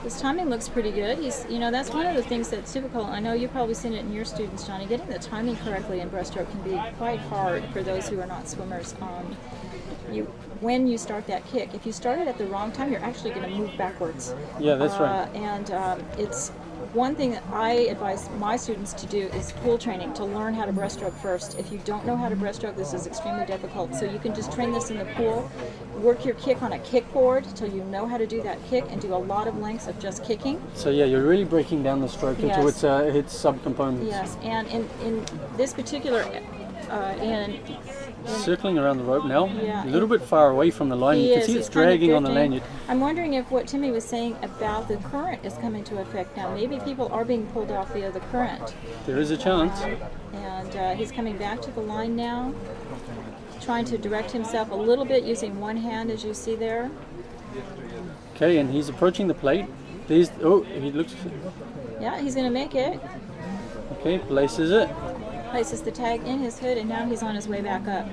His timing looks pretty good. That's one of the things that's difficult. I know you've probably seen it in your students, Johnny. Getting the timing correctly in breaststroke can be quite hard for those who are not swimmers. when you start that kick. If you start it at the wrong time, you're actually going to move backwards. Yeah, that's right. And it's one thing that I advise my students to do is pool training, to learn how to breaststroke first. If you don't know how to breaststroke, this is extremely difficult. So you can just train this in the pool, work your kick on a kickboard till you know how to do that kick, and do a lot of lengths of just kicking. So yeah, you're really breaking down the stroke into its subcomponents. Yes, and in this particular, circling around the rope now, Yeah, a little bit far away from the line. You can see it's dragging on the lanyard. I'm wondering if what Timmy was saying about the current is coming to effect now. Maybe people are being pulled off via the current. There is a chance. And he's coming back to the line now, trying to direct himself a little bit using one hand, as you see there. Okay, and he's approaching the plate. He looks. Yeah, he's going to make it. Okay, places it. Places the tag in his hood, and now he's on his way back up.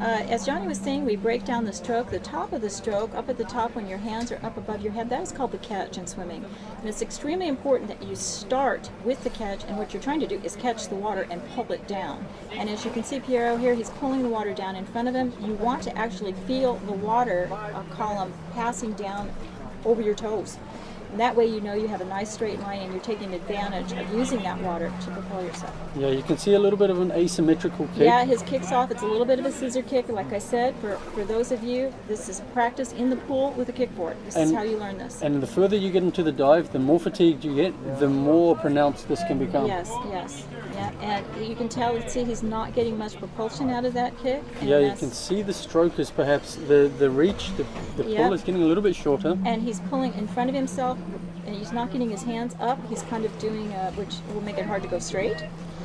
As Johnny was saying, we break down the stroke. The top of the stroke, up at the top when your hands are up above your head, that is called the catch in swimming. And it's extremely important that you start with the catch, and what you're trying to do is catch the water and pull it down. And as you can see Piero here, he's pulling the water down in front of him. You want to actually feel the water column passing down over your toes. And that way you know you have a nice straight line and you're taking advantage of using that water to propel yourself. Yeah, you can see a little bit of an asymmetrical kick. Yeah, his kick's off. It's a little bit of a scissor kick. Like I said, for those of you, this is practice in the pool with a kickboard. This is how you learn this. And the further you get into the dive, the more fatigued you get, the more pronounced this can become. Yes, yes. Yeah, and you can tell, he's not getting much propulsion out of that kick. Yeah, you can see the stroke is perhaps the reach, the pull is getting a little bit shorter. And he's pulling in front of himself, and he's not getting his hands up. He's kind of doing, which will make it hard to go straight.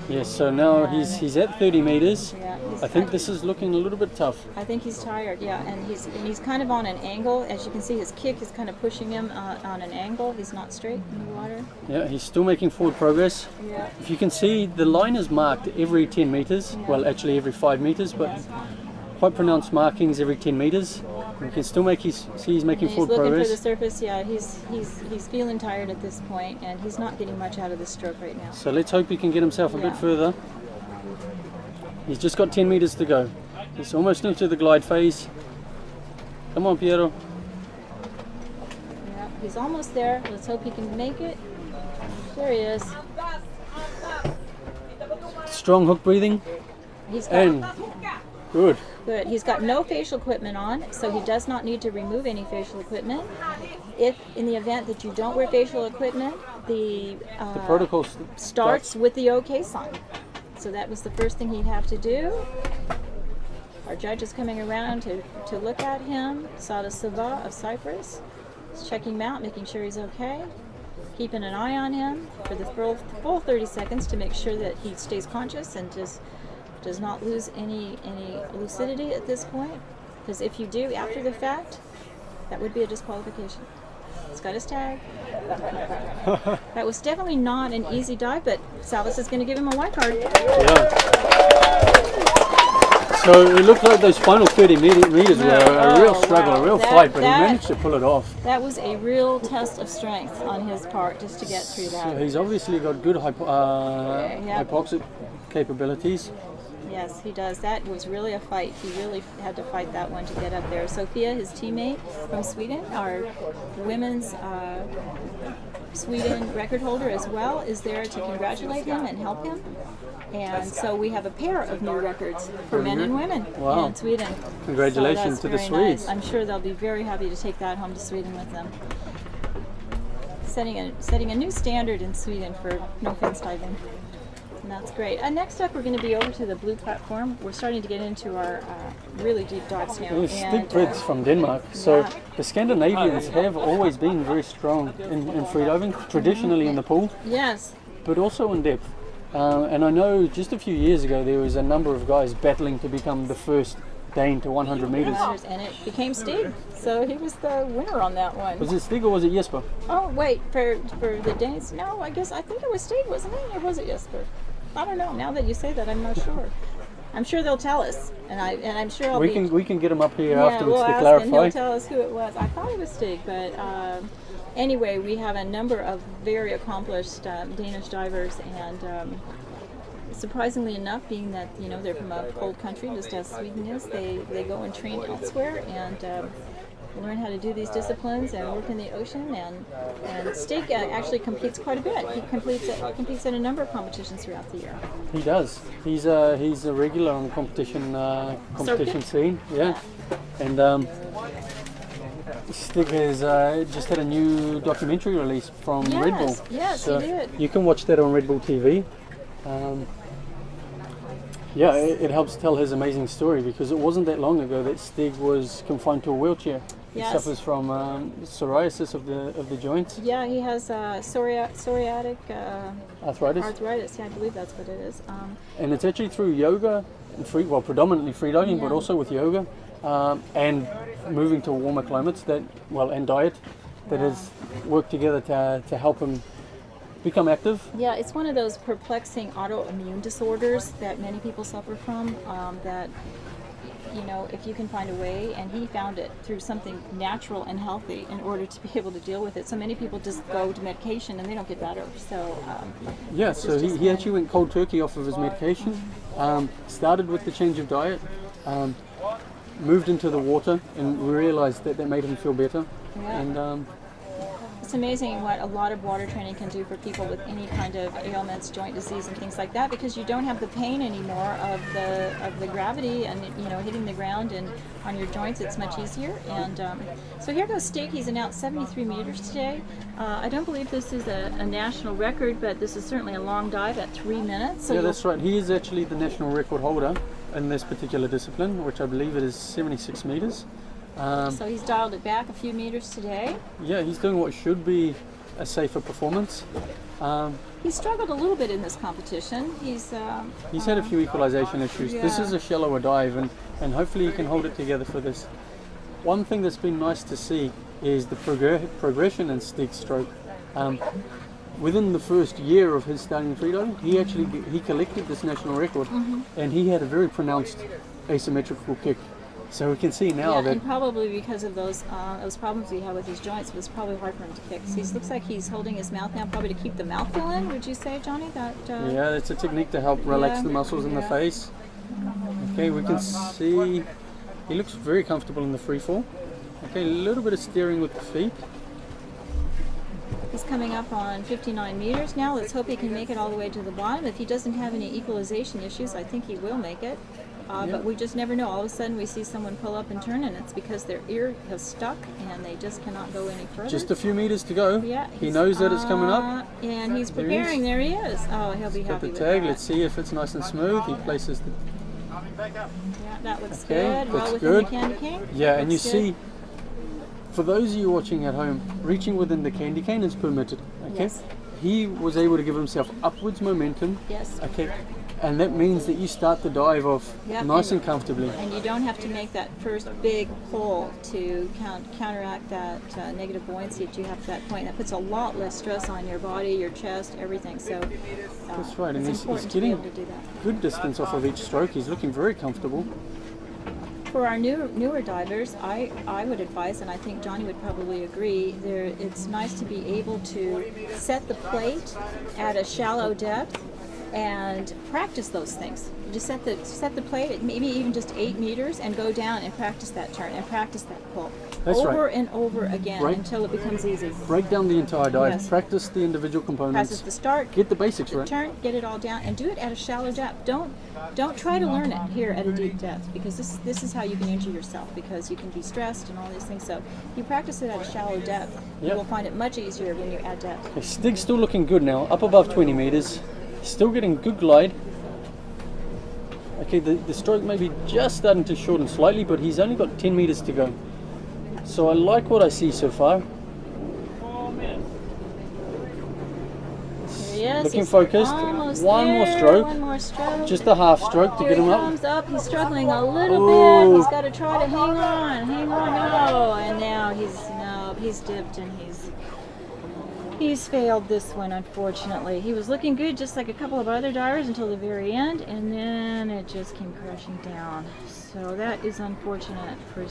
Yes, so now he's at 30 meters. Yeah, I think this is looking a little bit tough. I think he's tired, yeah, and he's kind of on an angle. As you can see, his kick is kind of pushing him on an angle. He's not straight in the water. Yeah, he's still making forward progress. Yeah. If you can see, the line is marked every 10 meters. Yeah. Well, actually every 5 meters, but quite pronounced markings every 10 meters. You can still he's making forward progress. He's looking for the surface. Yeah, he's feeling tired at this point, and he's not getting much out of this stroke right now. So let's hope he can get himself a bit further. He's just got 10 meters to go. He's almost into the glide phase. Come on, Piero. Yeah, he's almost there. Let's hope he can make it. There he is. Strong hook breathing. Good. Good. He's got no facial equipment on, so he does not need to remove any facial equipment. If, in the event that you don't wear facial equipment, the protocol starts with the OK sign. So that was the first thing he'd have to do. Our judge is coming around to look at him. Sada Silva of Cyprus. He's checking him out, making sure he's okay. Keeping an eye on him for the full 30 seconds to make sure that he stays conscious and just does not lose any lucidity at this point, because if you do after the fact, that would be a disqualification. He's got his tag. That was definitely not an easy dive, but Salvas is going to give him a white card. Yeah. So it looked like those final 30 meters were a real struggle, a real fight, but he managed to pull it off. That was a real test of strength on his part just to get through that. So he's obviously got good hypoxic capabilities. Yes, he does. That was really a fight. He really had to fight that one to get up there. Sophia, his teammate from Sweden, our women's Sweden record holder as well, is there to congratulate him and help him. And so we have a pair of new records for men and women in Sweden. Congratulations to the Swedes. Nice. I'm sure they'll be very happy to take that home to Sweden with them. Setting a new standard in Sweden for no-fins diving. And that's great. Next up, we're going to be over to the blue platform. We're starting to get into our really deep dives now. It's Stig Brits from Denmark. So the Scandinavians have always been very strong in freediving, traditionally in the pool. Yes. But also in depth. And I know just a few years ago there was a number of guys battling to become the first Dane to 100 meters. And it became Stig. So he was the winner on that one. Was it Stig or was it Jesper? Oh, wait, for the Danes? No, I think it was Stig, wasn't it? Or was it Jesper? I don't know. Now that you say that, I'm not sure. I'm sure they'll tell us, and I'm sure we can get them up here afterwards to clarify. And he'll tell us who it was. I thought it was Stig, but anyway, we have a number of very accomplished Danish divers, and surprisingly enough, being that they're from a cold country, just as Sweden is, they go and train elsewhere and learn how to do these disciplines and work in the ocean. And Stig actually competes quite a bit. He competes in a number of competitions throughout the year. He does. He's a regular on the competition scene. Yeah. And Stig has just had a new documentary release from Red Bull. Yes, so he did. You can watch that on Red Bull TV. It helps tell his amazing story, because it wasn't that long ago that Stig was confined to a wheelchair. He suffers from psoriasis of the joints. Yeah, he has psoriatic arthritis. Yeah, I believe that's what it is. And it's actually through yoga, and predominantly freediving, but also with yoga and moving to warmer climates and diet that has worked together to help him become active. Yeah, it's one of those perplexing autoimmune disorders that many people suffer from. That if you can find a way, and he found it through something natural and healthy in order to be able to deal with it. So many people just go to medication and they don't get better. So so he actually went cold turkey off of his medication. Started with the change of diet. Moved into the water, and we realized that made him feel better. Yeah. And it's amazing what a lot of water training can do for people with any kind of ailments, joint disease and things like that, because you don't have the pain anymore of the gravity and hitting the ground, and on your joints it's much easier. And so here goes Stig. He's announced 73 meters today. I don't believe this is a national record, but this is certainly a long dive at 3 minutes. So that's right. He is actually the national record holder in this particular discipline, which I believe it is 76 meters. So he's dialed it back a few meters today. Yeah, he's doing what should be a safer performance. He struggled a little bit in this competition. He's had a few equalization issues. Yeah. This is a shallower dive, and hopefully he can hold it together for this. One thing that's been nice to see is the progression in Stig's stroke. Within the first year of his starting freediving, he collected this national record, and he had a very pronounced asymmetrical kick. So we can see now that, and probably because of those problems he had with his joints, it was probably hard for him to kick. So he looks like he's holding his mouth now, probably to keep the mouthful in. Would you say, Johnny? Yeah, it's a technique to help relax the muscles in the face. Okay, we can see he looks very comfortable in the free fall. Okay, a little bit of steering with the feet. He's coming up on 59 meters now. Let's hope he can make it all the way to the bottom. If he doesn't have any equalization issues, I think he will make it. But we just never know. All of a sudden we see someone pull up and turn, and it's because their ear has stuck and they just cannot go any further. Just a few meters to go. Yeah, he knows that it's coming up. And he's preparing. There he is. Oh, he'll be happy with the tag. that. Let's see if it's nice and smooth. He places the... Yeah, that looks good. Well within the candy cane. Yeah, and you see, for those of you watching at home, reaching within the candy cane is permitted. Okay. Yes. He was able to give himself upwards momentum. Yes. Okay. And that means that you start the dive off nice and comfortably. And you don't have to make that first big pull to counteract that negative buoyancy that you have at that point. That puts a lot less stress on your body, your chest, everything. So that's right, and he's getting good distance off of each stroke. He's looking very comfortable. For our newer divers, I would advise, and I think Johnny would probably agree, it's nice to be able to set the plate at a shallow depth and practice those things. You just set the plate at maybe even just 8 meters and go down and practice that turn and practice that pull. That's over right. and over again until it becomes easy. Break down the entire dive, practice the individual components. Practice the start, get the basics right. Turn, get it all down, and do it at a shallow depth. Don't try to learn it here at a deep depth, because this is how you can injure yourself, because you can be stressed and all these things. So you practice it at a shallow depth, you will find it much easier when you add depth. Okay, Stig's still looking good now, up above 20 meters. Still getting good glide. Okay, the stroke may be just starting to shorten slightly, but he's only got 10 meters to go. So I like what I see so far. Yes, looking focused. One more stroke. Just a half stroke to get him up. He comes up. He's struggling a little bit. He's got to try to hang on. No, and now he's dipped and he's He's failed this one, unfortunately. He was looking good, just like a couple of other divers, until the very end, and then it just came crashing down. So that is unfortunate for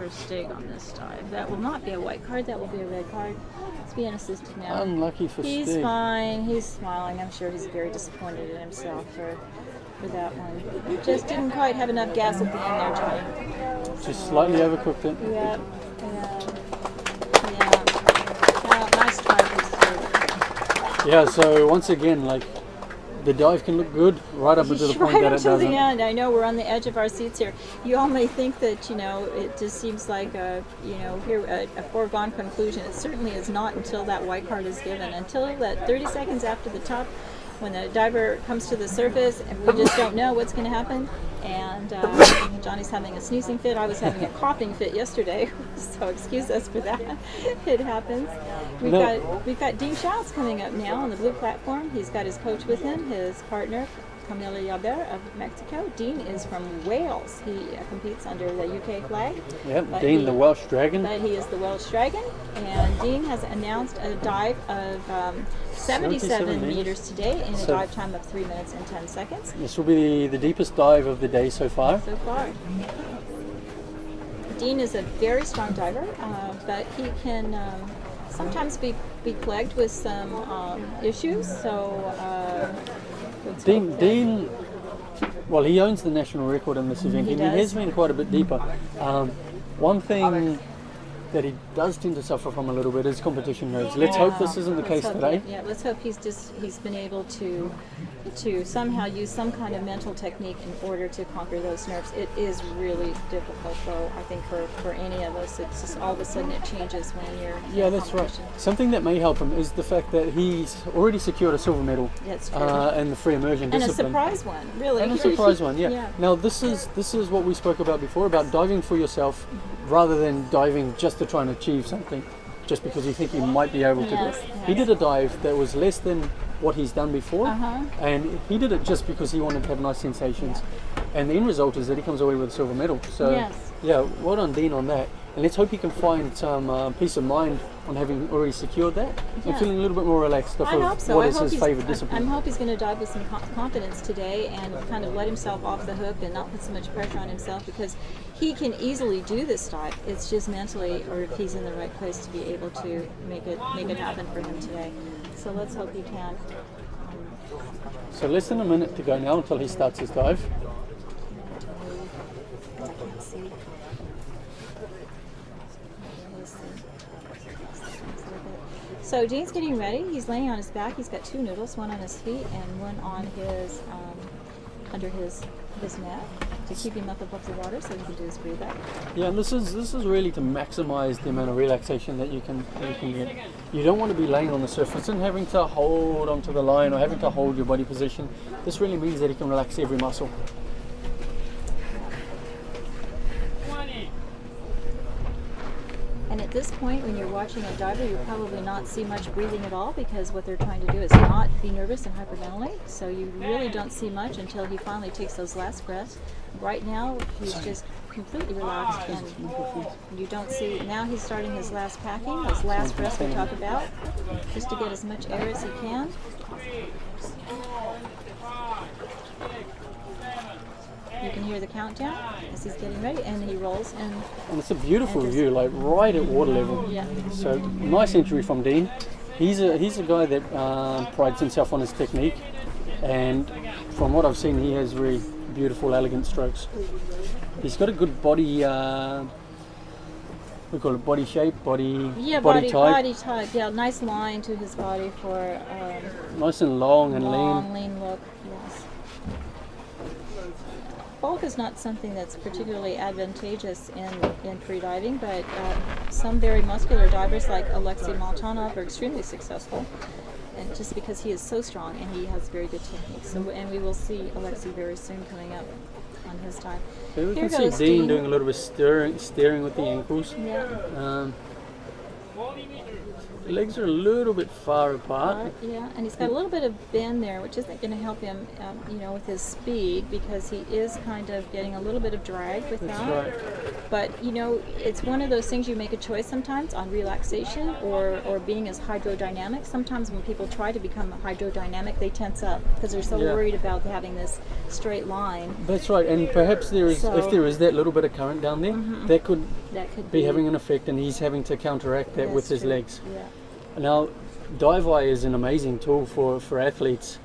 Stig on this dive. That will not be a white card, that will be a red card. He's being assisted now. Unlucky for Stig. He's fine, he's smiling. I'm sure he's very disappointed in himself for that one. Just didn't quite have enough gas at the end there, Johnny. Just slightly overcooked it. Yep. Well, nice try for Stig. Yeah, so once again, like, the dive can look good right up until the point that it until doesn't. the end. I know we're on the edge of our seats here. You all may think that, it just seems like a foregone conclusion. It certainly is not until that white card is given. Until that 30 seconds after the top, when the diver comes to the surface, and we just don't know what's going to happen. And Johnny's having a sneezing fit. I was having a coughing fit yesterday, so excuse us for that. It happens. We've got Dean Schaus coming up now on the blue platform. He's got his coach with him, his partner Camila Yaber of Mexico. Dean is from Wales. He competes under the UK flag. Yep, Dean, the Welsh Dragon. But he is the Welsh Dragon, and Dean has announced a dive of 77 meters today in a dive time of 3 minutes and 10 seconds. This will be the deepest dive of the day so far. Dean is a very strong diver, but he can sometimes be plagued with some issues. So Dean, well, he owns the national record in this event, and he has been quite a bit deeper. One thing that he does tend to suffer from a little bit is competition nerves. Let's hope this isn't the case today. Yeah, let's hope he's been able to somehow use some kind of mental technique in order to conquer those nerves. It is really difficult, though. I think for any of us, it's just all of a sudden it changes when you're Yeah, that's right. Something that may help him is the fact that he's already secured a silver medal in the free immersion discipline. And a surprise one, really. And a surprise one, yeah. Now this is what we spoke about before, about diving for yourself rather than diving just to try and achieve something, just because you think you might be able to do it. He did a dive that was less than what he's done before, and he did it just because he wanted to have nice sensations. And the end result is that he comes away with a silver medal. So yeah, well done Dean on that. And let's hope he can find some peace of mind on having already secured that and feeling a little bit more relaxed off of what is his favourite discipline. I hope he's going to dive with some confidence today and kind of let himself off the hook and not put so much pressure on himself, because he can easily do this dive. It's just mentally, or if he's in the right place, to be able to make it happen for him today. So let's hope he can. So less than a minute to go now until he starts his dive. I can't see. So Dean's getting ready. He's laying on his back. He's got two noodles, one on his feet and one on his under his neck to keep him up above the water so he can do his breathe out. Yeah, and this is really to maximize the amount of relaxation that you can get. You don't want to be laying on the surface and having to hold onto the line or having to hold your body position. This really means that he can relax every muscle. And at this point, when you're watching a diver, you'll probably not see much breathing at all, because what they're trying to do is not be nervous and hyperventilate. So you really don't see much until he finally takes those last breaths. Right now, he's just completely relaxed, and you don't see. Now he's starting his last packing, those last breaths we talk about, just to get as much air as he can. You can hear the countdown as he's getting ready, and he rolls. And it's a beautiful view, like right at water level. Yeah. So nice entry from Dean. He's a guy that prides himself on his technique, and from what I've seen, he has very beautiful, elegant strokes. He's got a good body. We call it body shape, body type. Body type. Yeah, nice line to his body for nice and long and lean look. Yes. Bulk is not something that's particularly advantageous in freediving, but some very muscular divers like Alexei Molchanov are extremely successful, and just because he is so strong and he has very good technique. So, and we will see Alexei very soon coming up on his dive. So we can see Dean doing a little bit steering with the ankles. Yeah. The legs are a little bit far apart. Yeah, and he's got a little bit of bend there, which isn't going to help him, with his speed, because he is kind of getting a little bit of drag with that. That's right. but you know, it's one of those things you make a choice sometimes on relaxation or being as hydrodynamic. Sometimes when people try to become hydrodynamic, they tense up because they're so worried about having this straight line. That's right, and perhaps there is, if there is that little bit of current down there, that could be having an effect, and he's having to counteract that with his legs. Yeah. Now, Dive Eye is an amazing tool for athletes.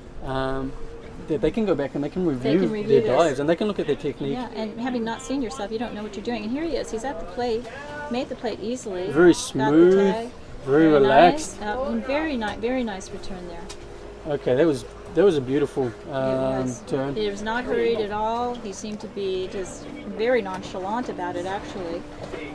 That they can go back and they can review their dives, and they can look at their technique. Yeah, and having not seen yourself, you don't know what you're doing. And here he is. He's at the plate, made the plate easily. Very smooth, very relaxed. Nice. And very nice return there. Okay, that was a beautiful turn. He was not hurried at all. He seemed to be just very nonchalant about it, actually.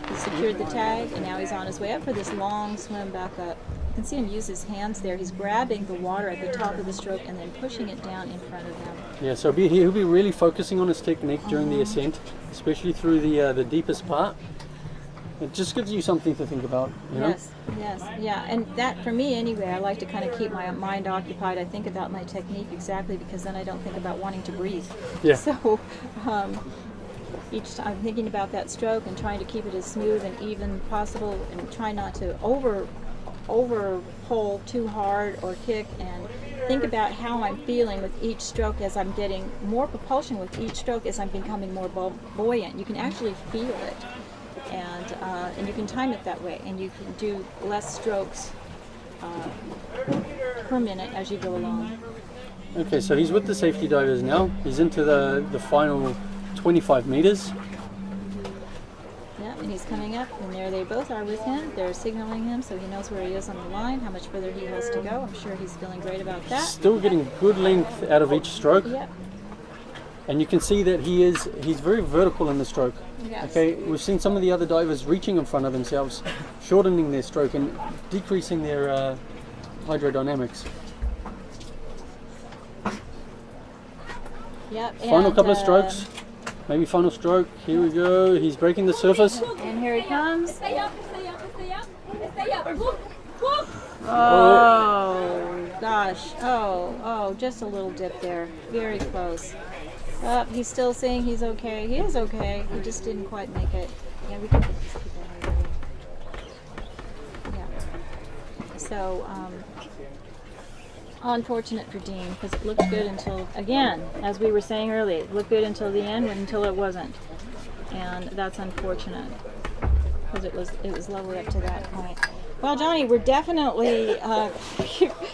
He secured the tag, and now he's on his way up for this long swim back up. You can see him use his hands there. He's grabbing the water at the top of the stroke and then pushing it down in front of him. Yeah, so he'll be really focusing on his technique during the ascent, especially through the deepest part. It just gives you something to think about, you know? Yes, yeah, and that for me anyway, I like to kind of keep my mind occupied. I think about my technique exactly because then I don't think about wanting to breathe. Yeah. So each time I'm thinking about that stroke and trying to keep it as smooth and even possible, and try not to over pull too hard or kick, and think about how I'm feeling with each stroke as I'm getting more propulsion with each stroke as I'm becoming more buoyant. You can actually feel it, and you can time it that way, and you can do less strokes per minute as you go along. Okay, so he's with the safety divers now. He's into the final 25 meters. And he's coming up, and there they both are with him. They're signaling him so he knows where he is on the line, how much further he has to go. I'm sure he's feeling great about that. Still getting good length out of each stroke. Yep. And you can see that he's very vertical in the stroke. Yes. Okay, we've seen some of the other divers reaching in front of themselves, shortening their stroke and decreasing their hydrodynamics. Yep. Final couple of strokes. Maybe final stroke. Here we go. He's breaking the surface. And here he comes. Oh gosh. Oh, just a little dip there. Very close. He's still saying he's okay. He is okay. He just didn't quite make it. Yeah, we can just keep that right there. Yeah. So, unfortunate for Dean, because it looked good until, again, as we were saying earlier, it looked good until the end, until it wasn't, and that's unfortunate because it was lower up to that point. Well, Johnny, we're definitely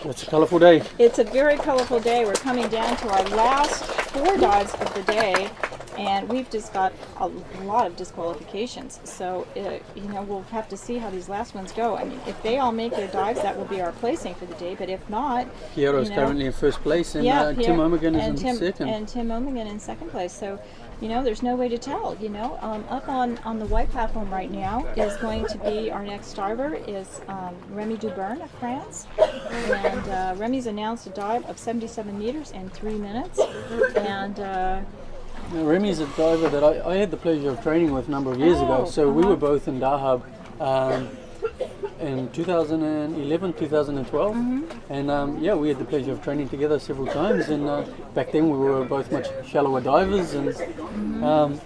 it's a colorful day. It's a very colorful day. We're coming down to our last 4 dives of the day, and we've just got a lot of disqualifications. So, you know, we'll have to see how these last ones go. I mean, if they all make their dives, that will be our placing for the day. But if not, Piero's currently in first place, and Tim Omegan is in second. And Tim Omegan in second place. So, you know, there's no way to tell. You know, up on the white platform right now is going to be our next diver is Remy Dubern of France, and Remy's announced a dive of 77 meters in 3 minutes, and. Now, Remy's a diver that I had the pleasure of training with a number of years ago. So we were both in Dahab in 2011, 2012. And yeah, we had the pleasure of training together several times. And back then we were both much shallower divers. And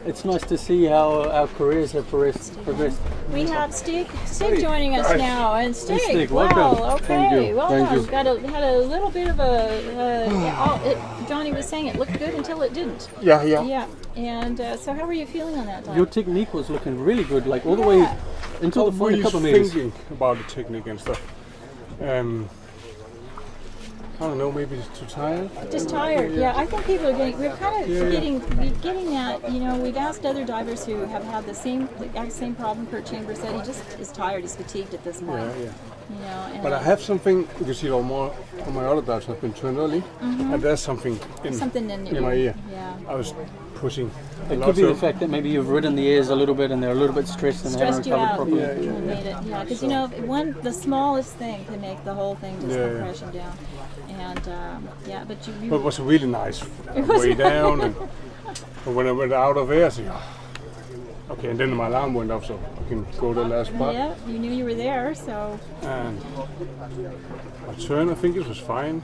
it's nice to see how our careers have progressed. We have Stig joining us now. And Stig, welcome. wow, okay, Thank you. well Thank done. you. Had a little bit of Johnny was saying it looked good until it didn't. Yeah. And so how were you feeling on that dive? Your technique was looking really good, like all the way until the final couple meters. Thinking about the technique and stuff. I don't know, maybe just too tired. Just tired, yeah. I think people are we're kind of getting that, you know, we've asked other divers who have had the exact same problem. Kurt Chambers said he just is tired, he's fatigued at this point. Yeah. You know, But I have something, you see on my other dives I've been turned early, and there's something in my ear. Yeah. I was pushing. It could be the fact that maybe you've ridden the ears a little bit and they're a little bit stressed and they haven't recovered properly. Yeah, because you know, the smallest thing can make the whole thing just go crashing down. And but But it was a really nice way down, and when I went out of air, I said, okay, and then my alarm went off, so I can go to the last part. Yeah, you knew you were there, so. And my turn, I think it was fine.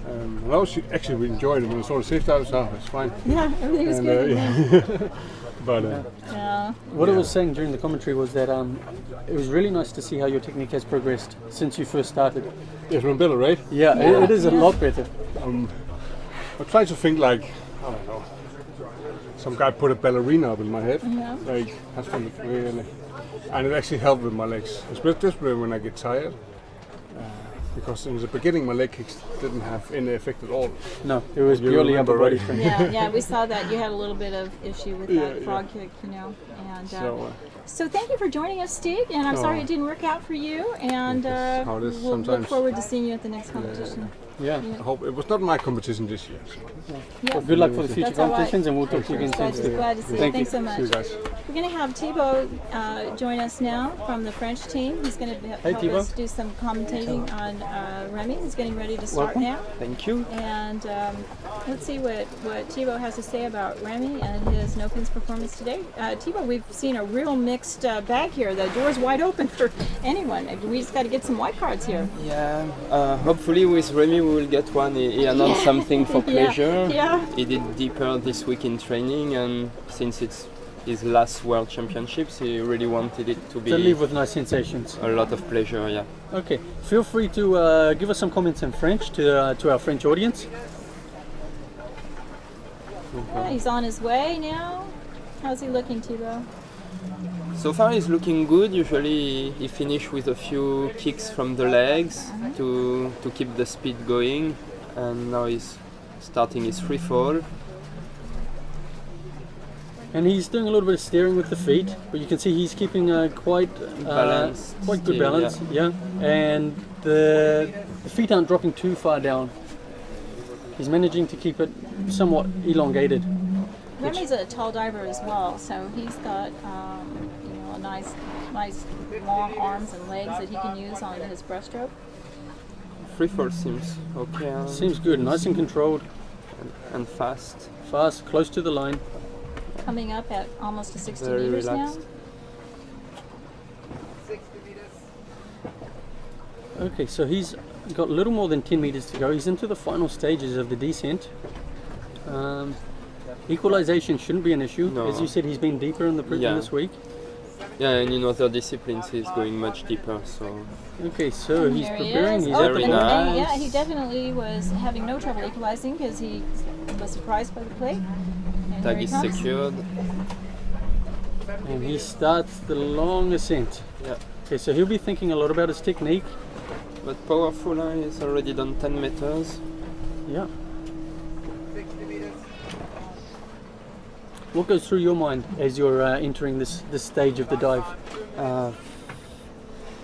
And I actually enjoyed it when I saw the safety divers. It's fine. Yeah, everything was good. But Yeah. What I was saying during the commentary was that it was really nice to see how your technique has progressed since you first started. it's been better, right? Yeah, it is a lot better. I try to think like, I don't know, some guy put a ballerina up in my head. Like, that's been really, and it actually helped with my legs, especially when I get tired. Because in the beginning my leg kicks didn't have any effect at all. No, it was You purely remember, upper body right? strength. Yeah, we saw that you had a little bit of issue with that frog kick, you know. And so thank you for joining us, Stig. And I'm sorry it didn't work out for you. And how it is we'll look sometimes. forward to seeing you at the next competition. Yeah. I hope it was not my competition this year. So. Yeah. Good luck for the future That's all right. competitions, and we'll talk to you again soon. Glad to see you. Thank Thanks you. so much. See you guys. We're going to have Thibaut join us now from the French team. He's going to help Thibaut. us do some commentating on Remy. He's getting ready to start now. Thank you. And let's see what Thibaut has to say about Remy and his no pins performance today. Thibaut, we've seen a real mixed bag here. The door's wide open for anyone. We just got to get some white cards here. Yeah, hopefully with Remy we will get one. He announced something for pleasure. Yeah. He did deeper this week in training, and since it's his last World Championships, he really wanted it to be To leave with nice sensations. a lot of pleasure. Yeah. Okay, feel free to give us some comments in French to our French audience. Yeah, he's on his way now. How's he looking, Thibaut? So far he's looking good. Usually he finishes with a few kicks from the legs to keep the speed going, and now he's starting his free fall. And he's doing a little bit of steering with the feet, but you can see he's keeping quite Balanced quite good still, balance. Yeah, and the feet aren't dropping too far down. He's managing to keep it somewhat elongated. Remy's a tall diver as well, so he's got a nice long arms and legs that he can use on his breaststroke. Free fall seems okay. Seems good, nice and controlled. And fast. Fast, close to the line. Coming up at almost to 60 Very meters relaxed. now. Okay, so he's got a little more than 10 meters to go. He's into the final stages of the descent. Equalization shouldn't be an issue. No. As you said, he's been deeper in the previous week. Yeah, and in other disciplines he's going much deeper. So. Okay, so he's There he preparing. is. He's Very and nice. yeah, he definitely was having no trouble equalizing because he was surprised by the plate. And Tag here he is comes. secured. And he starts the long ascent. Yeah. Okay, so he'll be thinking a lot about his technique. But powerful, he's already done 10 meters. Yeah. What goes through your mind as you're entering this stage of the dive?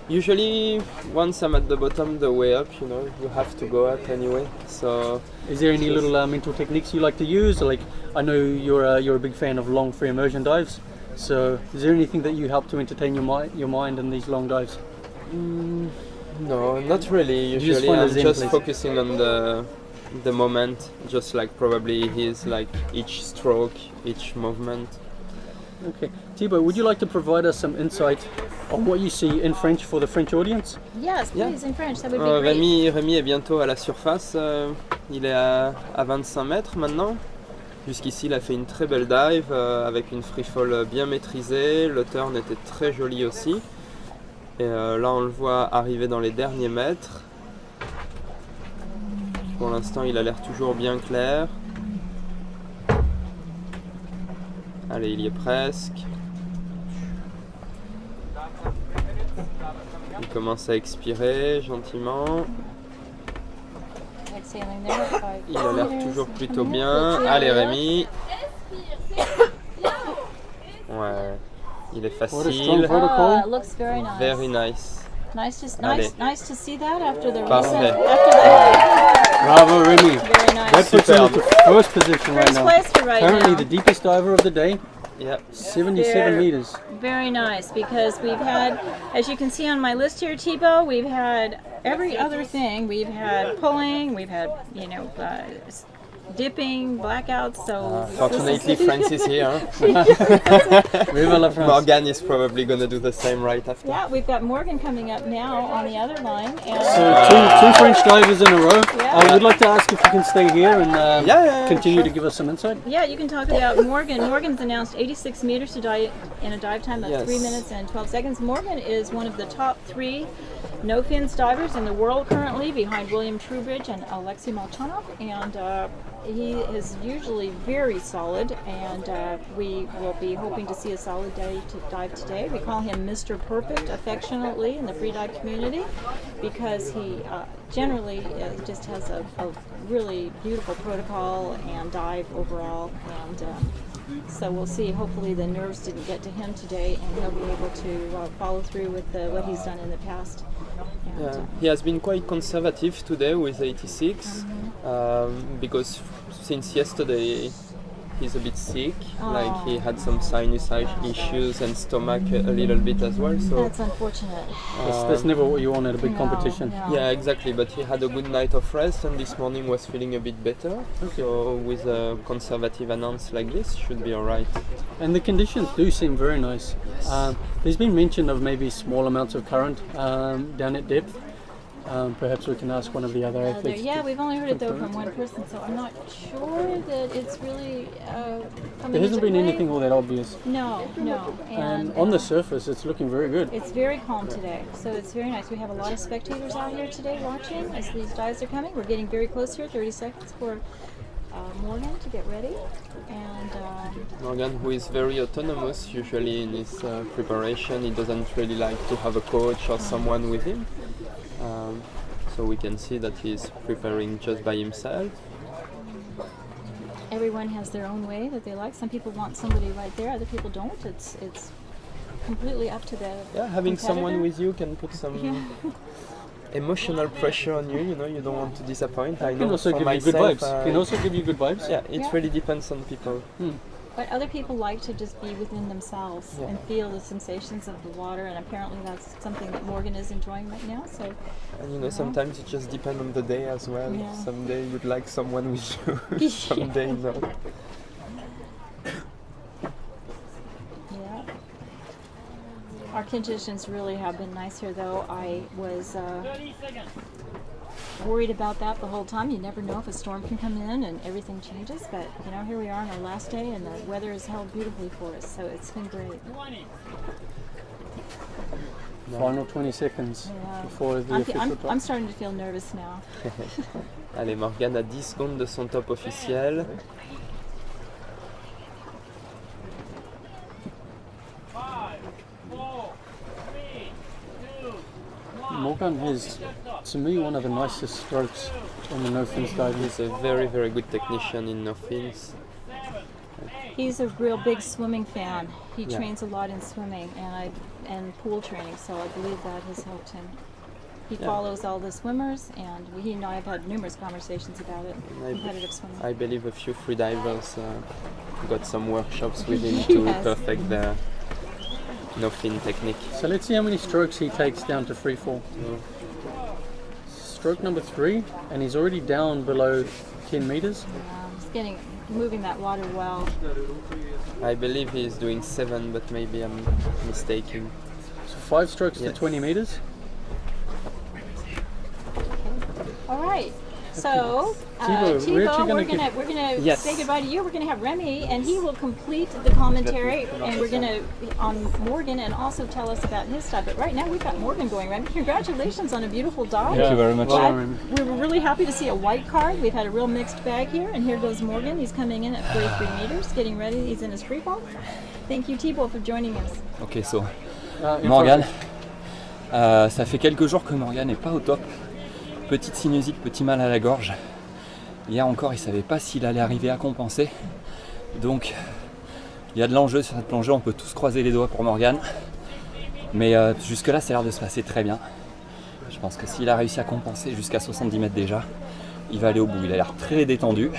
Usually, once I'm at the bottom, the way up, you have to go up anyway. So, is there any little mental techniques you like to use? Like, I know you're a big fan of long free immersion dives. So, is there anything that you help to entertain your mind in these long dives? No, not really. You just Usually, find a I'm zen just place. focusing on the moment, just like probably his each stroke, each movement. Okay, Thibaut, would you like to provide us some insight on what you see in French for the French audience? Yes, please, in French, that would be great. Rémi est bientôt à la surface. Il est à 25 mètres maintenant. Jusqu'ici, il a fait une très belle dive avec une free fall bien maîtrisée. Le turn était très joli aussi. Et là, on le voit arriver dans les derniers mètres. Pour l'instant, il a l'air toujours bien clair. Allez, il y est presque. Il commence à expirer gentiment. Il a l'air toujours plutôt bien. Allez, Rémi. Ouais, il est facile. It looks very nice. Very nice. Nice to see that after the Parfait. Bravo, Rémi. Very nice. That puts him into first position right First now. place for right Currently now. the deepest diver of the day. Yep. 77 meters. Very nice, because we've had, as you can see on my list here, Thibaut, we've had every other thing. We've had pulling, we've had, dipping, blackouts. So Fortunately, France is here. Morgan is probably going to do the same right after. Yeah, we've got Morgan coming up now on the other line. And So two French divers in a row. I would like to ask if you can stay here and continue to give us some insight. Yeah, you can talk about Morgan. Morgan's announced 86 meters to dive in a dive time of 3 minutes and 12 seconds. Morgan is one of the top 3 no-fins divers in the world currently, behind William Trubridge and Alexei Molchanov, and he is usually very solid, and we will be hoping to see a solid day to dive today. We call him Mr. Perfect affectionately in the free dive community because he generally just has a really beautiful protocol and dive overall, and so we'll see. Hopefully the nerves didn't get to him today and he'll be able to follow through with what he's done in the past. And, he has been quite conservative today with 86 because since yesterday he's a bit sick, like he had some sinus issues and stomach a little bit as well. So that's unfortunate. That's never what you want at a big competition. No. Yeah, exactly. But he had a good night of rest, and this morning was feeling a bit better. So with a conservative announce like this, should be all right. And the conditions do seem very nice. There's been mention of maybe small amounts of current down at depth. Perhaps we can ask one of the other athletes. Yeah, we've only heard it though from one person, so I'm not sure that it's really coming There hasn't into been play. anything all that obvious. No. And on the surface, it's looking very good. It's very calm today, so it's very nice. We have a lot of spectators out here today watching as these dives are coming. We're getting very close here, 30 seconds for Morgan to get ready. And Morgan, who is very autonomous usually in his preparation, he doesn't really like to have a coach or someone with him. So we can see that he's preparing just by himself. everyone has their own way that they like. Some people want somebody right there, other people don't. It's completely up to the having competitor. someone with you can put some emotional pressure on you. You know, you don't want to disappoint. I know can also for give myself, you good vibes. Can also give you good vibes. Yeah, it really depends on people. But other people like to just be within themselves and feel the sensations of the water, and apparently that's something that Morgan is enjoying right now. So, and you know, sometimes it just depends on the day as well. Yeah. Some day you'd like someone with you, some day no. Yeah. Our conditions really have been nice here, though. I was worried about that the whole time. You never know if a storm can come in and everything changes, but you know, here we are on our last day and the weather has held beautifully for us, so it's been great. Final 20 seconds before the official top. I'm starting to feel nervous now. Allez, Morgan a 10 secondes de son top officiel. Morgan has, to me, one of the nicest strokes on the no-fins diving. He's a very, very good technician in no-fins. He's a real big swimming fan. He trains a lot in swimming and pool training, so I believe that has helped him. He follows all the swimmers, and he and I have had numerous conversations about it, competitive swimming. I believe a few freedivers got some workshops with him to perfect their no-fin technique. So let's see how many strokes he takes down to free fall. Stroke number 3, and he's already down below 10 meters. He's moving that water well. I believe he's doing 7, but maybe I'm mistaken. So 5 strokes to 20 meters. All right. So, Thibaut, Thibaut, we're gonna say goodbye to you. We're gonna have Remy, and he will complete the commentary, and we're gonna on Morgan, and also tell us about his dive. But right now we've got Morgan going. Remy, congratulations on a beautiful dive. Thank you very much. We were really happy to see a white card. We've had a real mixed bag here, and here goes Morgan. He's coming in at 43 meters, getting ready. He's in his free fall. Thank you, Thibaut, for joining us. Ok, so Morgan, ça fait quelques jours que Morgan n'est pas au top. Petite sinusite, petit mal à la gorge. Hier encore, il ne savait pas s'il allait arriver à compenser. Donc, il y a de l'enjeu sur cette plongée. On peut tous croiser les doigts pour Morgan. Mais jusque-là, ça a l'air de se passer très bien. Je pense que s'il a réussi à compenser jusqu'à 70 mètres déjà, il va aller au bout. Il a l'air très détendu.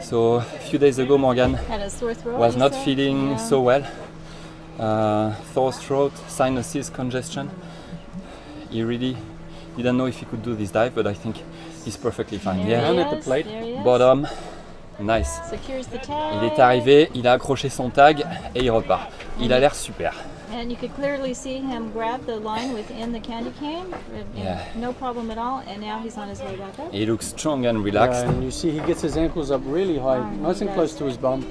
So, a few days ago, Morgan was not feeling so well. Sore throat, sinuses, congestion. He really didn't know if he could do this dive, but I think He's perfectly fine. There Yeah. he at the is, plate. there he is. Bottom. Nice. Secures the tag. Il est arrivé, il a accroché son tag et il repart. Il a l'air super. And you could clearly see him grab the line within the candy cane. Yeah. No problem at all. And now he's on his way back up. He looks strong and relaxed. And you see he gets his ankles up really high, nice and he close does. to his bum,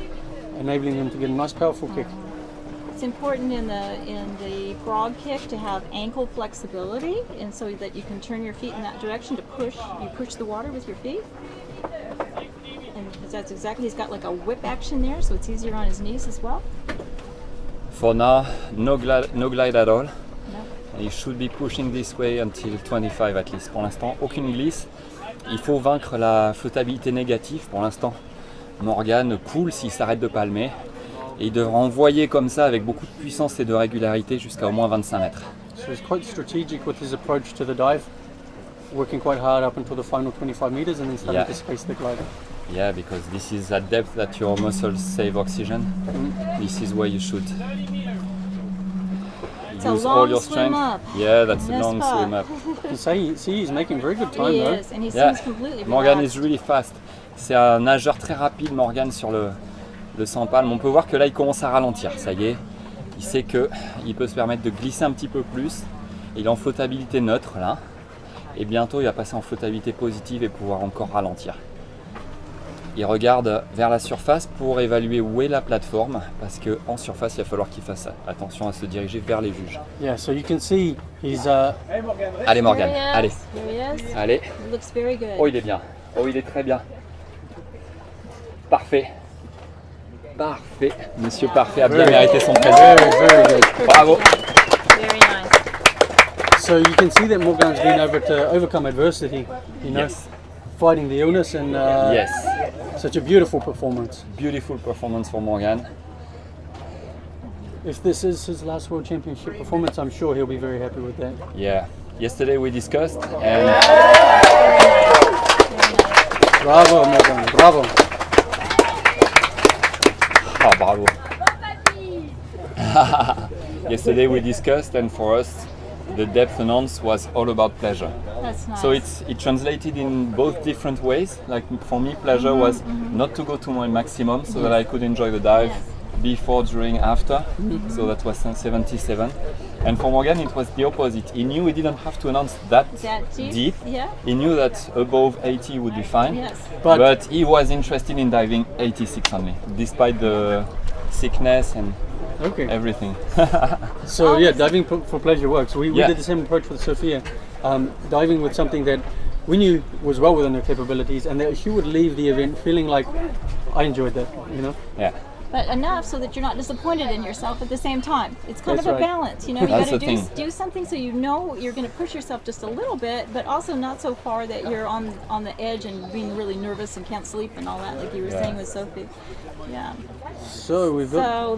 enabling him to get a nice powerful kick. It's important in the frog kick to have ankle flexibility, and so that you can turn your feet in that direction to push. You push the water with your feet. And that's exactly, he's got like a whip action there, so it's easier on his knees as well. For now, no glide at all. He should be pushing this way until 25 at least. Pour l'instant, aucune glisse. Il faut vaincre la flottabilité négative. Pour l'instant, Morgan coule s'il s'arrête de palmer. Et il devra envoyer comme ça avec beaucoup de puissance et de régularité jusqu'à au moins 25 mètres. So he's quite strategic with his approach to the dive, working quite hard up until the final 25 meters and then starting to space the glider. Yeah, because this is at depth that your muscles save oxygen. This is where you should It's use a all long your swim strength. up. Yeah, that's a This long pup. swim up. You see he's making very good time He though. is, and he Yeah, seems completely Morgan relaxed. is really fast. C'est un nageur très rapide, Morgan, sur le 100 palmes. On peut voir que là, il commence à ralentir. Ça y est, il sait qu'il peut se permettre de glisser un petit peu plus. Il est en flottabilité neutre là. Et bientôt, il va passer en flottabilité positive et pouvoir encore ralentir. Il regarde vers la surface pour évaluer où est la plateforme, parce qu'en surface, il va falloir qu'il fasse attention à se diriger vers les juges. Yeah, so you can see he's Allez Morgan, Here he is, allez. here he is. Allez. He looks very good. Oh, il est bien. Oh, il est très bien. Parfait. Parfait. Monsieur Parfait a bien mérité son prix. very good. Bravo. Very nice. So you can see that Morgan's been able to overcome adversity, you know, Yes. fighting the illness and Yes. such a beautiful performance. Beautiful performance for Morgan. If this is his last World Championship performance, I'm sure he'll be very happy with that. Yeah. Yesterday we discussed and Bravo, Morgan, bravo. oh, bravo. Yesterday we discussed, and for us the depth announce was all about pleasure. That's nice. So it translated in both different ways. Like for me, pleasure was not to go to my maximum, so that I could enjoy the dive before, during, after. So that was 77. And for Morgan, it was the opposite. He knew he didn't have to announce that deep. Yeah. He knew that above 80 would be fine. Yes. But he was interested in diving 86 only, despite the sickness and everything. So yeah, diving for pleasure works. We Yeah. did the same approach with Sophia, diving with something that we knew was well within her capabilities, and that she would leave the event feeling like, I enjoyed that, you know? Yeah. But enough so that you're not disappointed in yourself at the same time. It's kind That's of a right. balance, you know. You That's got to the thing. do something so you know you're going to push yourself just a little bit, but also not so far that you're on the edge and being really nervous and can't sleep and all that, like you were Yeah. saying with Sophie. Yeah. So we've got So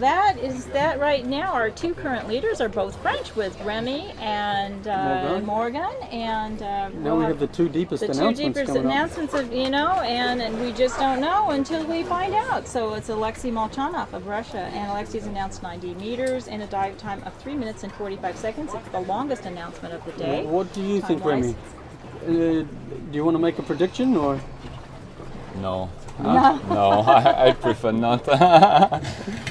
that right now. Our two current leaders are both French, with Remy and Morgan, and now we have the two deepest the two announcements deepest coming up. announcements of and we just don't know until we find out. So it's Alexei Molchanov of Russia, and Alexei's announced 90 meters and a dive time of 3 minutes and 45 seconds. It's the longest announcement of the day. What do you think, time-wise. Remy? Do you want to make a prediction or? No. No. No, I prefer not.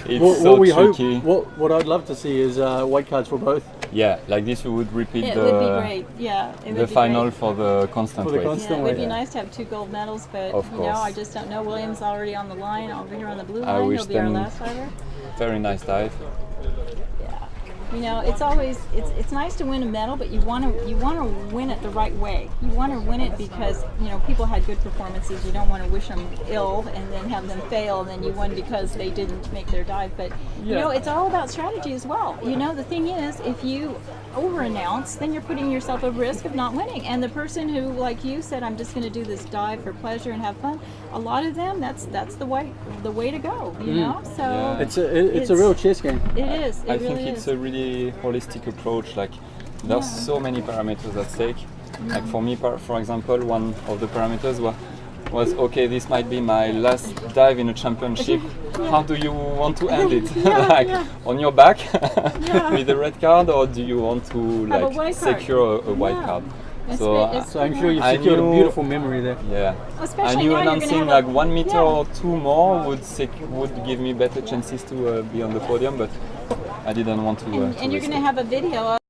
It's what so we tricky. hope, what I'd love to see is white cards for both. Yeah, like this we would repeat It the would be great. Yeah, it the would be final great. for the constant weight. Yeah, it would be nice to have 2 gold medals, but Of you know, course. I just don't know. William's already on the line, over here on the blue I line. wish He'll be our them last diver. very nice dive. You know, it's always it's nice to win a medal, but you want to win it the right way. You want to win it because people had good performances. You don't want to wish them ill and then have them fail, and then you won because they didn't make their dive. But it's all about strategy as well. The thing is, if you over-announce, then you're putting yourself at risk of not winning. And the person who, like you, said, I'm just going to do this dive for pleasure and have fun. A lot of them, that's the way to go. You know, so it's a real chess game. It is. It I really think is. it's a really holistic approach. Like there's so many parameters at stake. Like for me, for example, one of the parameters was okay, this might be my last dive in a championship. How do you want to end it? On your back with a red card, or do you want to Have a white card. secure a white card? So I'm sure you I secured a knew- beautiful memory there. Yeah. Especially I knew now you're gonna announcing have like a- 1 meter yeah. or 2 more would give me better chances to be on the podium, but I didn't want to. And you're going to have a video